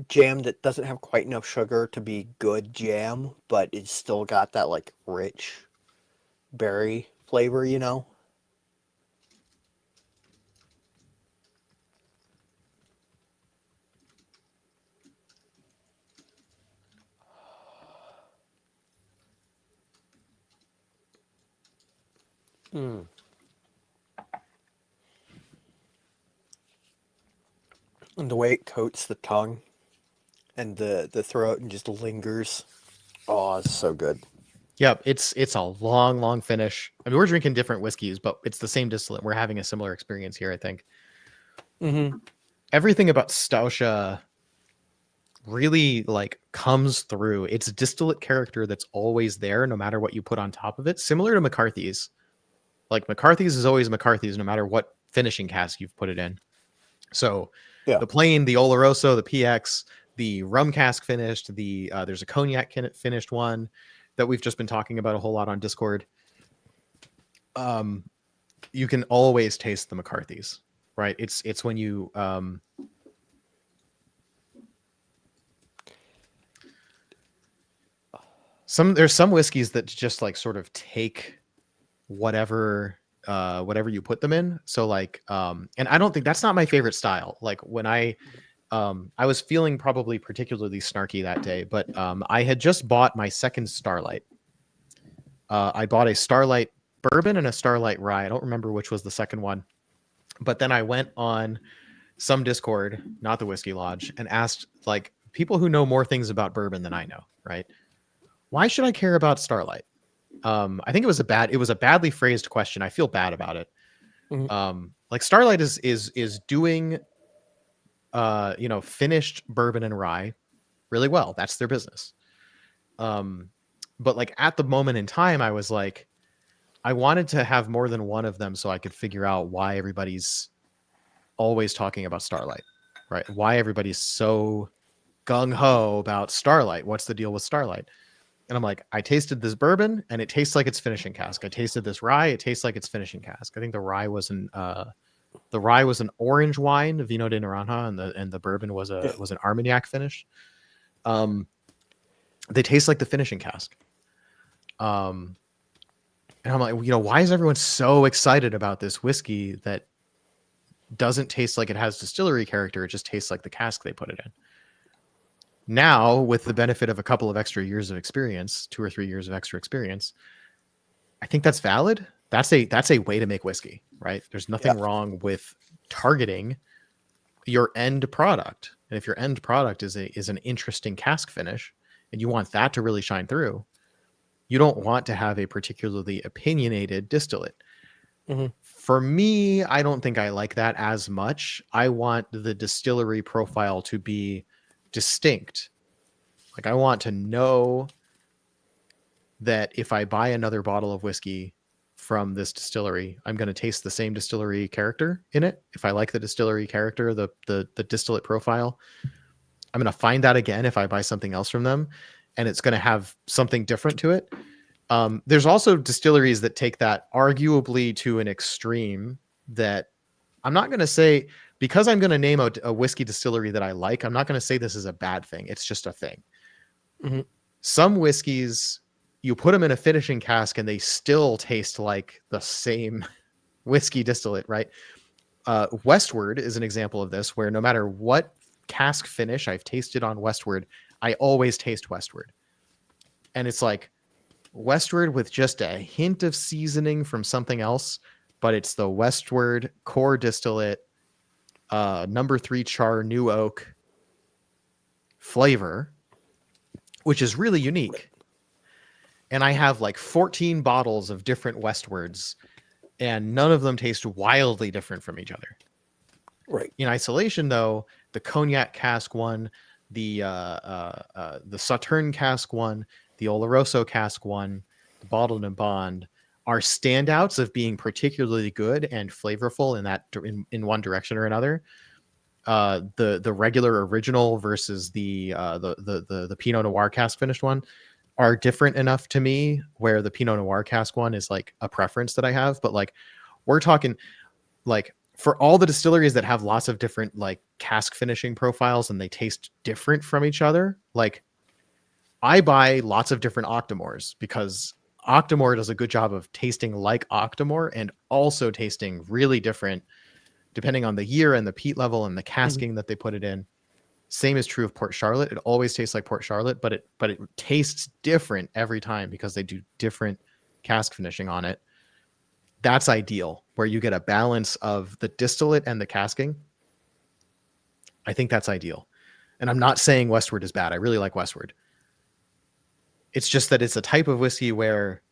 jam that doesn't have quite enough sugar to be good jam, but it's still got that like rich berry flavor, you know? Mm. And the way it coats the tongue and the throat and just lingers. Oh, it's so good. Yep, it's a long finish. I mean, we're drinking different whiskeys, but it's the same distillate. We're having a similar experience here, I think. Mm-hmm. Everything about Staucha really like comes through. It's a distillate character that's always there, no matter what you put on top of it. Similar to McCarthy's. Like, McCarthy's is always McCarthy's, no matter what finishing cask you've put it in. So yeah. The plain, the Oloroso, the PX, the rum cask finished, there's a cognac finished one that we've just been talking about a whole lot on Discord. You can always taste the McCarthy's, right? It's when you there's some whiskeys that just like sort of take whatever you put them in. So like and I don't think that's not my favorite style. Like, when I was feeling probably particularly snarky that day, but I had just bought my second Starlight. I bought a Starlight bourbon and a Starlight rye. I don't remember which was the second one, but then I went on some Discord, not the Whiskey Lodge, and asked like people who know more things about bourbon than I know, right? Why should I care about Starlight? I think it was a badly phrased question. I feel bad about it. Mm-hmm. Like, Starlight is doing finished bourbon and rye really well. That's their business. But like, at the moment in time, I was like, I wanted to have more than one of them so I could figure out why everybody's always talking about Starlight, right? Why everybody's so gung-ho about Starlight. What's the deal with Starlight? And I'm like, I tasted this bourbon and it tastes like its finishing cask. I tasted this rye, it tastes like its finishing cask. I think the rye was an orange wine, Vino de Naranja, and the bourbon was an Armagnac finish. They taste like the finishing cask. And I'm like, why is everyone so excited about this whiskey that doesn't taste like it has distillery character? It just tastes like the cask they put it in. Now, with the benefit of a couple of extra years of experience, 2 or 3 years of extra experience, I think that's valid. That's a way to make whiskey, right? There's nothing wrong with targeting your end product. And if your end product is an interesting cask finish and you want that to really shine through, you don't want to have a particularly opinionated distillate. Mm-hmm. For me, I don't think I like that as much. I want the distillery profile to be distinct. Like, I want to know that if I buy another bottle of whiskey from this distillery, I'm going to taste the same distillery character in it. If I like the distillery character, the distillate profile, I'm going to find that again if I buy something else from them, and it's going to have something different to it. There's also distilleries that take that arguably to an extreme that I'm not going to say, because I'm going to name a whiskey distillery that I like, I'm not going to say this is a bad thing. It's just a thing. Mm-hmm. Some whiskeys, you put them in a finishing cask and they still taste like the same whiskey distillate, right? Westward is an example of this, where no matter what cask finish I've tasted on Westward, I always taste Westward. And it's like Westward with just a hint of seasoning from something else, but it's the Westward core distillate, number 3 char new oak flavor, which is really unique. And I have like 14 bottles of different Westwards, and none of them taste wildly different from each other. Right. In isolation, though, the cognac cask one, the Sauterne cask one, the Oloroso cask one, the Bottled and Bond are standouts of being particularly good and flavorful in that in one direction or another. The regular original versus the Pinot Noir cask finished one are different enough to me, where the Pinot Noir cask one is like a preference that I have. But like, we're talking like, for all the distilleries that have lots of different like cask finishing profiles and they taste different from each other, like, I buy lots of different Octomores because Octomore does a good job of tasting like Octomore and also tasting really different depending on the year and the peat level and the casking that they put it in. Same is true of Port Charlotte. It always tastes like Port Charlotte, but it tastes different every time because they do different cask finishing on it. That's ideal, where you get a balance of the distillate and the casking. I think that's ideal. And I'm not saying Westward is bad. I really like Westward. It's just that it's a type of whiskey where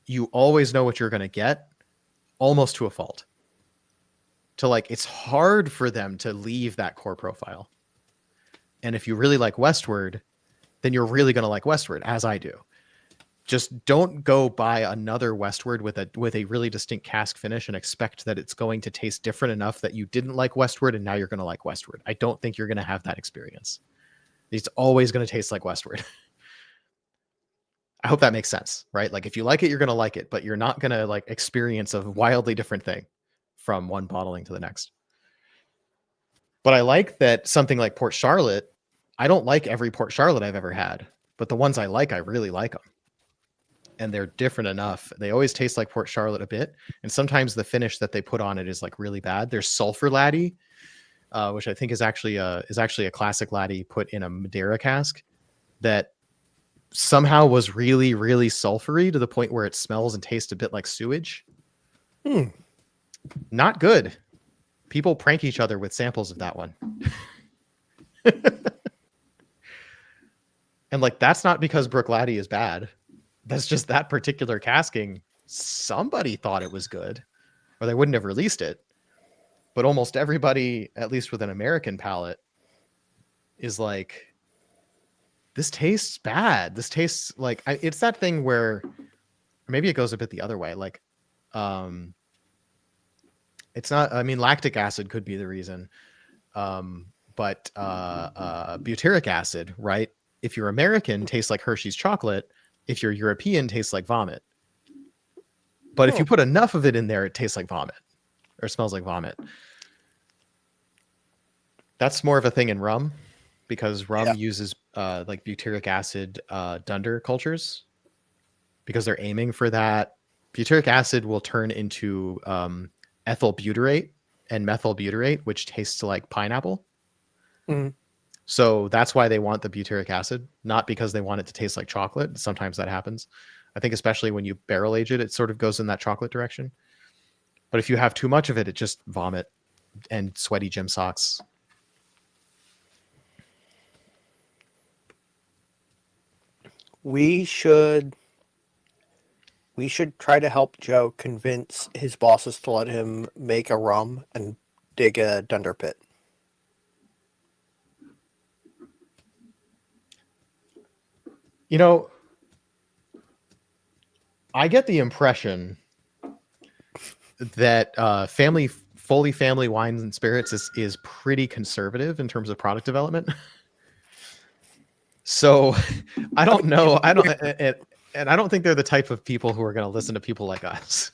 you always know what you're going to get, almost to a fault. To like, it's hard for them to leave that core profile. And if you really like Westward, then you're really going to like Westward, as I do. Just don't go buy another Westward with a really distinct cask finish and expect that it's going to taste different enough that you didn't like Westward and now you're going to like Westward. I don't think you're going to have that experience. It's always going to taste like Westward. I hope that makes sense, right? Like, if you like it, you're going to like it, but you're not going to like experience a wildly different thing from one bottling to the next. But I like that something like Port Charlotte, I don't like every Port Charlotte I've ever had, but the ones I like, I really like them. And they're different enough. They always taste like Port Charlotte a bit. And sometimes the finish that they put on it is like really bad. There's Sulphur Laddie, which I think is actually a classic Laddie put in a Madeira cask that somehow was really, really sulfury to the point where it smells and tastes a bit like sewage. Not good. People prank each other with samples of that one. And like, that's not because Brook Laddie is bad. That's just that particular casking. Somebody thought it was good, or they wouldn't have released it. But almost everybody, at least with an American palate, is like, this tastes bad. This tastes like, it's that thing where maybe it goes a bit the other way. Like, it's not, I mean, lactic acid could be the reason. But butyric acid, right? If you're American, tastes like Hershey's chocolate. If you're European, tastes like vomit. But if you put enough of it in there, it tastes like vomit or smells like vomit. That's more of a thing in rum, because rum uses like butyric acid dunder cultures because they're aiming for that. Butyric acid will turn into ethyl butyrate and methyl butyrate, which tastes like pineapple. So that's why they want the butyric acid, not because they want it to taste like chocolate. Sometimes that happens. I think especially when you barrel age it, it sort of goes in that chocolate direction. But if you have too much of it, it just vomit and sweaty gym socks. We should try to help Joe convince his bosses to let him make a rum and dig a dunder pit. You know, I get the impression that Foley Family Wines and Spirits is pretty conservative in terms of product development. So I don't know. I don't, and I don't think they're the type of people who are going to listen to people like us.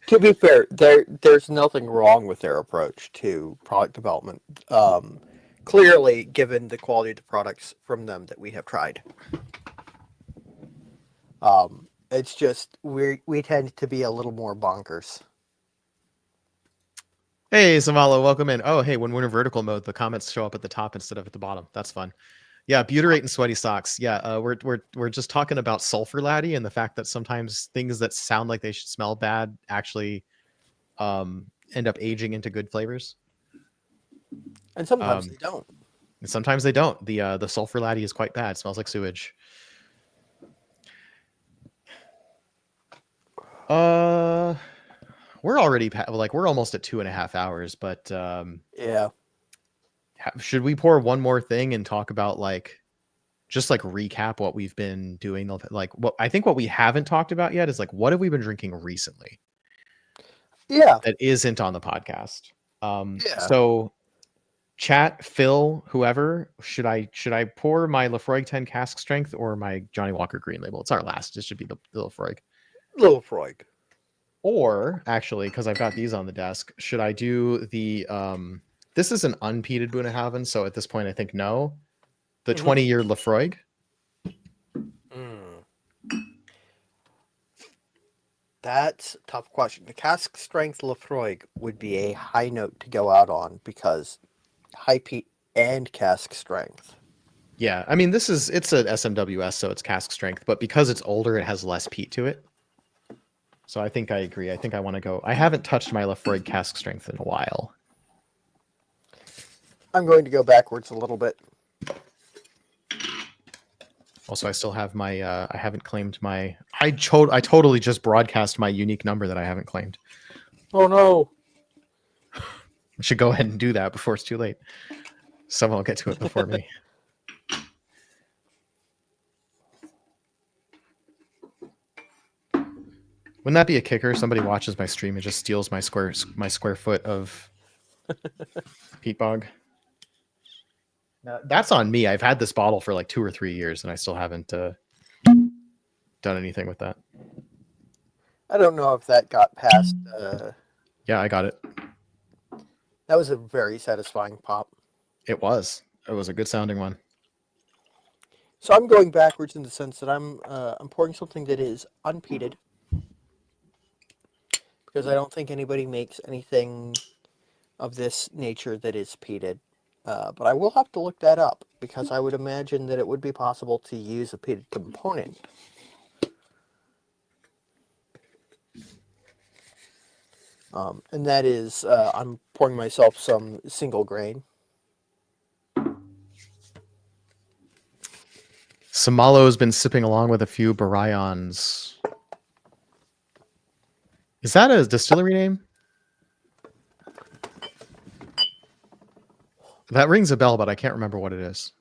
To be fair, there's nothing wrong with their approach to product development. Clearly, given the quality of the products from them that we have tried. It's just we tend to be a little more bonkers. Hey, Samalo, welcome in. Oh, hey, when we're in vertical mode, the comments show up at the top instead of at the bottom. That's fun. Yeah, butyrate and sweaty socks. Yeah, we're just talking about sulfur laddie and the fact that sometimes things that sound like they should smell bad actually end up aging into good flavors. And sometimes they don't. And sometimes they don't. The sulfur laddie is quite bad. It smells like sewage. We're already we're almost at 2.5 hours, but yeah. Should we pour one more thing and talk about just recap what we've been doing? What I think what we haven't talked about yet is what have we been drinking recently? Yeah. That isn't on the podcast. Yeah. So chat, Phil, whoever, should I pour my Lafroig 10 cask strength or my Johnny Walker Green Label? It's our last. It should be the Lafroig. Lafroig. Or actually, because I've got these on the desk, should I do the this is an unpeated Bunnahabhain, so at this point I think no. The 20-year Lafroig. That's a tough question. The cask strength Lafroig would be a high note to go out on because high peat and cask strength. Yeah, I mean it's a SMWS, so it's cask strength, but because it's older, it has less peat to it. So I think I agree. I think I want to go. I haven't touched my Lafroig cask strength in a while. I'm going to go backwards a little bit. Also, I still have my. I haven't claimed my. I totally just broadcast my unique number that I haven't claimed. Oh no! I should go ahead and do that before it's too late. Someone will get to it before me. Wouldn't that be a kicker? Somebody watches my stream and just steals my square foot of peat bog. Now, that's on me. I've had this bottle for 2 or 3 years, and I still haven't done anything with that. I don't know if that got past. Yeah, I got it. That was a very satisfying pop. It was. It was a good sounding one. So I'm going backwards in the sense that I'm pouring something that is unpeated. Because I don't think anybody makes anything of this nature that is peated. But I will have to look that up, because I would imagine that it would be possible to use a peated component. And that is, I'm pouring myself some single grain. Samalo has been sipping along with a few Baryons. Is that a distillery name? That rings a bell, but I can't remember what it is.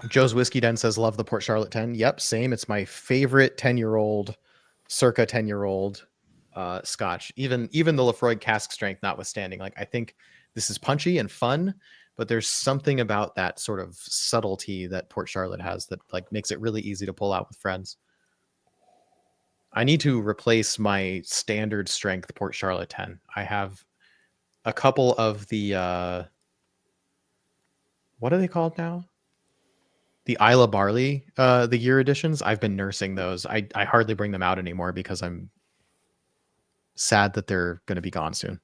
Joe's Whiskey Den says, love the Port Charlotte 10. Yep, same. It's my favorite 10-year-old, circa 10-year-old scotch. Even the Lafroig cask strength notwithstanding. I think this is punchy and fun, but there's something about that sort of subtlety that Port Charlotte has that makes it really easy to pull out with friends. I need to replace my standard strength Port Charlotte 10. I have a couple of the what are they called now? The Isla Barley, the year editions. I've been nursing those. I hardly bring them out anymore because I'm sad that they're going to be gone soon.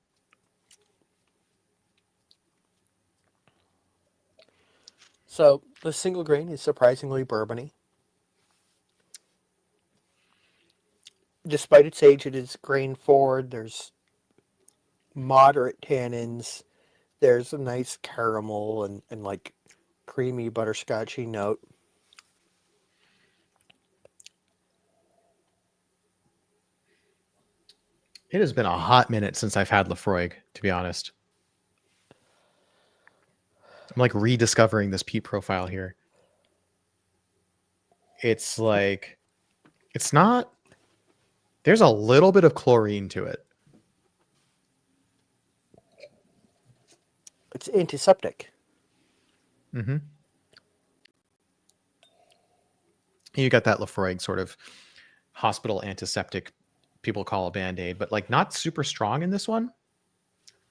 So the single grain is surprisingly bourbony. Despite its age, it is grain forward. There's moderate tannins. There's a nice caramel and like creamy butterscotchy note. It has been a hot minute since I've had Lafroig, to be honest. I'm like rediscovering this peat profile here. It's like, it's not, there's a little bit of chlorine to it. It's antiseptic. Mm-hmm. You got that Lafroig sort of hospital antiseptic people call a Band-Aid, but like not super strong in this one.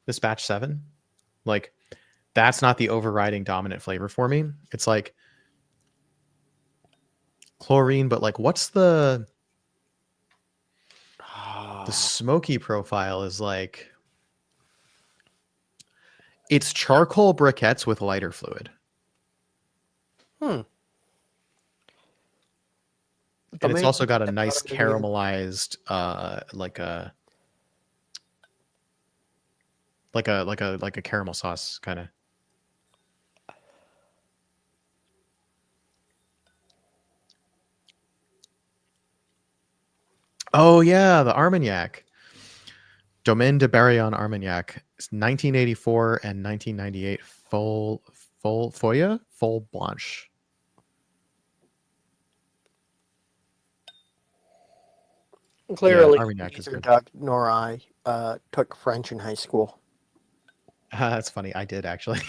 This batch 7. Like, that's not the overriding dominant flavor for me. It's like chlorine, but like what's the smoky profile is like, it's charcoal briquettes with lighter fluid. And it's also got a nice caramelized like a caramel sauce kind of. Oh yeah, the Armagnac. Domaine de Barillon Armagnac. It's 1984 and 1998 full blanche. Clearly, neither Doug nor I took French in high school. That's funny. I did actually.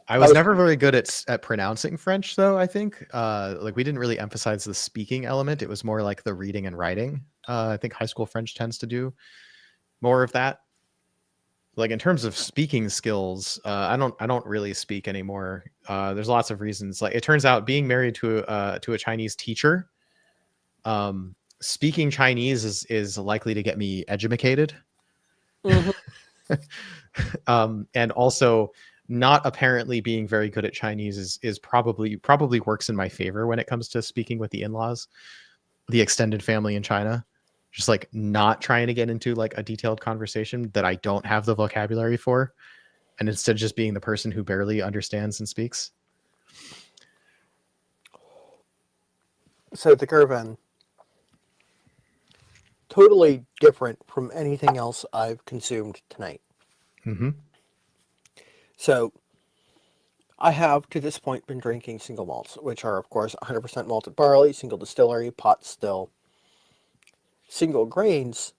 I was never very good at pronouncing French, though. I think like we didn't really emphasize the speaking element. It was more like the reading and writing. I think high school French tends to do more of that. Like in terms of speaking skills, I don't really speak anymore. There's lots of reasons. Like it turns out, being married to a Chinese teacher, speaking Chinese is likely to get me edumacated. Mm-hmm. And also, not apparently being very good at Chinese is probably works in my favor when it comes to speaking with the in-laws, the extended family in China. Just like not trying to get into like a detailed conversation that I don't have the vocabulary for, and instead just being the person who barely understands and speaks. So the Girvan, totally different from anything else I've consumed tonight. Mm-hmm. So I have to this point been drinking single malts, which are of course 100% malted barley, single distillery, pot still. Single grains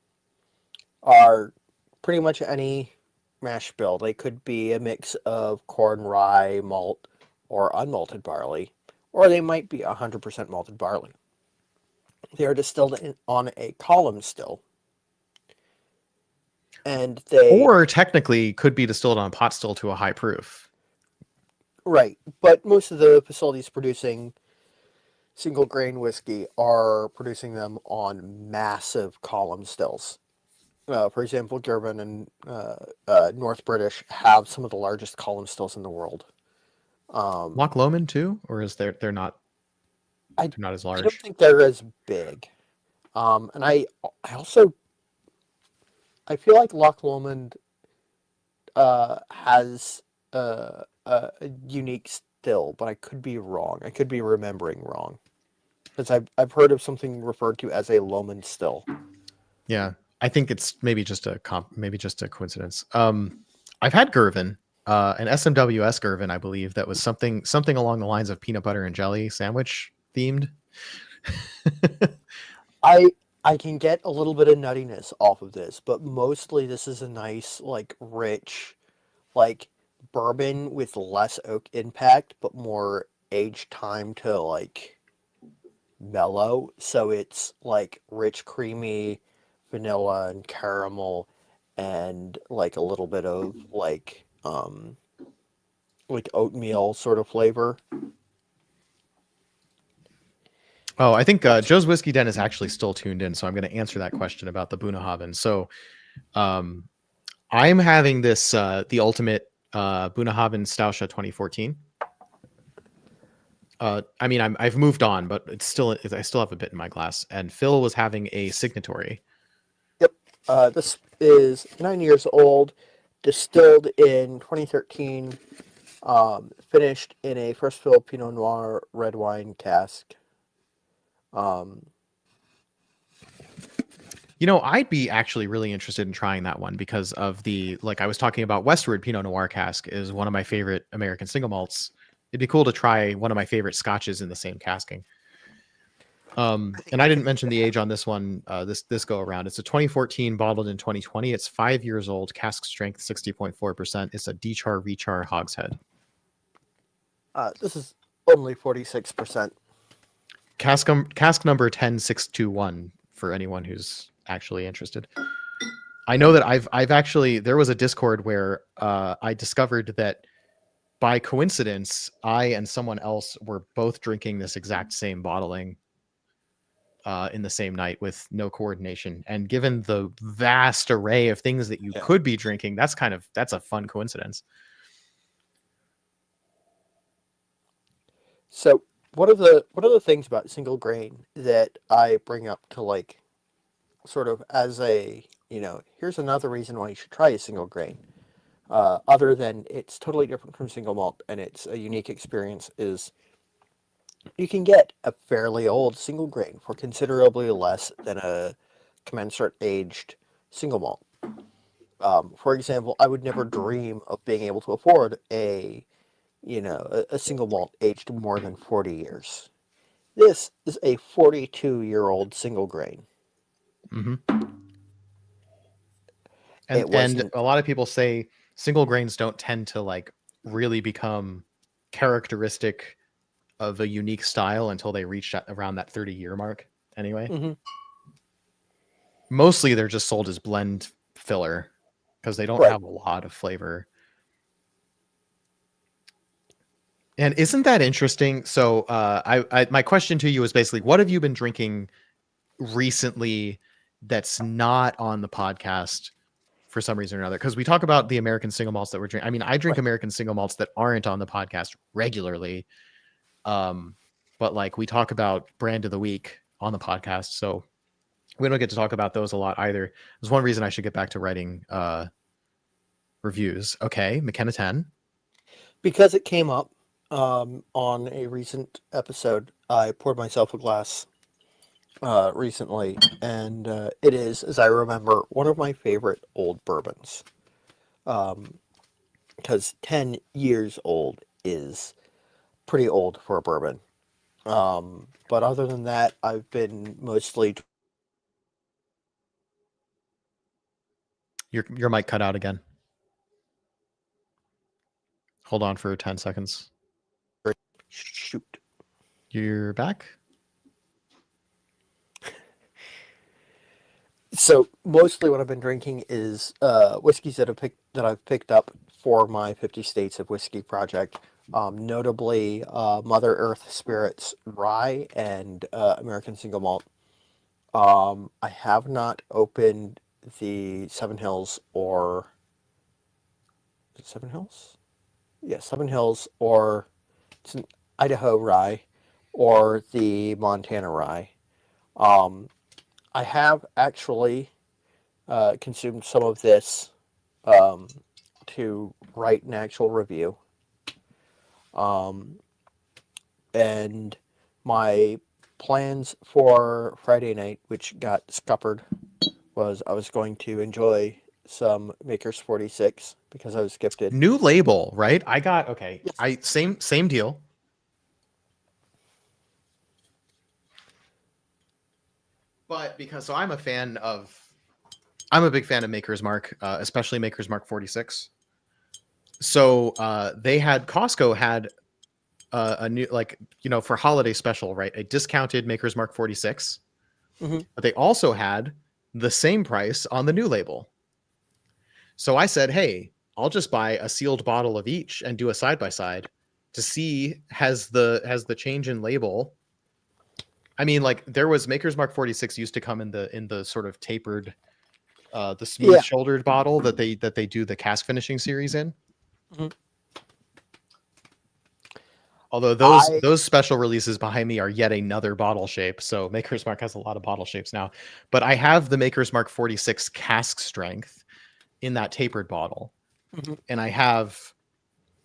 are pretty much any mash bill. They could be a mix of corn, rye, malt, or unmalted barley, or they might be 100% malted barley. They are distilled on a column still. And or technically could be distilled on pot still to a high proof. Right, but most of the facilities producing single grain whiskey are producing them on massive column stills. For example, Girvan and North British have some of the largest column stills in the world. Loch Lomond too, or is they're not? They're not as large. I don't think they're as big. And I also feel like Loch Lomond has a unique still, but I could be wrong. I could be remembering wrong. Because I've heard of something referred to as a Lomond still. Yeah, I think it's maybe just a coincidence. I've had Girvan, an SMWS Girvan, I believe, that was something along the lines of peanut butter and jelly sandwich themed. I can get a little bit of nuttiness off of this, but mostly this is a nice, like, rich, like, bourbon with less oak impact, but more age time to, like, mellow. So it's, like, rich, creamy vanilla and caramel and, like, a little bit of, like oatmeal sort of flavor. Oh, I think Joe's Whiskey Den is actually still tuned in, so I'm going to answer that question about the Bunnahabhain. So I'm having this the ultimate Bunnahabhain Stauscha 2014. I mean, I've moved on, but I still have a bit in my glass. And Phil was having a signatory. Yep. This is 9 years old, distilled in 2013, finished in a first fill Pinot Noir red wine cask. You know, I'd be actually really interested in trying that one because of like I was talking about, Westward Pinot Noir cask is one of my favorite American single malts. It'd be cool to try one of my favorite scotches in the same casking. And I didn't mention the age on this one, this go around. It's a 2014 bottled in 2020. It's 5 years old, cask strength 60.4%. It's a dechar rechar hogshead. This is only 46%. Cask number 10621 for anyone who's actually interested. I know that I've actually, there was a Discord where I discovered that by coincidence, I and someone else were both drinking this exact same bottling in the same night with no coordination. And given the vast array of things that you could be drinking, that's a fun coincidence. So one of the things about single grain that I bring up to, like, sort of as a, here's another reason why you should try a single grain, other than it's totally different from single malt and it's a unique experience, is you can get a fairly old single grain for considerably less than a commensurate aged single malt. For example, I would never dream of being able to afford a single malt aged more than 40 years. This is a 42-year-old single grain. Mm-hmm. And a lot of people say single grains don't tend to like really become characteristic of a unique style until they reach around that 30-year mark anyway. Mm-hmm. Mostly they're just sold as blend filler because they don't have a lot of flavor. And isn't that interesting? So my question to you is basically, what have you been drinking recently that's not on the podcast for some reason or another? Because we talk about the American single malts that we're drinking. I mean, I drink American single malts that aren't on the podcast regularly. But like we talk about brand of the week on the podcast, so we don't get to talk about those a lot either. There's one reason I should get back to writing reviews. Okay, McKenna 10. Because it came up on a recent episode, I poured myself a glass recently, and it is, as I remember, one of my favorite old bourbons. Because 10 years old is pretty old for a bourbon. But other than that, I've been mostly... Your mic cut out again. Hold on for 10 seconds. Shoot. You're back? So mostly what I've been drinking is whiskeys that I've picked up for my 50 States of Whiskey project. Notably Mother Earth Spirits Rye and American Single Malt. I have not opened the Seven Hills or... Is it Seven Hills? Yeah, Seven Hills, or it's an Idaho Rye, or the Montana Rye. I have actually consumed some of this to write an actual review. And my plans for Friday night, which got scuppered, was I was going to enjoy some Maker's 46 because I was gifted. New label, right? I got, okay. Yes. Same deal. But because I'm a big fan of Maker's Mark, especially Maker's Mark 46. So Costco had a new, like, for holiday special, right? A discounted Maker's Mark 46. Mm-hmm. But they also had the same price on the new label. So I said, hey, I'll just buy a sealed bottle of each and do a side-by-side to see has the change in label. I mean, like, there was Maker's Mark 46 used to come in the sort of tapered the smooth Yeah. shouldered bottle that they do the cask finishing series in. Mhm. Although I those special releases behind me are yet another bottle shape. So Maker's Mark has a lot of bottle shapes now. But I have the Maker's Mark 46 cask strength in that tapered bottle. Mhm. And I have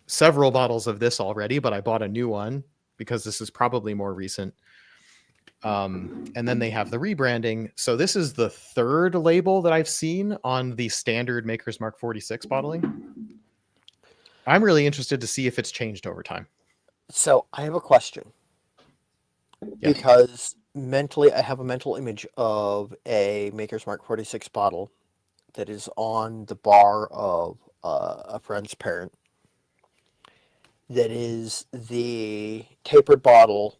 several bottles of this already, but I bought a new one because this is probably more recent. And then they have the rebranding. So this is the third label that I've seen on the standard Maker's Mark 46 bottling. I'm really interested to see if it's changed over time. So I have a question. Yes. Because mentally, I have a mental image of a Maker's Mark 46 bottle that is on the bar of a friend's parent. That is the tapered bottle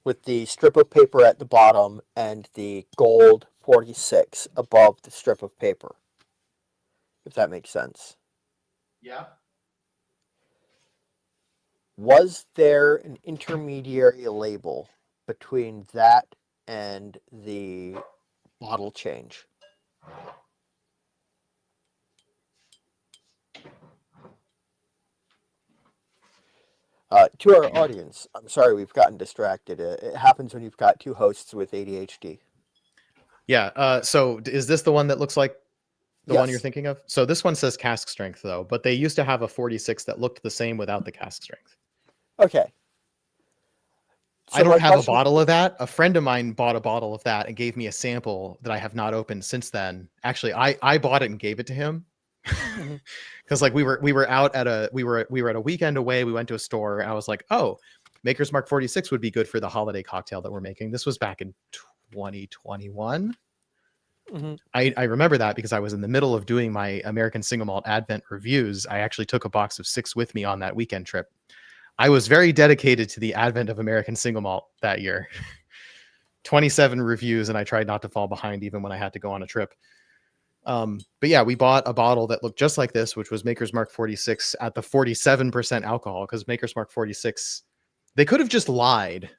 with the strip of paper at the bottom and the gold 46 above the strip of paper. If that makes sense. Yeah. Was there an intermediary label between that and the bottle change? To our audience, I'm sorry we've gotten distracted. It happens when you've got two hosts with ADHD. Yeah. So is this the one that looks like the one you're Yes. thinking of? So this one says cask strength though, but they used to have a 46 that looked the same without the cask strength. Okay. I So don't my have a question bottle is, of that. A friend of mine bought a bottle of that and gave me a sample that I have not opened since then. Actually, I bought it and gave it to him. Mhm. Because like we were out at a we were at a weekend away. We went to a store. And I was like, oh, Maker's Mark 46 would be good for the holiday cocktail that we're making. This was back in 2021. Mhm. I remember that because I was in the middle of doing my American Single Malt Advent reviews. I actually took a box of 6 with me on that weekend trip. I was very dedicated to the advent of American Single Malt that year. 27 reviews, and I tried not to fall behind even when I had to go on a trip. But yeah, we bought a bottle that looked just like this, which was Maker's Mark 46 at the 47% alcohol, because Maker's Mark 46, they could have just lied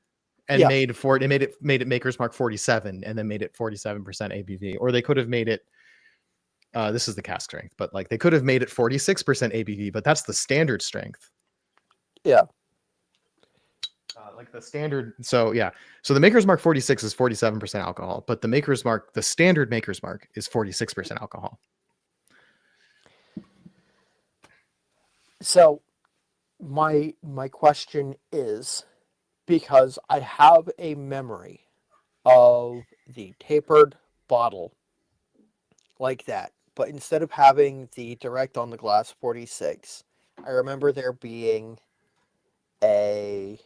and Yeah, made it Maker's Mark 47 and then made it 47% ABV, or they could have made it this is the cask strength, but like they could have made it 46% ABV, but that's the standard strength. yeah. Like the standard. So yeah. So the Maker's Mark 46 is 47% alcohol, but the standard Maker's Mark is 46% alcohol. So my question is, because I have a memory of the tapered bottle like that, but instead of having the direct on the glass 46, I remember there being a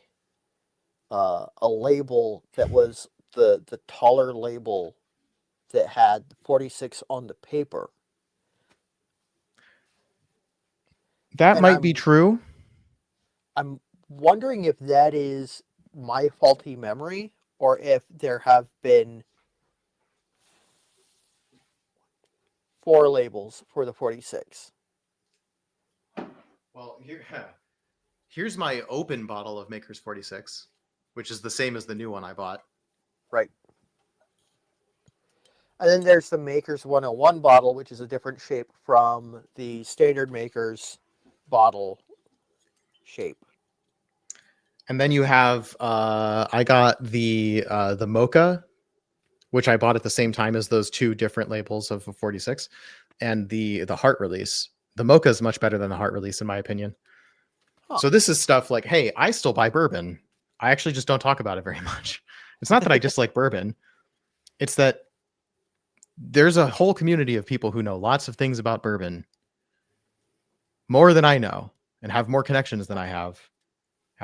a label that was the taller label that had 46 on the paper. That And might be true. I'm wondering if that is my faulty memory or if there have been four labels for the 46. Well, here's my open bottle of Maker's 46, which is the same as the new one I bought. Right. And then there's the Maker's 101 bottle, which is a different shape from the standard Maker's bottle shape. And then you have I got the Mocha, which I bought at the same time as those two different labels of a 46, and the heart release. The Mocha is much better than the heart release in my opinion. Huh. So this is stuff like, hey, I still buy bourbon. I actually just don't talk about it very much. It's not that I dislike bourbon. It's that there's a whole community of people who know lots of things about bourbon, more than I know, and have more connections than I have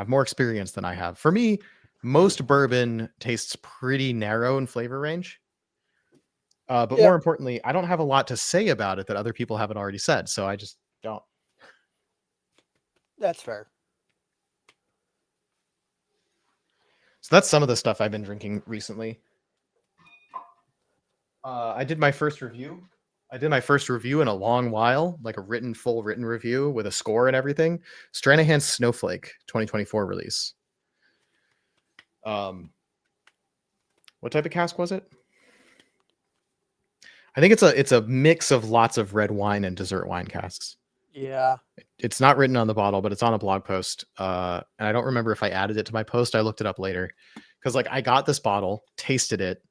more experience than I have. For me, most bourbon tastes pretty narrow in flavor range. But Yeah, more importantly, I don't have a lot to say about it that other people haven't already said. So I just don't. that's fair. So that's some of the stuff I've been drinking recently. I did my first review. I did my first review in a long while, like a full written review with a score and everything. Stranahan's Snowflake 2024 release. What type of cask was it? I think it's a mix of lots of red wine and dessert wine casks. Yeah. It's not written on the bottle, but it's on a blog post. And I don't remember if I added it to my post. I looked it up later because like I got this bottle, tasted it.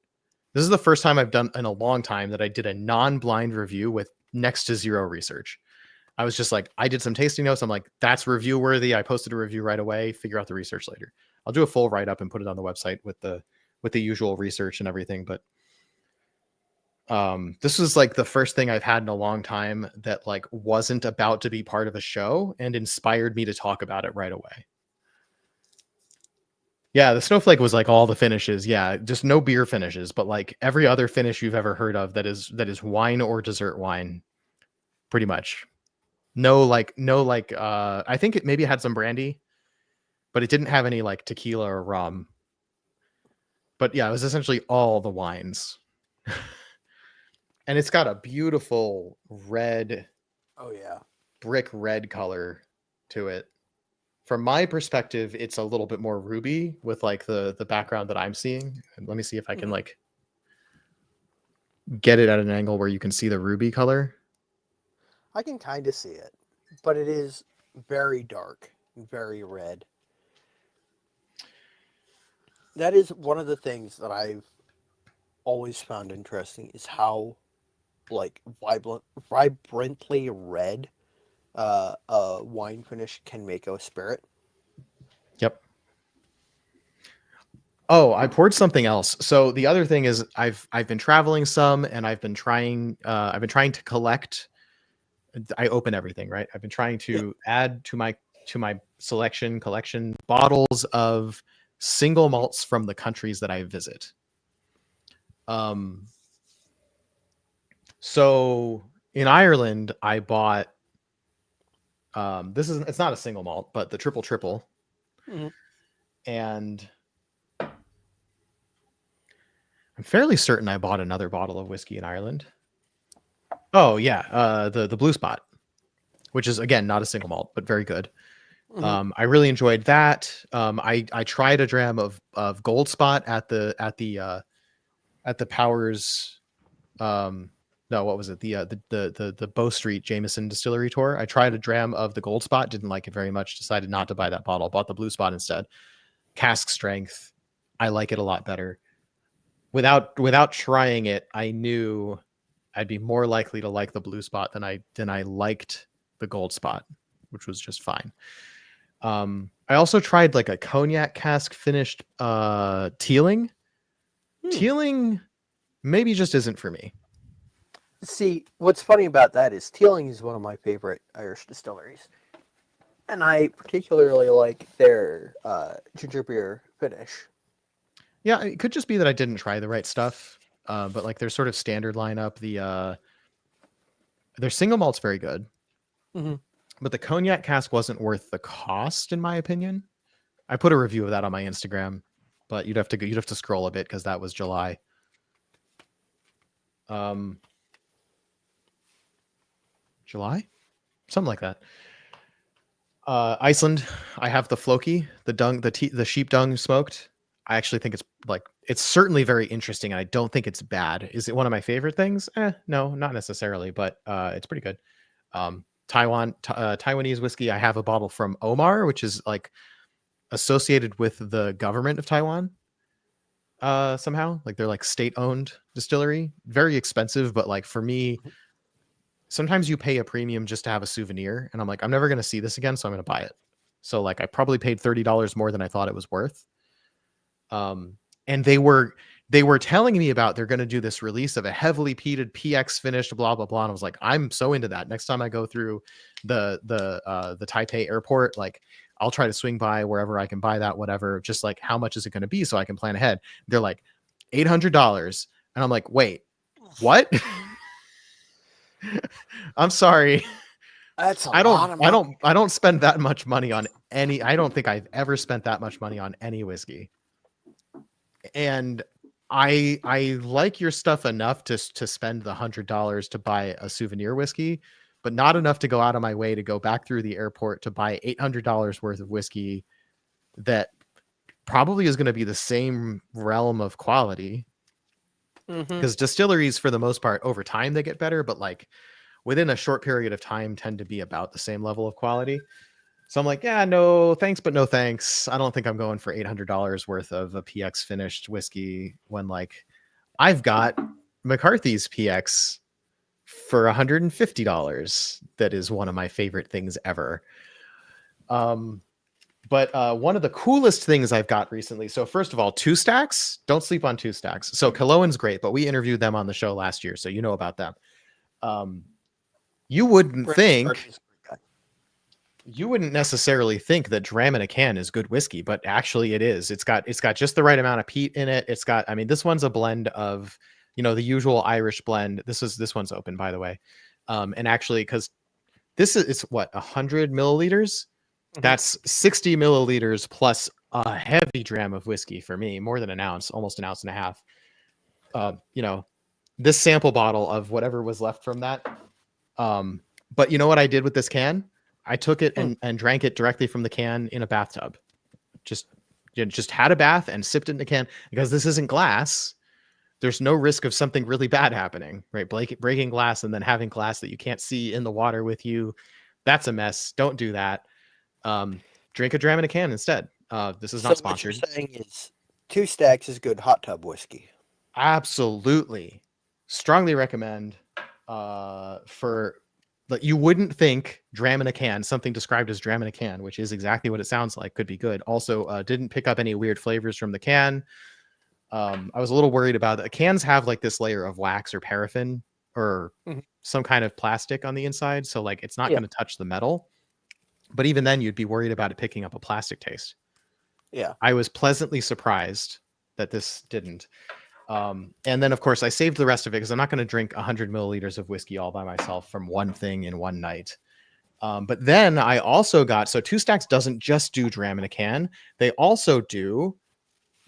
This is the first time I've done in a long time that I did a non-blind review with next to zero research. I was just like, I did some tasting notes. I'm like, that's review worthy. I posted a review right away. Figure out the research later. I'll do a full write up and put it on the website with the usual research and everything. But this was like the first thing I've had in a long time that like wasn't about to be part of a show and inspired me to talk about it right away. Yeah, the snowflake was like all the finishes. Yeah, just no beer finishes, but like every other finish you've ever heard of that is wine or dessert wine, pretty much. No I think it maybe had some brandy, but it didn't have any like tequila or rum. But yeah, it was essentially all the wines. And it's got a beautiful red, Oh yeah, brick red color to it. From my perspective, it's a little bit more ruby with like the background that I'm seeing. And let me see if I can like get it at an angle where you can see the ruby color. I can kind of see it, but it is very dark, very red. That is one of the things that I've always found interesting is how like vibrantly red a wine finish can make a spirit. Yep. Oh, I poured something else. So the other thing is I've been traveling some and I've been trying to collect. I open everything, right? I've been trying to add to my collection bottles of single malts from the countries that I visit. So in Ireland, I bought it's not a single malt, but the triple triple. Mm-hmm. And I'm fairly certain I bought another bottle of whiskey in Ireland. Oh yeah, the Blue Spot, which is again not a single malt, but very good. Mm-hmm. I really enjoyed that. I tried a dram of Gold Spot at the Powers. No, what was it? The Bow Street Jameson Distillery tour. I tried a dram of the Gold Spot, didn't like it very much. Decided not to buy that bottle. Bought the Blue Spot instead. Cask strength. I like it a lot better. Without trying it, I knew I'd be more likely to like the Blue Spot than I liked the Gold Spot, which was just fine. I also tried like a cognac cask finished Teeling. Teeling maybe just isn't for me. See, what's funny about that is Teeling is one of my favorite Irish distilleries, and I particularly like their ginger beer finish. Yeah, it could just be that I didn't try the right stuff. But like their sort of standard lineup, their single malt's very good. Mm-hmm. But the cognac cask wasn't worth the cost, in my opinion. I put a review of that on my Instagram, but you'd have to scroll a bit because that was July. July, something like that. Iceland, I have the Floki, the sheep dung smoked. I actually think it's certainly very interesting, and I don't think it's bad. Is it one of my favorite things? No, not necessarily, but it's pretty good. Taiwanese whiskey. I have a bottle from Omar, which is like associated with the government of Taiwan. Somehow, like they're like state-owned distillery. Very expensive, but like for me, sometimes you pay a premium just to have a souvenir, and I'm like, I'm never gonna see this again, so I'm gonna buy it. So like I probably paid $30 more than I thought it was worth. And they were telling me about they're going to do this release of a heavily peated PX finished blah blah blah, and I was like, I'm so into that. Next time I go through the Taipei airport, like I'll try to swing by wherever I can buy that, whatever. Just like how much is it going to be so I can plan ahead. They're like $800, and I'm like, wait, what? I'm sorry. That's a lot of money. I don't spend that much money on any. I don't think I've ever spent that much money on any whiskey. And I like your stuff enough to spend the $100 to buy a souvenir whiskey, but not enough to go out of my way to go back through the airport to buy $800 worth of whiskey that probably is going to be the same realm of quality. Mm-hmm. because distilleries, for the most part, over time they get better, but like within a short period of time, tend to be about the same level of quality. So I'm like, yeah, no thanks, but no thanks. I don't think I'm going for $800 worth of a PX finished whiskey when like I've got McCarthy's PX for $150. That is one of my favorite things ever. But one of the coolest things I've got recently. So first of all, Two Stacks. Don't sleep on Two Stacks. So Killowen's great, but we interviewed them on the show last year, so you know about them. Um, you wouldn't think you wouldn't necessarily think that dram in a can is good whiskey, but actually it is. It's got just the right amount of peat in it. It's got, I mean, this one's a blend of, the usual Irish blend. This one's open, by the way. And actually, because this is it's what 100 milliliters. Mm-hmm. That's 60 milliliters plus a heavy dram of whiskey for me, more than an ounce, almost an ounce and a half. This sample bottle of whatever was left from that. But you know what I did with this can? I took it and drank it directly from the can in a bathtub. Just had a bath and sipped it in the can, because this isn't glass. There's no risk of something really bad happening, right? Breaking glass and then having glass that you can't see in the water with you. That's a mess. Don't do that. Drink a dram in a can instead. This is not sponsored. What you're saying is Two Stacks is good hot tub whiskey. Absolutely. Strongly recommend for. But you wouldn't think dram in a can, something described as dram in a can, which is exactly what it sounds like, could be good. Also, didn't pick up any weird flavors from the can. I was a little worried about it. Cans have like this layer of wax or paraffin or some kind of plastic on the inside. So like it's not going to touch the metal. But even then, you'd be worried about it picking up a plastic taste. Yeah. I was pleasantly surprised that this didn't. And then, of course, I saved the rest of it because I'm not going to drink 100 milliliters of whiskey all by myself from one thing in one night. But then I also got, so Two Stacks doesn't just do dram in a can. They also do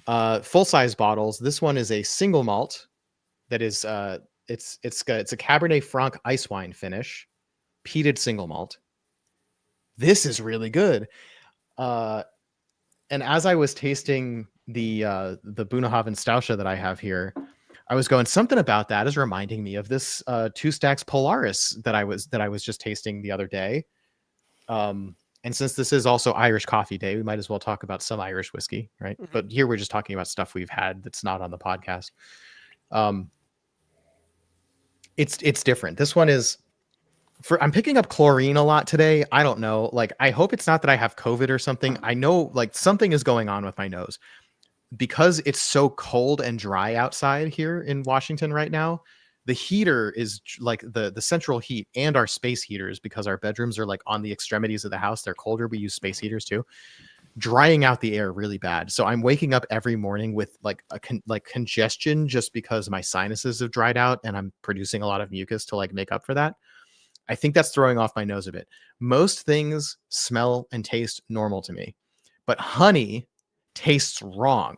full-size bottles. This one is a single malt that is, it's a Cabernet Franc ice wine finish, peated single malt. This is really good. And as I was tasting the Bunnahabhain Staucha that I have here, I was going, something about that is reminding me of this Two Stacks Polaris that I was just tasting the other day. And since this is also Irish Coffee Day, we might as well talk about some Irish whiskey, right? Mm-hmm. But here we're just talking about stuff we've had that's not on the podcast. It's different. This one is I'm picking up chlorine a lot today. I don't know. Like, I hope it's not that I have COVID or something. I know like something is going on with my nose because it's so cold and dry outside here in Washington right now. The heater is like the central heat and our space heaters, because our bedrooms are like on the extremities of the house. They're colder. We use space heaters too, drying out the air really bad. So I'm waking up every morning with like congestion just because my sinuses have dried out and I'm producing a lot of mucus to like make up for that. I think that's throwing off my nose a bit. Most things smell and taste normal to me, but honey tastes wrong.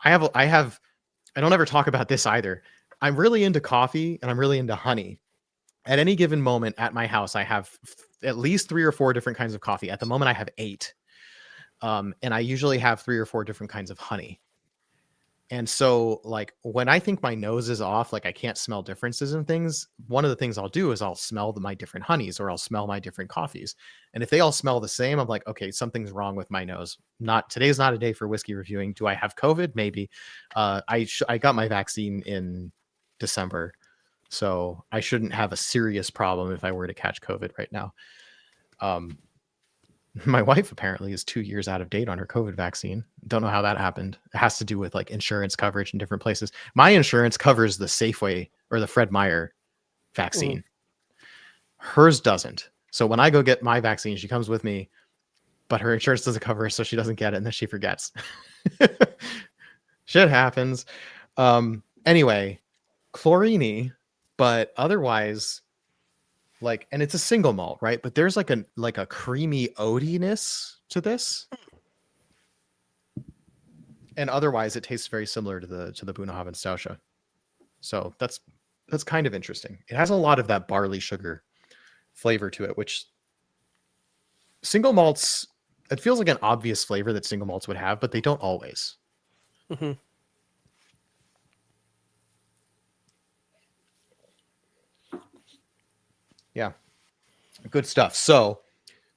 I don't ever talk about this either. I'm really into coffee and I'm really into honey. At any given moment at my house, I have at least 3 or 4 different kinds of coffee. At the moment, I have 8. And I usually have 3 or 4 different kinds of honey. And so like when I think my nose is off, like I can't smell differences in things, one of the things I'll do is I'll smell my different honeys, or I'll smell my different coffees. And if they all smell the same, I'm like, okay, something's wrong with my nose. Today's not a day for whiskey reviewing. Do I have COVID? Maybe. I got my vaccine in December, so I shouldn't have a serious problem if I were to catch COVID right now. My wife apparently is 2 years out of date on her COVID vaccine. Don't know how that happened. It has to do with like insurance coverage in different places. My insurance covers the Safeway or the Fred Meyer vaccine. Hers doesn't. So when I go get my vaccine, she comes with me, but her insurance doesn't cover her, so she doesn't get it, and then she forgets. Shit happens. Anyway, chlorine, but otherwise, like, and it's a single malt, right? But there's like a creamy oatiness to this. And otherwise it tastes very similar to the Bunnahabhain Staucha. So that's kind of interesting. It has a lot of that barley sugar flavor to it, which single malts, it feels like an obvious flavor that single malts would have, but they don't always. Mm-hmm. Yeah, good stuff. So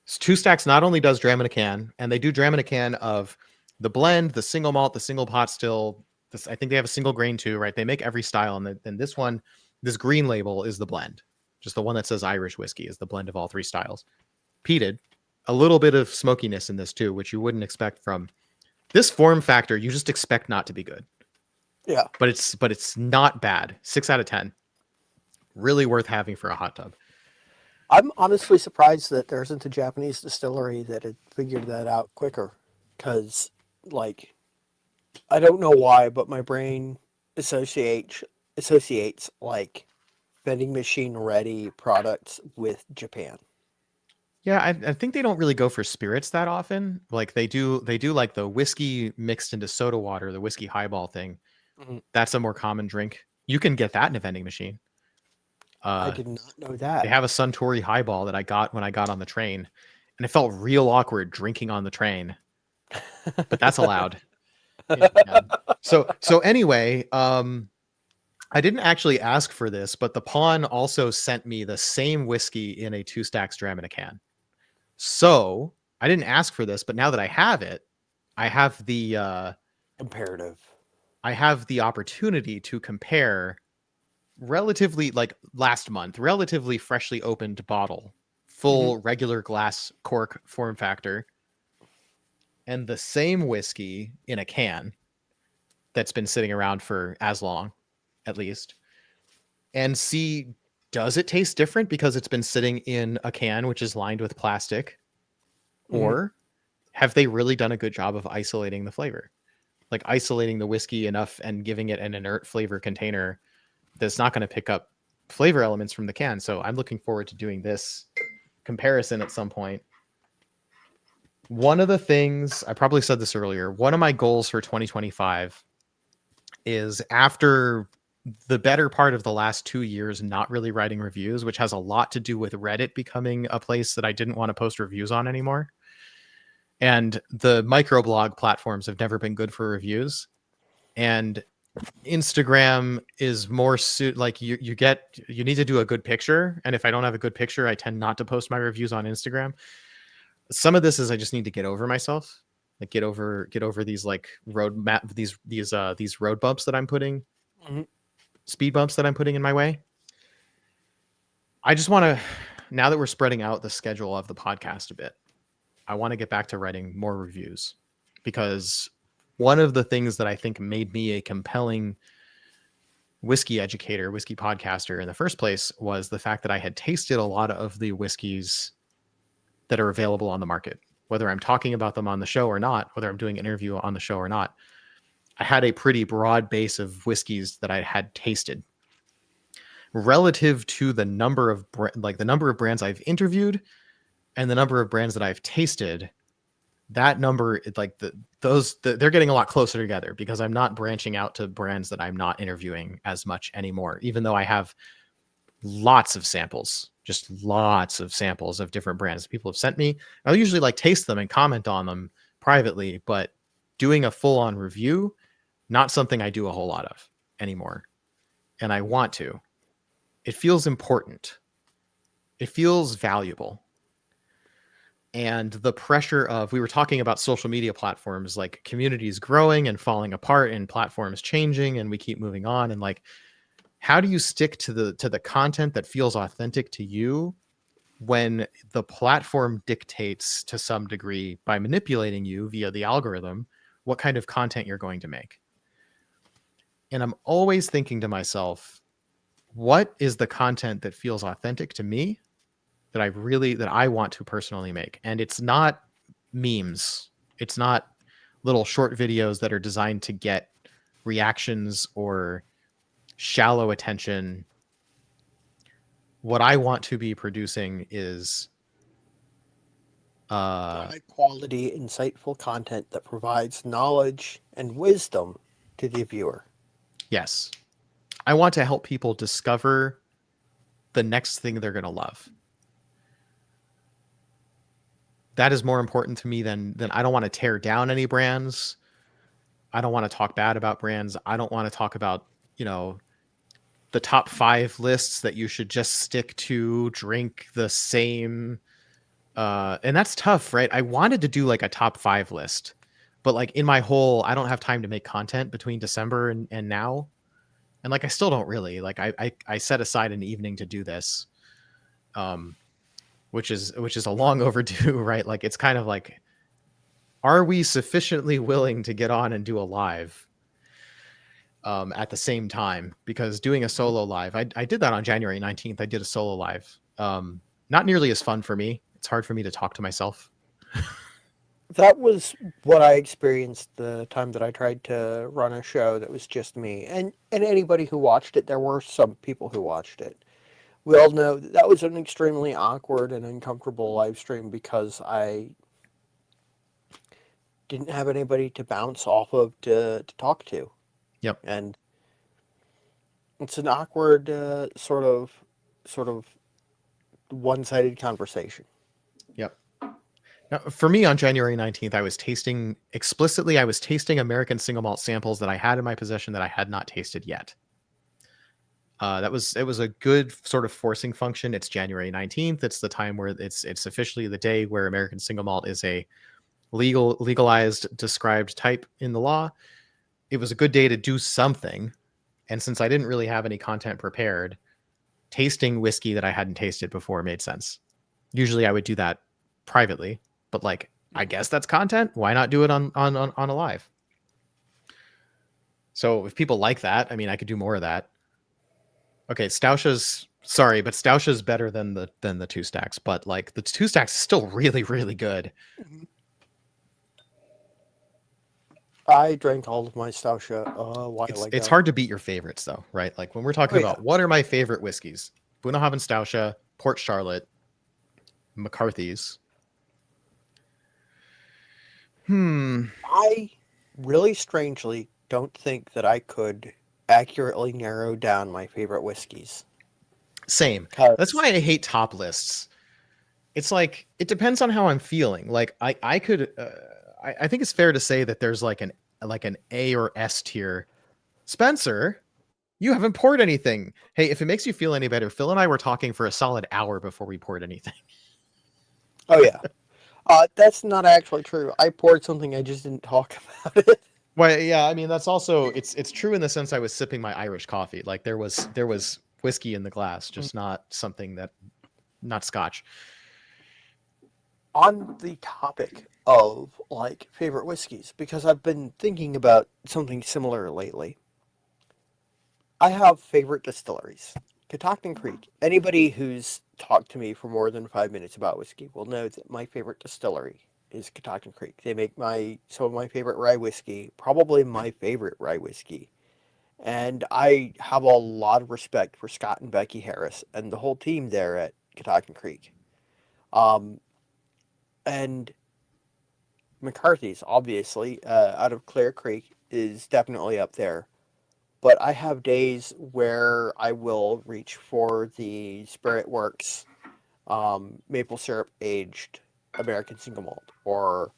Two Stacks not only does dram in a can, and they do dram in a can of the blend, the single malt, the single pot still. This, I think they have a single grain too, right? They make every style, and this one, this green label is the blend. Just the one that says Irish whiskey is the blend of all three styles. Peated, a little bit of smokiness in this too, which you wouldn't expect from this form factor. You just expect not to be good. Yeah, but it's not bad. 6 out of 10. Really worth having for a hot tub. I'm honestly surprised that there isn't a Japanese distillery that had figured that out quicker. Because, like, I don't know why, but my brain associates like vending machine ready products with Japan. Yeah, I think they don't really go for spirits that often. Like they do like the whiskey mixed into soda water, the whiskey highball thing. Mhm. That's a more common drink. You can get that in a vending machine. I Uh, did not know they that. have a Suntory highball that I got when I got on the train, and it felt real awkward drinking on the train, but that's allowed in Japan. So anyway, I didn't actually ask for this, but the pawn also sent me the same whiskey in a 2 Stacks dram in a can. So I didn't ask for this, but now that I have it, I have the Comparative. I have the opportunity to compare relatively like last month, relatively freshly opened bottle, Hmm. full regular glass cork form factor, and the same whiskey in a can that's been sitting around for as long, at least, and see, does it taste different because it's been sitting in a can which is lined with plastic, Hmm. or have they really done a good job of isolating the flavor? Like isolating the whiskey enough and giving it an inert flavor container that's not going to pick up flavor elements from the can. So I'm looking forward to doing this comparison at some point. One of the things, I probably said this earlier, one of my goals for 2025 is, after the better part of the last 2 years not really writing reviews, which has a lot to do with Reddit becoming a place that I didn't want to post reviews on anymore. And the microblog platforms have never been good for reviews. And Instagram is more like you need to do a good picture. And if I don't have a good picture, I tend not to post my reviews on Instagram. Some of this is I just need to get over myself, like get over these like road map, these road bumps that I'm putting, Hmm. speed bumps that I'm putting in my way. I just want to, now that we're spreading out the schedule of the podcast a bit, I want to get back to writing more reviews, because one of the things that I think made me a compelling whiskey educator, whiskey podcaster in the first place was the fact that I had tasted a lot of the whiskeys that are available on the market, whether I'm talking about them on the show or not, whether I'm doing an interview on the show or not. I had a pretty broad base of whiskeys that I had tasted relative to the number of the number of brands I've interviewed and the number of brands that I've tasted. That number, like they're getting a lot closer together because I'm not branching out to brands that I'm not interviewing as much anymore, even though I have lots of samples, just lots of samples of different brands people have sent me. I'll usually like taste them and comment on them privately, but doing a full on review, not something I do a whole lot of anymore. And I want to. It feels important. It feels valuable. And the pressure of, we were talking about social media platforms, like communities growing and falling apart and platforms changing, and we keep moving on. And like, how do you stick to the content that feels authentic to you when the platform dictates to some degree, by manipulating you via the algorithm, what kind of content you're going to make? And I'm always thinking to myself, what is the content that feels authentic to me, that I want to personally make? And it's not memes. It's not little short videos that are designed to get reactions or shallow attention. What I want to be producing is High quality, insightful content that provides knowledge and wisdom to the viewer. yes, I want to help people discover the next thing they're going to love. That is more important to me than I don't want to tear down any brands. I don't want to talk bad about brands. I don't want to talk about, you know, the top 5 lists that you should just stick to, drink the same, and that's tough, right? I wanted to do like a top 5 list, but like in my whole, I don't have time to make content between December and now. And like I still don't really like I set aside an evening to do this, which is a long overdue, right? Like it's kind of like, are we sufficiently willing to get on and do a live at the same time? Because doing a solo live, I did that on January 19th. I did a solo live. Not nearly as fun for me. It's hard for me to talk to myself. That was what I experienced the time that I tried to run a show that was just me. And anybody who watched it, there were some people who watched it. We all know that was an extremely awkward and uncomfortable live stream because I didn't have anybody to bounce off of to talk to. Yep. And it's an awkward sort of one-sided conversation. Yep. Now, for me on January 19th, I was tasting American single malt samples that I had in my possession that I had not tasted yet. It was a good sort of forcing function. It's January 19th. It's the time where it's officially the day where American single malt is a legalized described type in the law. It was a good day to do something. And since I didn't really have any content prepared, tasting whiskey that I hadn't tasted before made sense. Usually I would do that privately, but like, I guess that's content. Why not do it on a live? So if people like that, I mean, I could do more of that. Okay, Staucha's better than the 2 stacks, but like the 2 stacks is still really, really good. I drank all of my Staucha a while ago. It's hard to beat your favorites though, right? Like when we're talking about what are my favorite whiskeys, Bunnahabhain Staucha, Port Charlotte, McCarthy's. I really strangely don't think that I could accurately narrow down my favorite whiskeys. Same. That's why I hate top lists. It's like, it depends on how I'm feeling. Like I could, I think it's fair to say that there's like an A or S tier. Spencer, you haven't poured anything. Hey, if it makes you feel any better, Phil and I were talking for a solid hour before we poured anything. Oh yeah. That's not actually true. I poured something, I just didn't talk about it. Well, yeah, I mean that's also it's true in the sense I was sipping my Irish coffee. Like there was whiskey in the glass, just not scotch. On the topic of like favorite whiskeys, because I've been thinking about something similar lately. I have favorite distilleries. Catoctin Creek. Anybody who's talked to me for more than 5 minutes about whiskey will know that my favorite distillery is Catoctin Creek. They make some of my favorite rye whiskey, probably my favorite rye whiskey. And I have a lot of respect for Scott and Becky Harris and the whole team there at Catoctin Creek. And McCarthy's, obviously, out of Clear Creek, is definitely up there. But I have days where I will reach for the Spirit Works maple syrup aged American single malt, or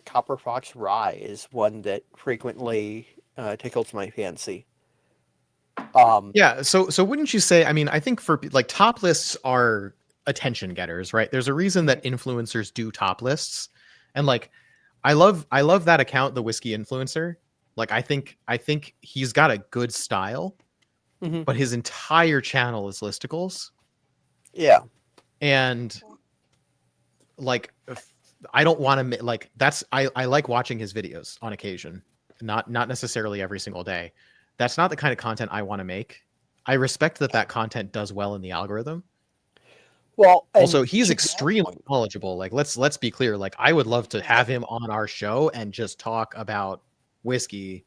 Copper Fox Rye is one that frequently tickles my fancy. Yeah, so wouldn't you say? I mean, I think for like top lists are attention getters, right? There's a reason that influencers do top lists, and like I love that account, the Whiskey Influencer. Like I think he's got a good style, but his entire channel is listicles. Yeah. And like I don't want to like that's I like watching his videos on occasion, not necessarily every single day. That's not the kind of content I want to make. I respect that content does well in the algorithm. Well, also he's extremely knowledgeable. Like let's be clear. Like I would love to have him on our show and just talk about whiskey,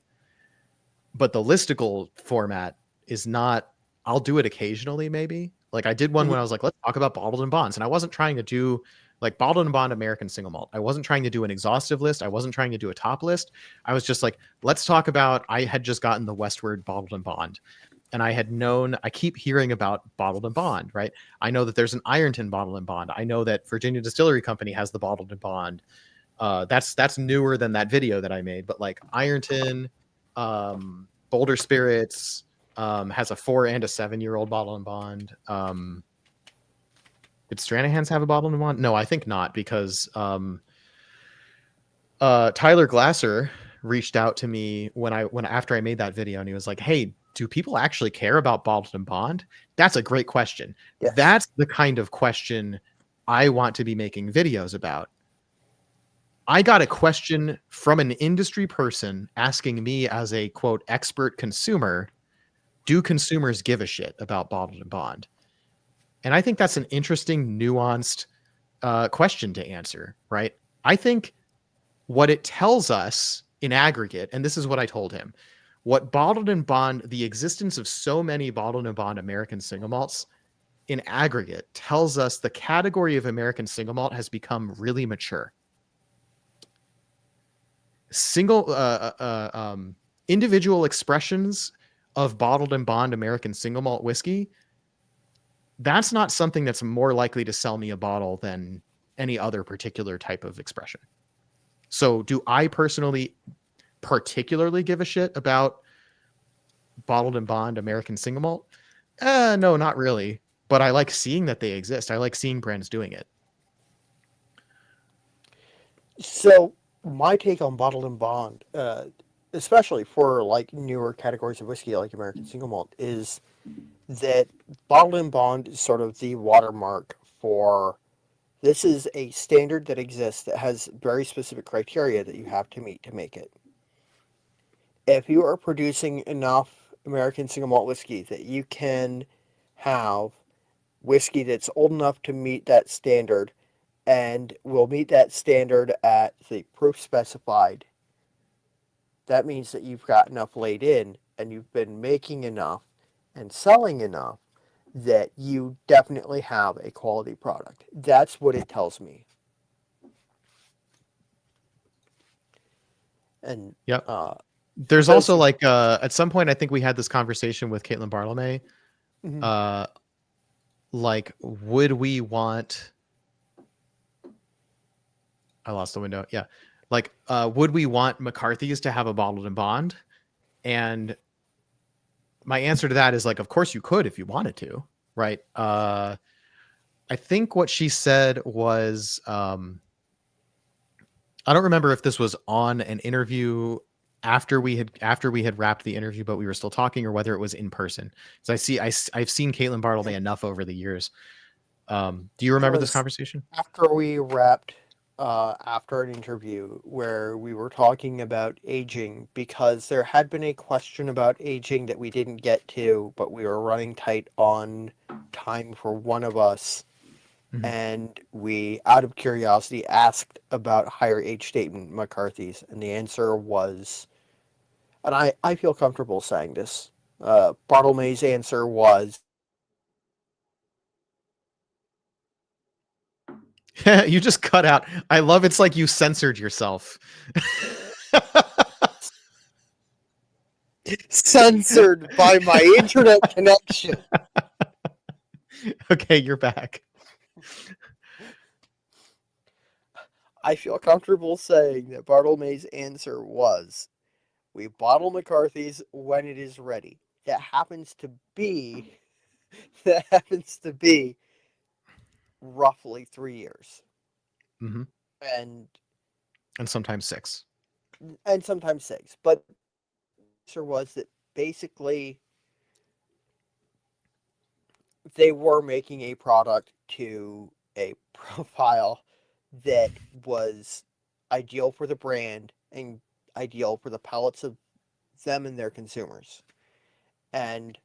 but the listicle format is not. I'll do it occasionally, maybe. Like I did one when I was like, let's talk about bottled and bonds, and I wasn't trying to do like bottled and bond American single malt. I wasn't trying to do an exhaustive list. I wasn't trying to do a top list. I was just like, let's talk about. I had just gotten the Westward bottled and bond, and I keep hearing about bottled and bond, right? I know that there's an Ironton bottled and bond. I know that Virginia Distillery Company has the bottled and bond. That's newer than that video that I made, but like Ironton, Boulder Spirits, has a 4 and a 7-year-old bottle and bond. Did Stranahan's have a bottle and bond? No, I think not, because Tyler Glasser reached out to me after I made that video, and he was like, "Hey, do people actually care about bottled and bond? That's a great question. Yes. That's the kind of question I want to be making videos about." I got a question from an industry person asking me as a quote expert consumer, do consumers give a shit about bottled and bond? And I think that's an interesting, nuanced question to answer, right? I think what it tells us in aggregate, and this is what I told him, what bottled and bond, the existence of so many bottled and bond American single malts in aggregate tells us the category of American single malt has become really mature. Individual expressions of bottled and bond American single malt whiskey, that's not something that's more likely to sell me a bottle than any other particular type of expression. So do I personally particularly give a shit about bottled and bond American single malt? No, not really. But I like seeing that they exist. I like seeing brands doing it. So my take on bottled and bond, especially for like newer categories of whiskey like American single malt, is that bottled and bond is sort of the watermark for this is a standard that exists that has very specific criteria that you have to meet to make it. If you are producing enough American single malt whiskey that you can have whiskey that's old enough to meet that standard and will meet that standard at the proof specified, that means that you've got enough laid in and you've been making enough and selling enough that you definitely have a quality product. That's what it tells me. And yep. There's also like at some point I think we had this conversation with Caitlin Bartolome. Mm-hmm. Like, would we want? I lost the window. Yeah, like, would we want McCarthy's to have a bottled and bond? And my answer to that is like, of course you could if you wanted to, right? I think what she said was, I don't remember if this was on an interview after we had wrapped the interview, but we were still talking, or whether it was in person. So I've seen Caitlin Bartleby enough over the years. Do you remember this conversation? After we wrapped, after an interview where we were talking about aging, because there had been a question about aging that we didn't get to, but we were running tight on time for one of us. Mm-hmm. And we, out of curiosity, asked about higher age statement McCarthy's, and the answer was, and I feel comfortable saying this, Bartolome's answer was, you just cut out. I love it's like you censored yourself. Censored by my internet connection. Okay, you're back. I feel comfortable saying that Bartolome's answer was, we bottle McCarthy's when it is ready. That happens to be roughly 3 years. Mm-hmm. And sometimes 6. And sometimes 6. But the answer was that basically they were making a product to a profile that was ideal for the brand and ideal for the palates of them and their consumers. And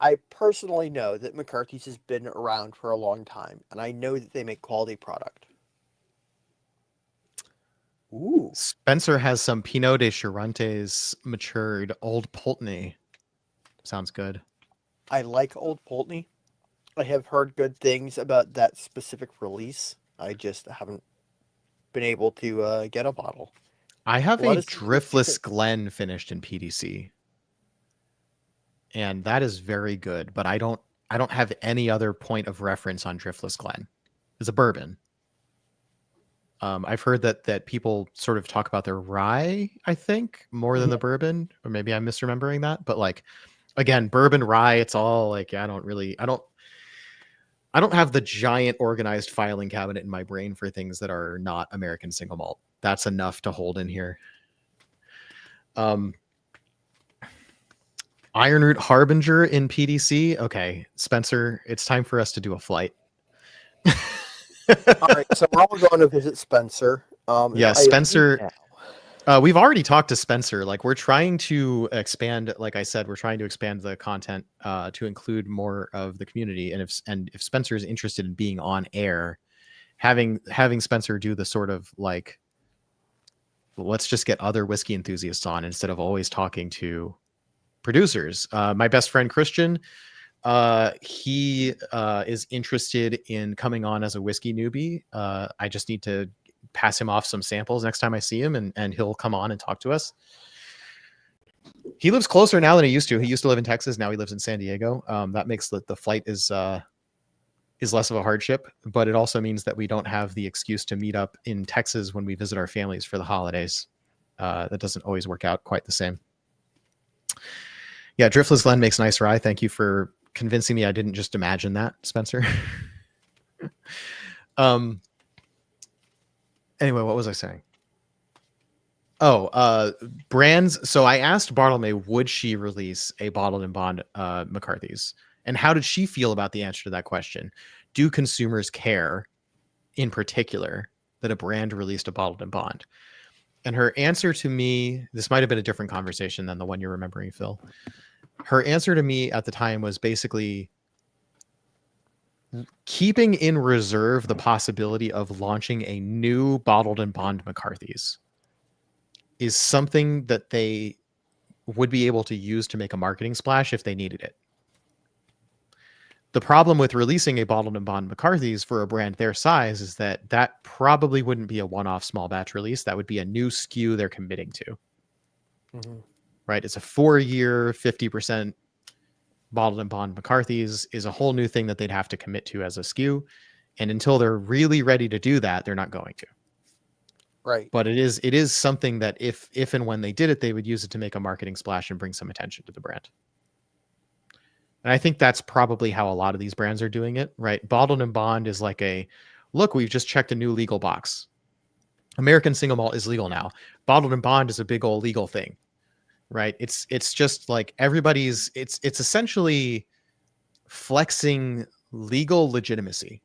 I personally know that McCarthy's has been around for a long time, and I know that they make quality product. Ooh. Spencer has some Pinot de Chirantes matured Old Pulteney. Sounds good. I like Old Pulteney. I have heard good things about that specific release. I just haven't been able to get a bottle. I have a Driftless Glen finished in PDC, and that is very good. But I don't have any other point of reference on Driftless Glen. It's a bourbon. I've heard that people sort of talk about their rye, I think, more than the bourbon, or maybe I'm misremembering that. But like, again, bourbon, rye, it's all like I don't have the giant organized filing cabinet in my brain for things that are not American single malt. That's enough to hold in here. Ironroot Harbinger in PDC. Okay, Spencer, it's time for us to do a flight. All right, so we're all going to visit Spencer. Yeah, Spencer. We've already talked to Spencer. Like, we're trying to expand. Like I said, we're trying to expand the content to include more of the community. And if Spencer is interested in being on air, having Spencer do the sort of like, let's just get other whiskey enthusiasts on instead of always talking to producers. My best friend Christian, he is interested in coming on as a whiskey newbie. I just need to pass him off some samples next time I see him, and he'll come on and talk to us. He lives closer now than he used to. He used to live in Texas. Now he lives in San Diego. That makes the flight is less of a hardship, but it also means that we don't have the excuse to meet up in Texas when we visit our families for the holidays. That doesn't always work out quite the same. Yeah, Driftless Glen makes nice rye. Thank you for convincing me I didn't just imagine that, Spencer. Anyway, what was I saying? Oh, brands. So I asked Bartolome, would she release a bottled and bond McCarthy's? And how did she feel about the answer to that question? Do consumers care, in particular, that a brand released a bottled and bond? And her answer to me, this might have been a different conversation than the one you're remembering, Phil. Her answer to me at the time was basically keeping in reserve the possibility of launching a new bottled and bond McCarthy's is something that they would be able to use to make a marketing splash if they needed it. The problem with releasing a bottled and bond McCarthy's for a brand their size is that probably wouldn't be a one-off small batch release. That would be a new SKU they're committing to. Mm-hmm. Right? It's a 4-year, 50% bottled and bond McCarthy's is a whole new thing that they'd have to commit to as a SKU. And until they're really ready to do that, they're not going to. Right. But it is something that if and when they did it, they would use it to make a marketing splash and bring some attention to the brand. And I think that's probably how a lot of these brands are doing it, right? Bottled and bond is like look, we've just checked a new legal box. American single malt is legal now. Bottled and bond is a big old legal thing, right? It's just like it's essentially flexing legal legitimacy.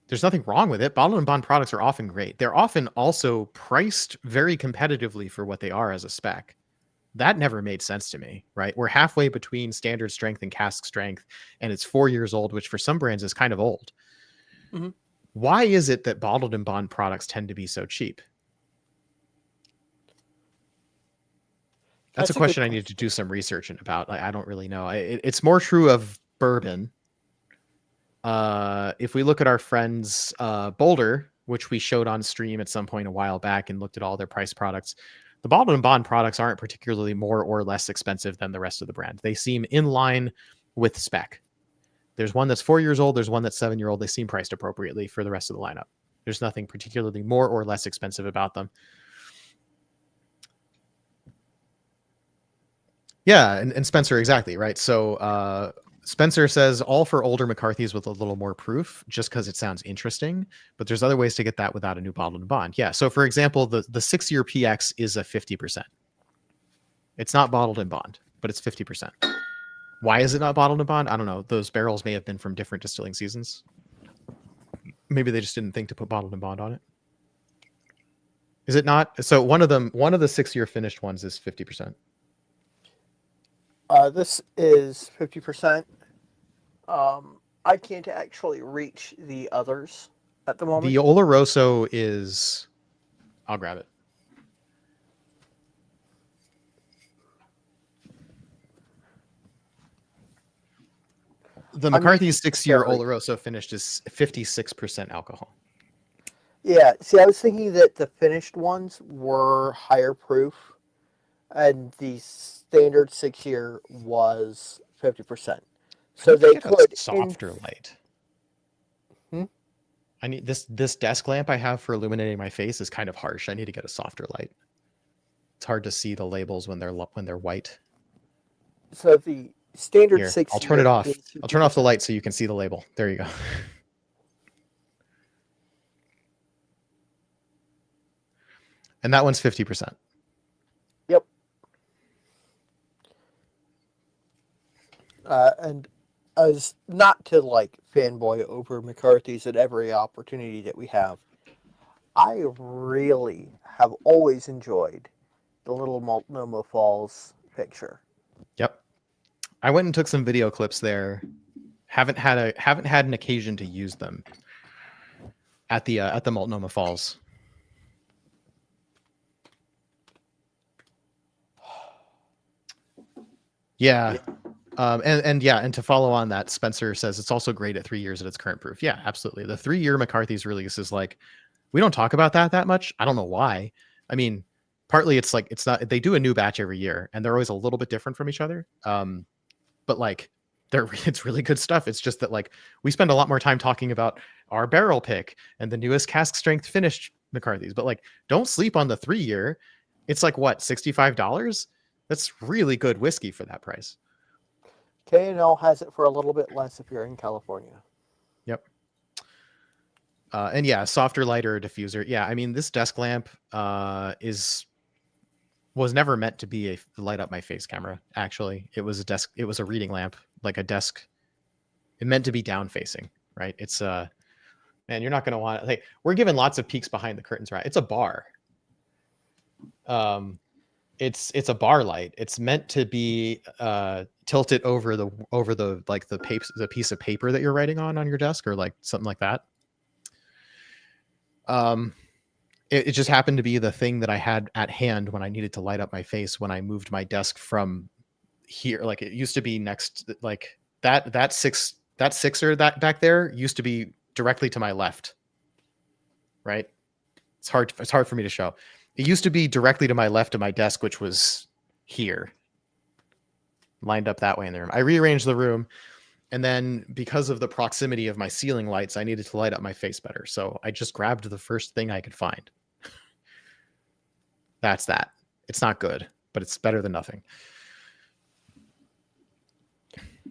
There's nothing wrong with it. Bottled and bond products are often great. They're often also priced very competitively for what they are as a spec. That never made sense to me, right? We're halfway between standard strength and cask strength, and it's 4 years old, which for some brands is kind of old. Mm-hmm. Why is it that bottled and bond products tend to be so cheap? That's a question I need to do some research about. I don't really know. It's more true of bourbon. If we look at our friends Boulder, which we showed on stream at some point a while back and looked at all their price products, the bottled and bond products aren't particularly more or less expensive than the rest of the brand. They seem in line with spec. There's one that's 4 years old. There's one that's 7-year-old. They seem priced appropriately for the rest of the lineup. There's nothing particularly more or less expensive about them. Yeah, and Spencer, exactly, right? So Spencer says all for older McCarthy's with a little more proof, just because it sounds interesting. But there's other ways to get that without a new bottled and bond. Yeah. So for example, the 6-year PX is a 50%. It's not bottled and bond, but it's 50%. Why is it not bottled and bond? I don't know. Those barrels may have been from different distilling seasons. Maybe they just didn't think to put bottled and bond on it. Is it not? So one of the 6-year finished ones is 50%. This is 50%. I can't actually reach the others at the moment. The Oloroso is... I'll grab it. The McCarthy's 6-year Oloroso finished is 56% alcohol. Yeah, see, I was thinking that the finished ones were higher proof, and the standard 6-year was 50%. So they could softer light. I need this desk lamp I have for illuminating my face is kind of harsh. I need to get a softer light. It's hard to see the labels when they're white. So the standard Here, I'll turn it 6-year off. is I'll turn off the 50%. light so you can see the label. There you go. And that one's 50%. Yep. And as not to like fanboy over McCarthy's at every opportunity that we have, I really have always enjoyed the little Multnomah Falls picture. Yep. I went and took some video clips there. Haven't had an occasion to use them at the Multnomah Falls. Yeah. And to follow on that, Spencer says it's also great at 3 years at its current proof. Yeah, absolutely. The 3-year McCarthy's release is like, we don't talk about that much. I don't know why. I mean, partly it's like, it's not, they do a new batch every year and they're always a little bit different from each other. But like it's really good stuff. It's just that like we spend a lot more time talking about our barrel pick and the newest cask strength finished McCarthy's, but like don't sleep on the 3-year. It's like what, $65? That's really good whiskey for that price. K&L has it for a little bit less if you're in California. Yep. And yeah, softer, lighter diffuser. Yeah, I mean this desk lamp was never meant to be a light up my face camera. Actually, it was a reading lamp, like a desk. It meant to be down facing, right? It's man, you're not gonna want. Like, we're given lots of peeks behind the curtains, right? It's a bar. It's a bar light. It's meant to be tilted over the like the piece of paper that you're writing on your desk or like something like that. It just happened to be the thing that I had at hand when I needed to light up my face when I moved my desk from here. Like it used to be next, like that sixer that back there used to be directly to my left. Right. It's hard for me to show. It used to be directly to my left of my desk, which was here. Lined up that way in the room. I rearranged the room. And then because of the proximity of my ceiling lights, I needed to light up my face better. So I just grabbed the first thing I could find. That's that. It's not good, but it's better than nothing.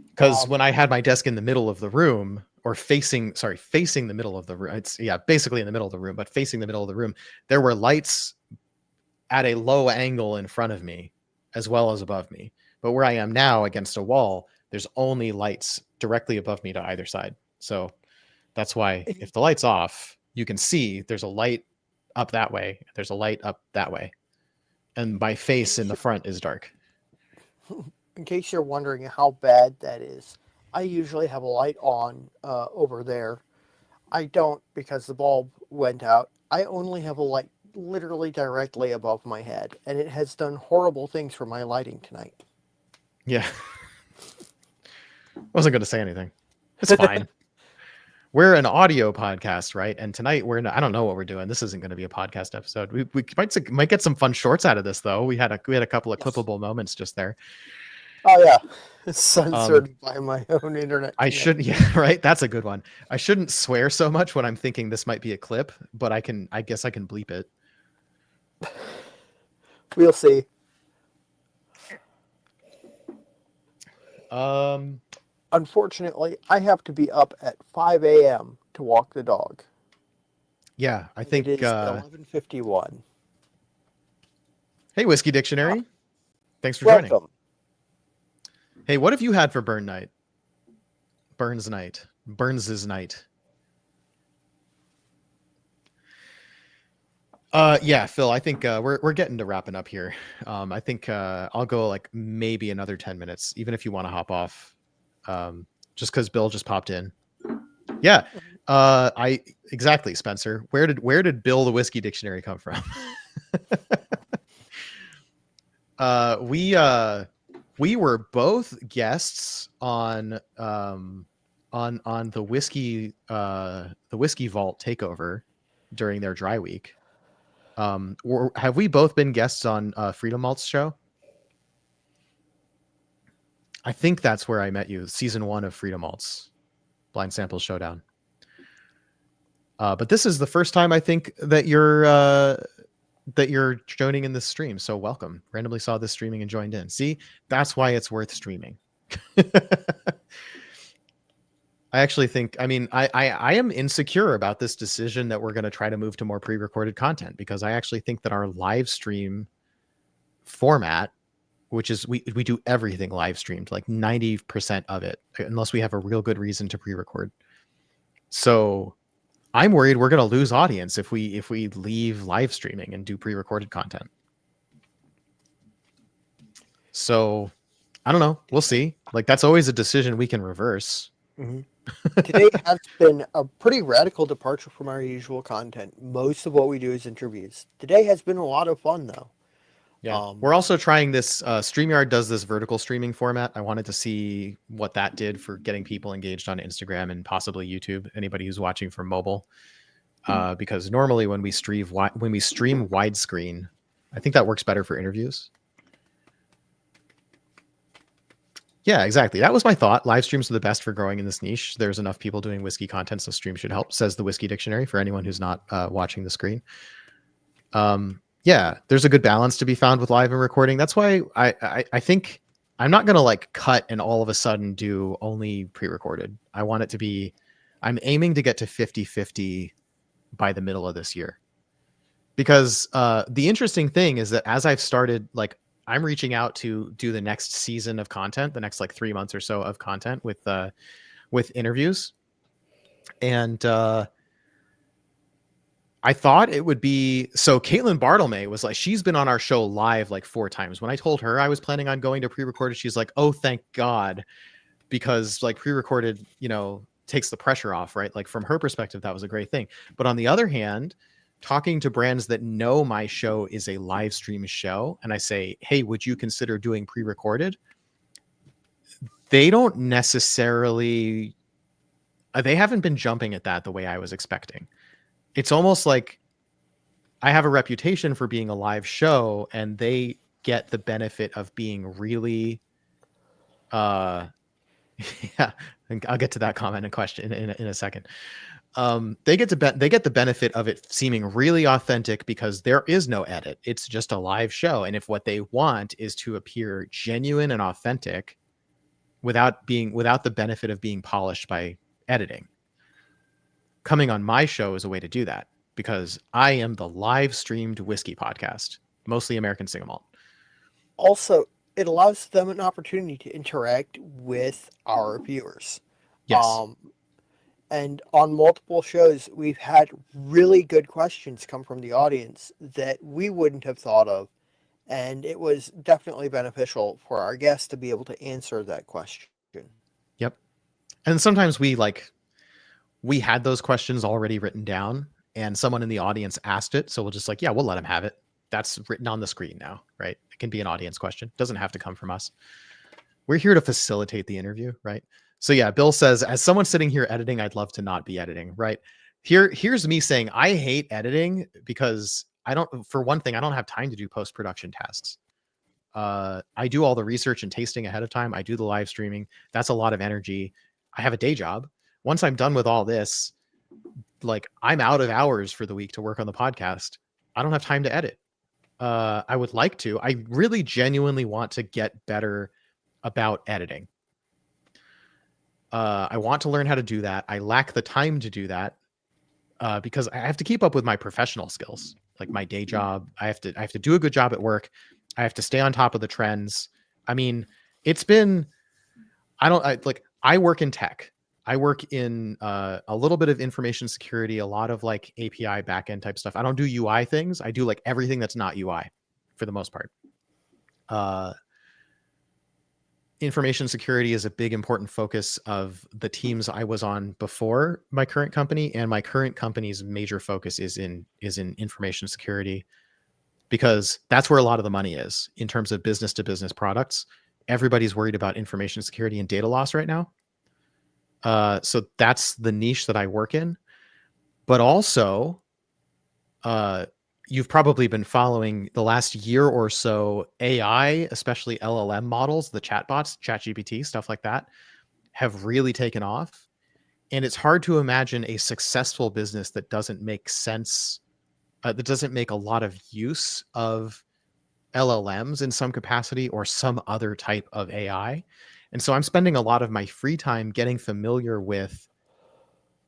Because when I had my desk in the middle of the room, or facing the middle of the room, it's basically in the middle of the room, but facing the middle of the room, there were lights at a low angle in front of me, as well as above me. But where I am now against a wall, there's only lights directly above me to either side. So that's why if the light's off, you can see there's a light up that way. There's a light up that way. And my face in the front is dark. In case you're wondering how bad that is, I usually have a light on over there. I don't because the bulb went out. I only have a light literally directly above my head, and it has done horrible things for my lighting tonight. Yeah. I wasn't going to say anything. It's fine. We're an audio podcast, right? And tonight I don't know what we're doing. This isn't going to be a podcast episode. We might get some fun shorts out of this though. We had a couple of clippable moments just there. Oh yeah. Censored by my own internet. I shouldn't, yeah, right? That's a good one. I shouldn't swear so much when I'm thinking this might be a clip, but I guess I can bleep it. We'll see. Unfortunately, I have to be up at 5 a.m. to walk the dog. Yeah, I think it is 11:51. Hey, Whiskey Dictionary. Thanks for Welcome. joining. Hey, what have you had for Burns night? Burns's night. Yeah, Phil, I think we're getting to wrapping up here. I think I'll go like maybe another 10 minutes, even if you want to hop off. Just because Bill just popped in. Yeah. Exactly, Spencer. Where did Bill the Whiskey Dictionary come from? We were both guests on the whiskey vault takeover during their dry week. Have we both been guests on Freedom Malt's show? I think that's where I met you. Season 1 of Freedom Malt's Blind Samples Showdown. But this is the first time I think that you're joining in this stream. So welcome. Randomly saw this streaming and joined in. See, that's why it's worth streaming. I actually think, I mean, I am insecure about this decision that we're going to try to move to more pre-recorded content, because I actually think that our live stream format, which is we do everything live streamed, like 90% of it, unless we have a real good reason to pre-record. So I'm worried we're going to lose audience if we leave live streaming and do pre-recorded content. So I don't know. We'll see. Like, that's always a decision we can reverse. Mm-hmm. Today has been a pretty radical departure from our usual content. Most of what we do is interviews. Today has been a lot of fun, though. Yeah, we're also trying this. StreamYard does this vertical streaming format. I wanted to see what that did for getting people engaged on Instagram and possibly YouTube. Anybody who's watching from mobile, because normally when we stream widescreen, I think that works better for interviews. Yeah, exactly. That was my thought. Live streams are the best for growing in this niche. There's enough people doing whiskey content, so stream should help, says the Whiskey Dictionary, for anyone who's not watching the screen. Yeah, there's a good balance to be found with live and recording. That's why I think I'm not going to like cut and all of a sudden do only pre-recorded. I want it to be, I'm aiming to get to 50-50 by the middle of this year. Because the interesting thing is that as I've started, like, I'm reaching out to do the next season of content, the next like 3 months or so of content with interviews. And I thought it would be, so Caitlin Bartlemay was like, she's been on our show live like 4 times. When I told her I was planning on going to pre-recorded, she's like, oh, thank God. Because like pre-recorded, you know, takes the pressure off, right? Like from her perspective, that was a great thing. But on the other hand, talking to brands that know my show is a live stream show, and I say, hey, would you consider doing pre-recorded? They don't necessarily, they haven't been jumping at that the way I was expecting. It's almost like I have a reputation for being a live show, and they get the benefit of being really, yeah, I'll get to that comment and question in a second. They get the benefit of it seeming really authentic because there is no edit. It's just a live show. And if what they want is to appear genuine and authentic without the benefit of being polished by editing, coming on my show is a way to do that, because I am the live streamed whiskey podcast, mostly American single malt. Also, it allows them an opportunity to interact with our viewers. Yes. And on multiple shows, we've had really good questions come from the audience that we wouldn't have thought of. And it was definitely beneficial for our guests to be able to answer that question. Yep. And sometimes we had those questions already written down and someone in the audience asked it. So we'll just like, yeah, we'll let them have it. That's written on the screen now, right? It can be an audience question. It doesn't have to come from us. We're here to facilitate the interview, right? So yeah, Bill says, as someone sitting here editing, I'd love to not be editing, right? Here's me saying I hate editing because for one thing, I don't have time to do post-production tasks. I do all the research and tasting ahead of time. I do the live streaming. That's a lot of energy. I have a day job. Once I'm done with all this, like, I'm out of hours for the week to work on the podcast. I don't have time to edit. I would like to. I really genuinely want to get better about editing. I want to learn how to do that. I lack the time to do that because I have to keep up with my professional skills, like my day job. I have to do a good job at work. I have to stay on top of the trends. I mean, it's been, I work in tech. I work in a little bit of information security, a lot of like API backend type stuff. I don't do UI things. I do like everything that's not UI for the most part. Information security is a big important focus of the teams I was on before my current company, and my current company's major focus is in information security, because that's where a lot of the money is in terms of business to business products. Everybody's worried about information security and data loss right now. So that's the niche that I work in. But also, you've probably been following the last year or so, AI, especially LLM models, the chatbots, ChatGPT, stuff like that, have really taken off. And it's hard to imagine a successful business that doesn't make sense, that doesn't make a lot of use of LLMs in some capacity or some other type of AI. And so I'm spending a lot of my free time getting familiar with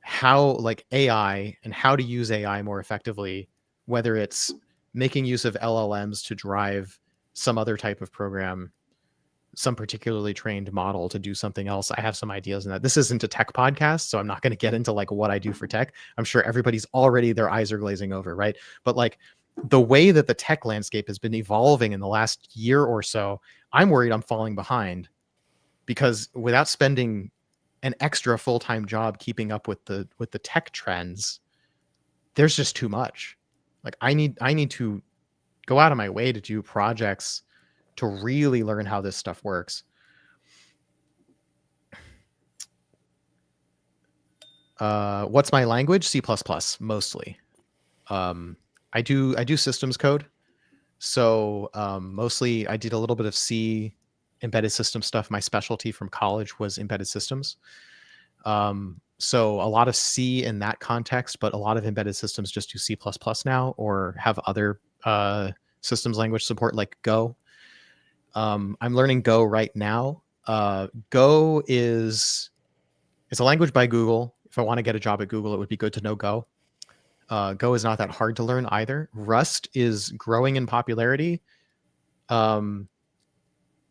how, like, AI and how to use AI more effectively, whether it's making use of LLMs to drive some other type of program, some particularly trained model to do something else. I have some ideas in that. This isn't a tech podcast, so I'm not going to get into like what I do for tech. I'm sure everybody's already, their eyes are glazing over, right? But like the way that the tech landscape has been evolving in the last year or so, I'm worried I'm falling behind, because without spending an extra full-time job keeping up with the tech trends, there's just too much. Like I need to go out of my way to do projects to really learn how this stuff works. What's my language? C++, mostly. I do systems code. So mostly I did a little bit of C, embedded system stuff. My specialty from college was embedded systems. So a lot of C in that context, but a lot of embedded systems just do C++ now, or have other systems language support like Go. I'm learning Go right now. Go is it's a language by Google. If I want to get a job at Google, it would be good to know Go. Go is not that hard to learn either. Rust is growing in popularity. It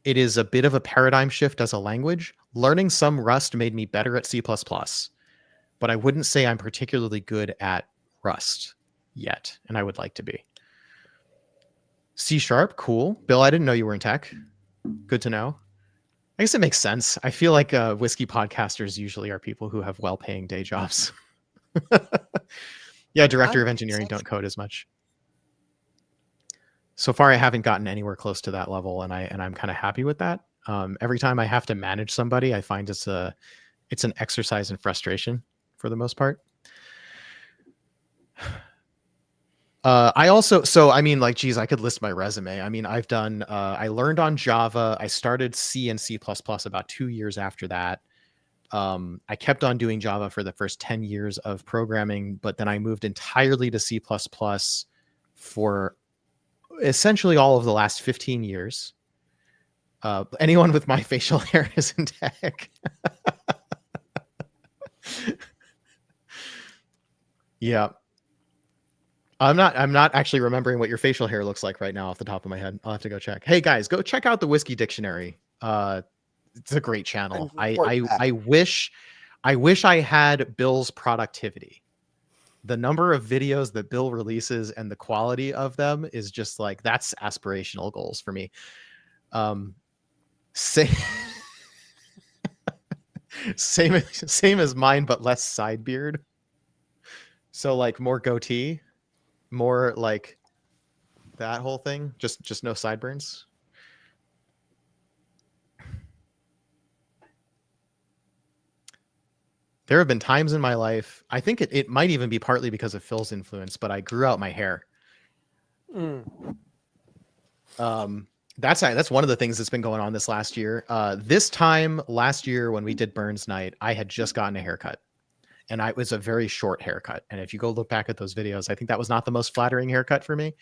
is a bit of a paradigm shift as a language. Learning some Rust made me better at C++, but I wouldn't say I'm particularly good at Rust yet, and I would like to be. C#, cool. Bill, I didn't know you were in tech. Good to know. I guess it makes sense. I feel like whiskey podcasters usually are people who have well-paying day jobs. Yeah, director of engineering don't code as much. So far, I haven't gotten anywhere close to that level, and I'm kind of happy with that. Every time I have to manage somebody, I find it's an exercise in frustration for the most part. I also, so I mean, like, geez, I could list my resume. I mean, I've done, I learned on Java. I started C and C++ about 2 years after that. I kept on doing Java for the first 10 years of programming, but then I moved entirely to C++ for essentially all of the last 15 years. Anyone with my facial hair is in tech. Yeah. I'm not actually remembering what your facial hair looks like right now off the top of my head. I'll have to go check. Hey guys, go check out the Whiskey Dictionary. It's a great channel. I wish I had Bill's productivity. The number of videos that Bill releases and the quality of them is just like, that's aspirational goals for me. Same as mine, but less side beard. So like more goatee, more like that whole thing. Just no sideburns. There have been times in my life, I think it might even be partly because of Phil's influence, but I grew out my hair. That's one of the things that's been going on this last year. This time last year when we did Burns Night, I had just gotten a haircut, and it was a very short haircut. And if you go look back at those videos, I think that was not the most flattering haircut for me.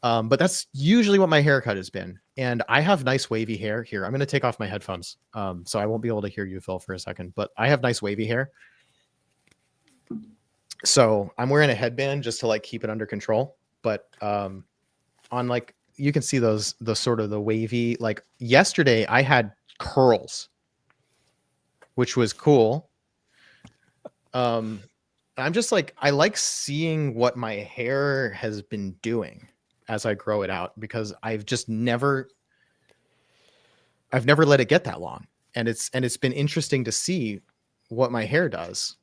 But that's usually what my haircut has been. And I have nice wavy hair here. I'm going to take off my headphones. So I won't be able to hear you, Phil, for a second, but I have nice wavy hair. So I'm wearing a headband just to like keep it under control. But on like, you can see the sort of the wavy, like yesterday I had curls, which was cool. I'm just like, I like seeing what my hair has been doing as I grow it out, because I've never let it get that long. And it's been interesting to see what my hair does.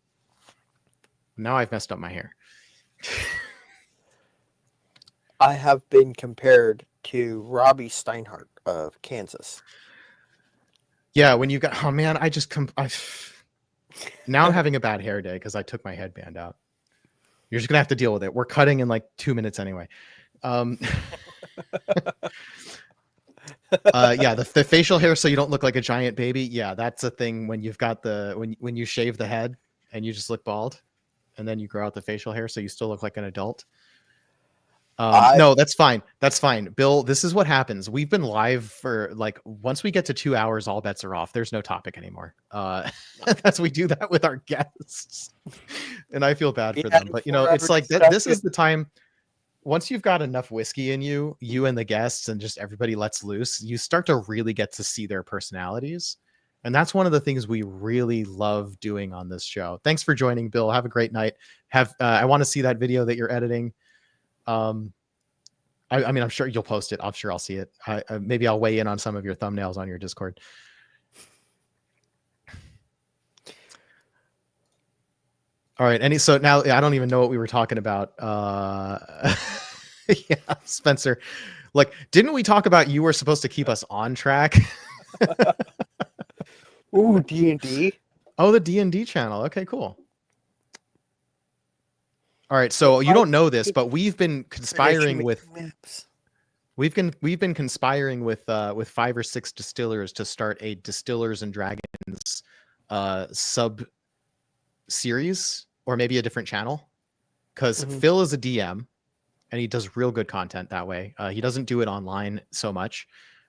Now I've messed up my hair. I have been compared to Robbie Steinhardt of Kansas. Yeah, when you got, oh man, now I'm having a bad hair day because I took my headband out. You're just gonna have to deal with it. We're cutting in like 2 minutes anyway. Yeah, the facial hair so you don't look like a giant baby. Yeah, that's a thing when you've got when you shave the head and you just look bald, and then you grow out the facial hair so you still look like an adult. No, that's fine. That's fine. Bill, this is what happens. We've been live for like, once we get to 2 hours, all bets are off. There's no topic anymore. We do that with our guests. And I feel bad for them. But, you know, it's like this is the time. Once you've got enough whiskey in you, you and the guests and just everybody lets loose, you start to really get to see their personalities. And that's one of the things we really love doing on this show. Thanks for joining, Bill. Have a great night. I want to see that video that you're editing. I mean, I'm sure you'll post it. I'm sure I'll see it. Maybe I'll weigh in on some of your thumbnails on your Discord. All right. So now I don't even know what we were talking about. Yeah, Spencer. Like, didn't we talk about you were supposed to keep us on track? Ooh, D&D. Oh, the D&D channel. Okay, cool. All right, so you don't know this, but we've been conspiring with we've been conspiring with 5 or 6 distillers to start a Distillers and Dragons sub series, or maybe a different channel, because Phil is a DM and he does real good content that way. He doesn't do it online so much,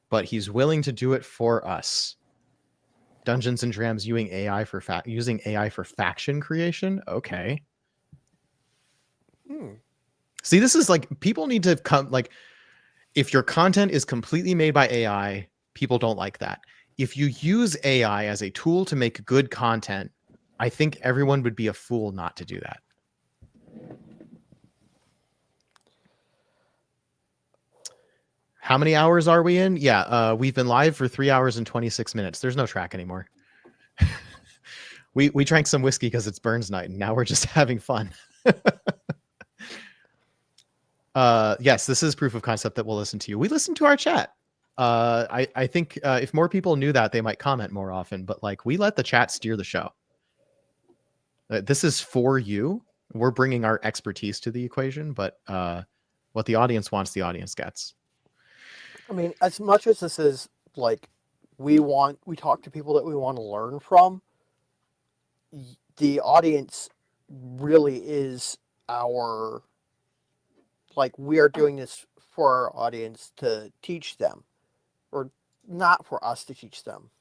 but he's willing to do it for us. Dungeons and Drams using AI for faction creation. Okay. See, this is like, people need to come, like, if your content is completely made by AI, people don't like that. If you use AI as a tool to make good content, I think everyone would be a fool not to do that. How many hours are we in? Yeah, we've been live for 3 hours and 26 minutes. There's no track anymore. We drank some whiskey because it's Burns night, and now we're just having fun. Yes, this is proof of concept that we'll listen to you. We listen to our chat. I think if more people knew that, they might comment more often, but like, we let the chat steer the show. This is for you. We're bringing our expertise to the equation, but what the audience wants, the audience gets. I mean, as much as this is like, we talk to people that we want to learn from, the audience really is our, like, we are doing this for our audience to teach them, or not for us to teach them.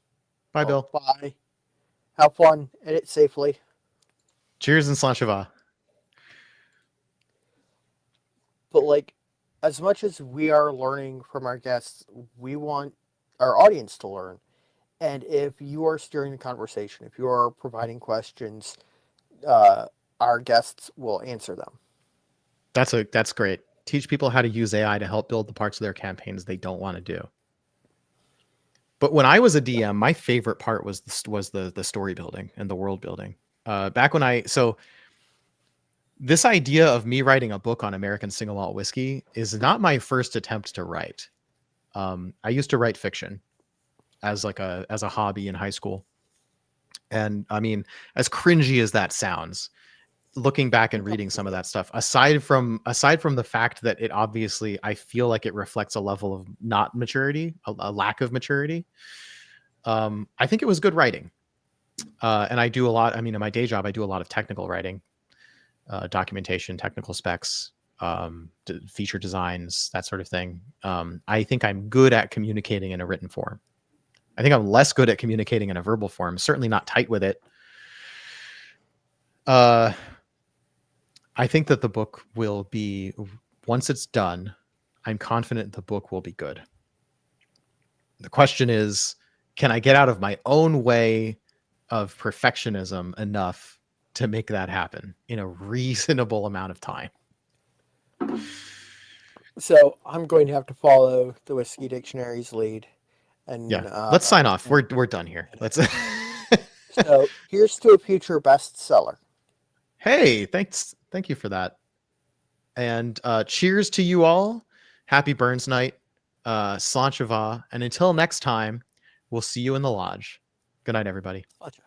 Bye, Bill. Bye. Have fun. Edit safely. Cheers and Slanshava. But like, as much as we are learning from our guests, we want our audience to learn. And if you are steering the conversation, if you are providing questions, our guests will answer them. That's great. Teach people how to use AI to help build the parts of their campaigns they don't want to do. But when I was a DM, my favorite part was the story building and the world building. Back when this idea of me writing a book on American single malt whiskey is not my first attempt to write. I used to write fiction as a hobby in high school. And I mean, as cringy as that sounds, looking back and reading some of that stuff, aside from the fact that it obviously, I feel like it reflects a level of not maturity, a lack of maturity. I think it was good writing. And I do a lot, I mean, in my day job, I do a lot of technical writing, documentation, technical specs, feature designs, that sort of thing. I think I'm good at communicating in a written form. I think I'm less good at communicating in a verbal form, certainly not tight with it. I think that the book will be, once it's done, I'm confident the book will be good. The question is, can I get out of my own way of perfectionism enough to make that happen in a reasonable amount of time? So I'm going to have to follow the Whiskey Dictionary's lead. And let's sign off. We're done here. Let's. So here's to a future bestseller. Hey, thank you for that. And cheers to you all. Happy Burns night. Slanshava. And until next time, we'll see you in the lodge. Good night, everybody. Gotcha.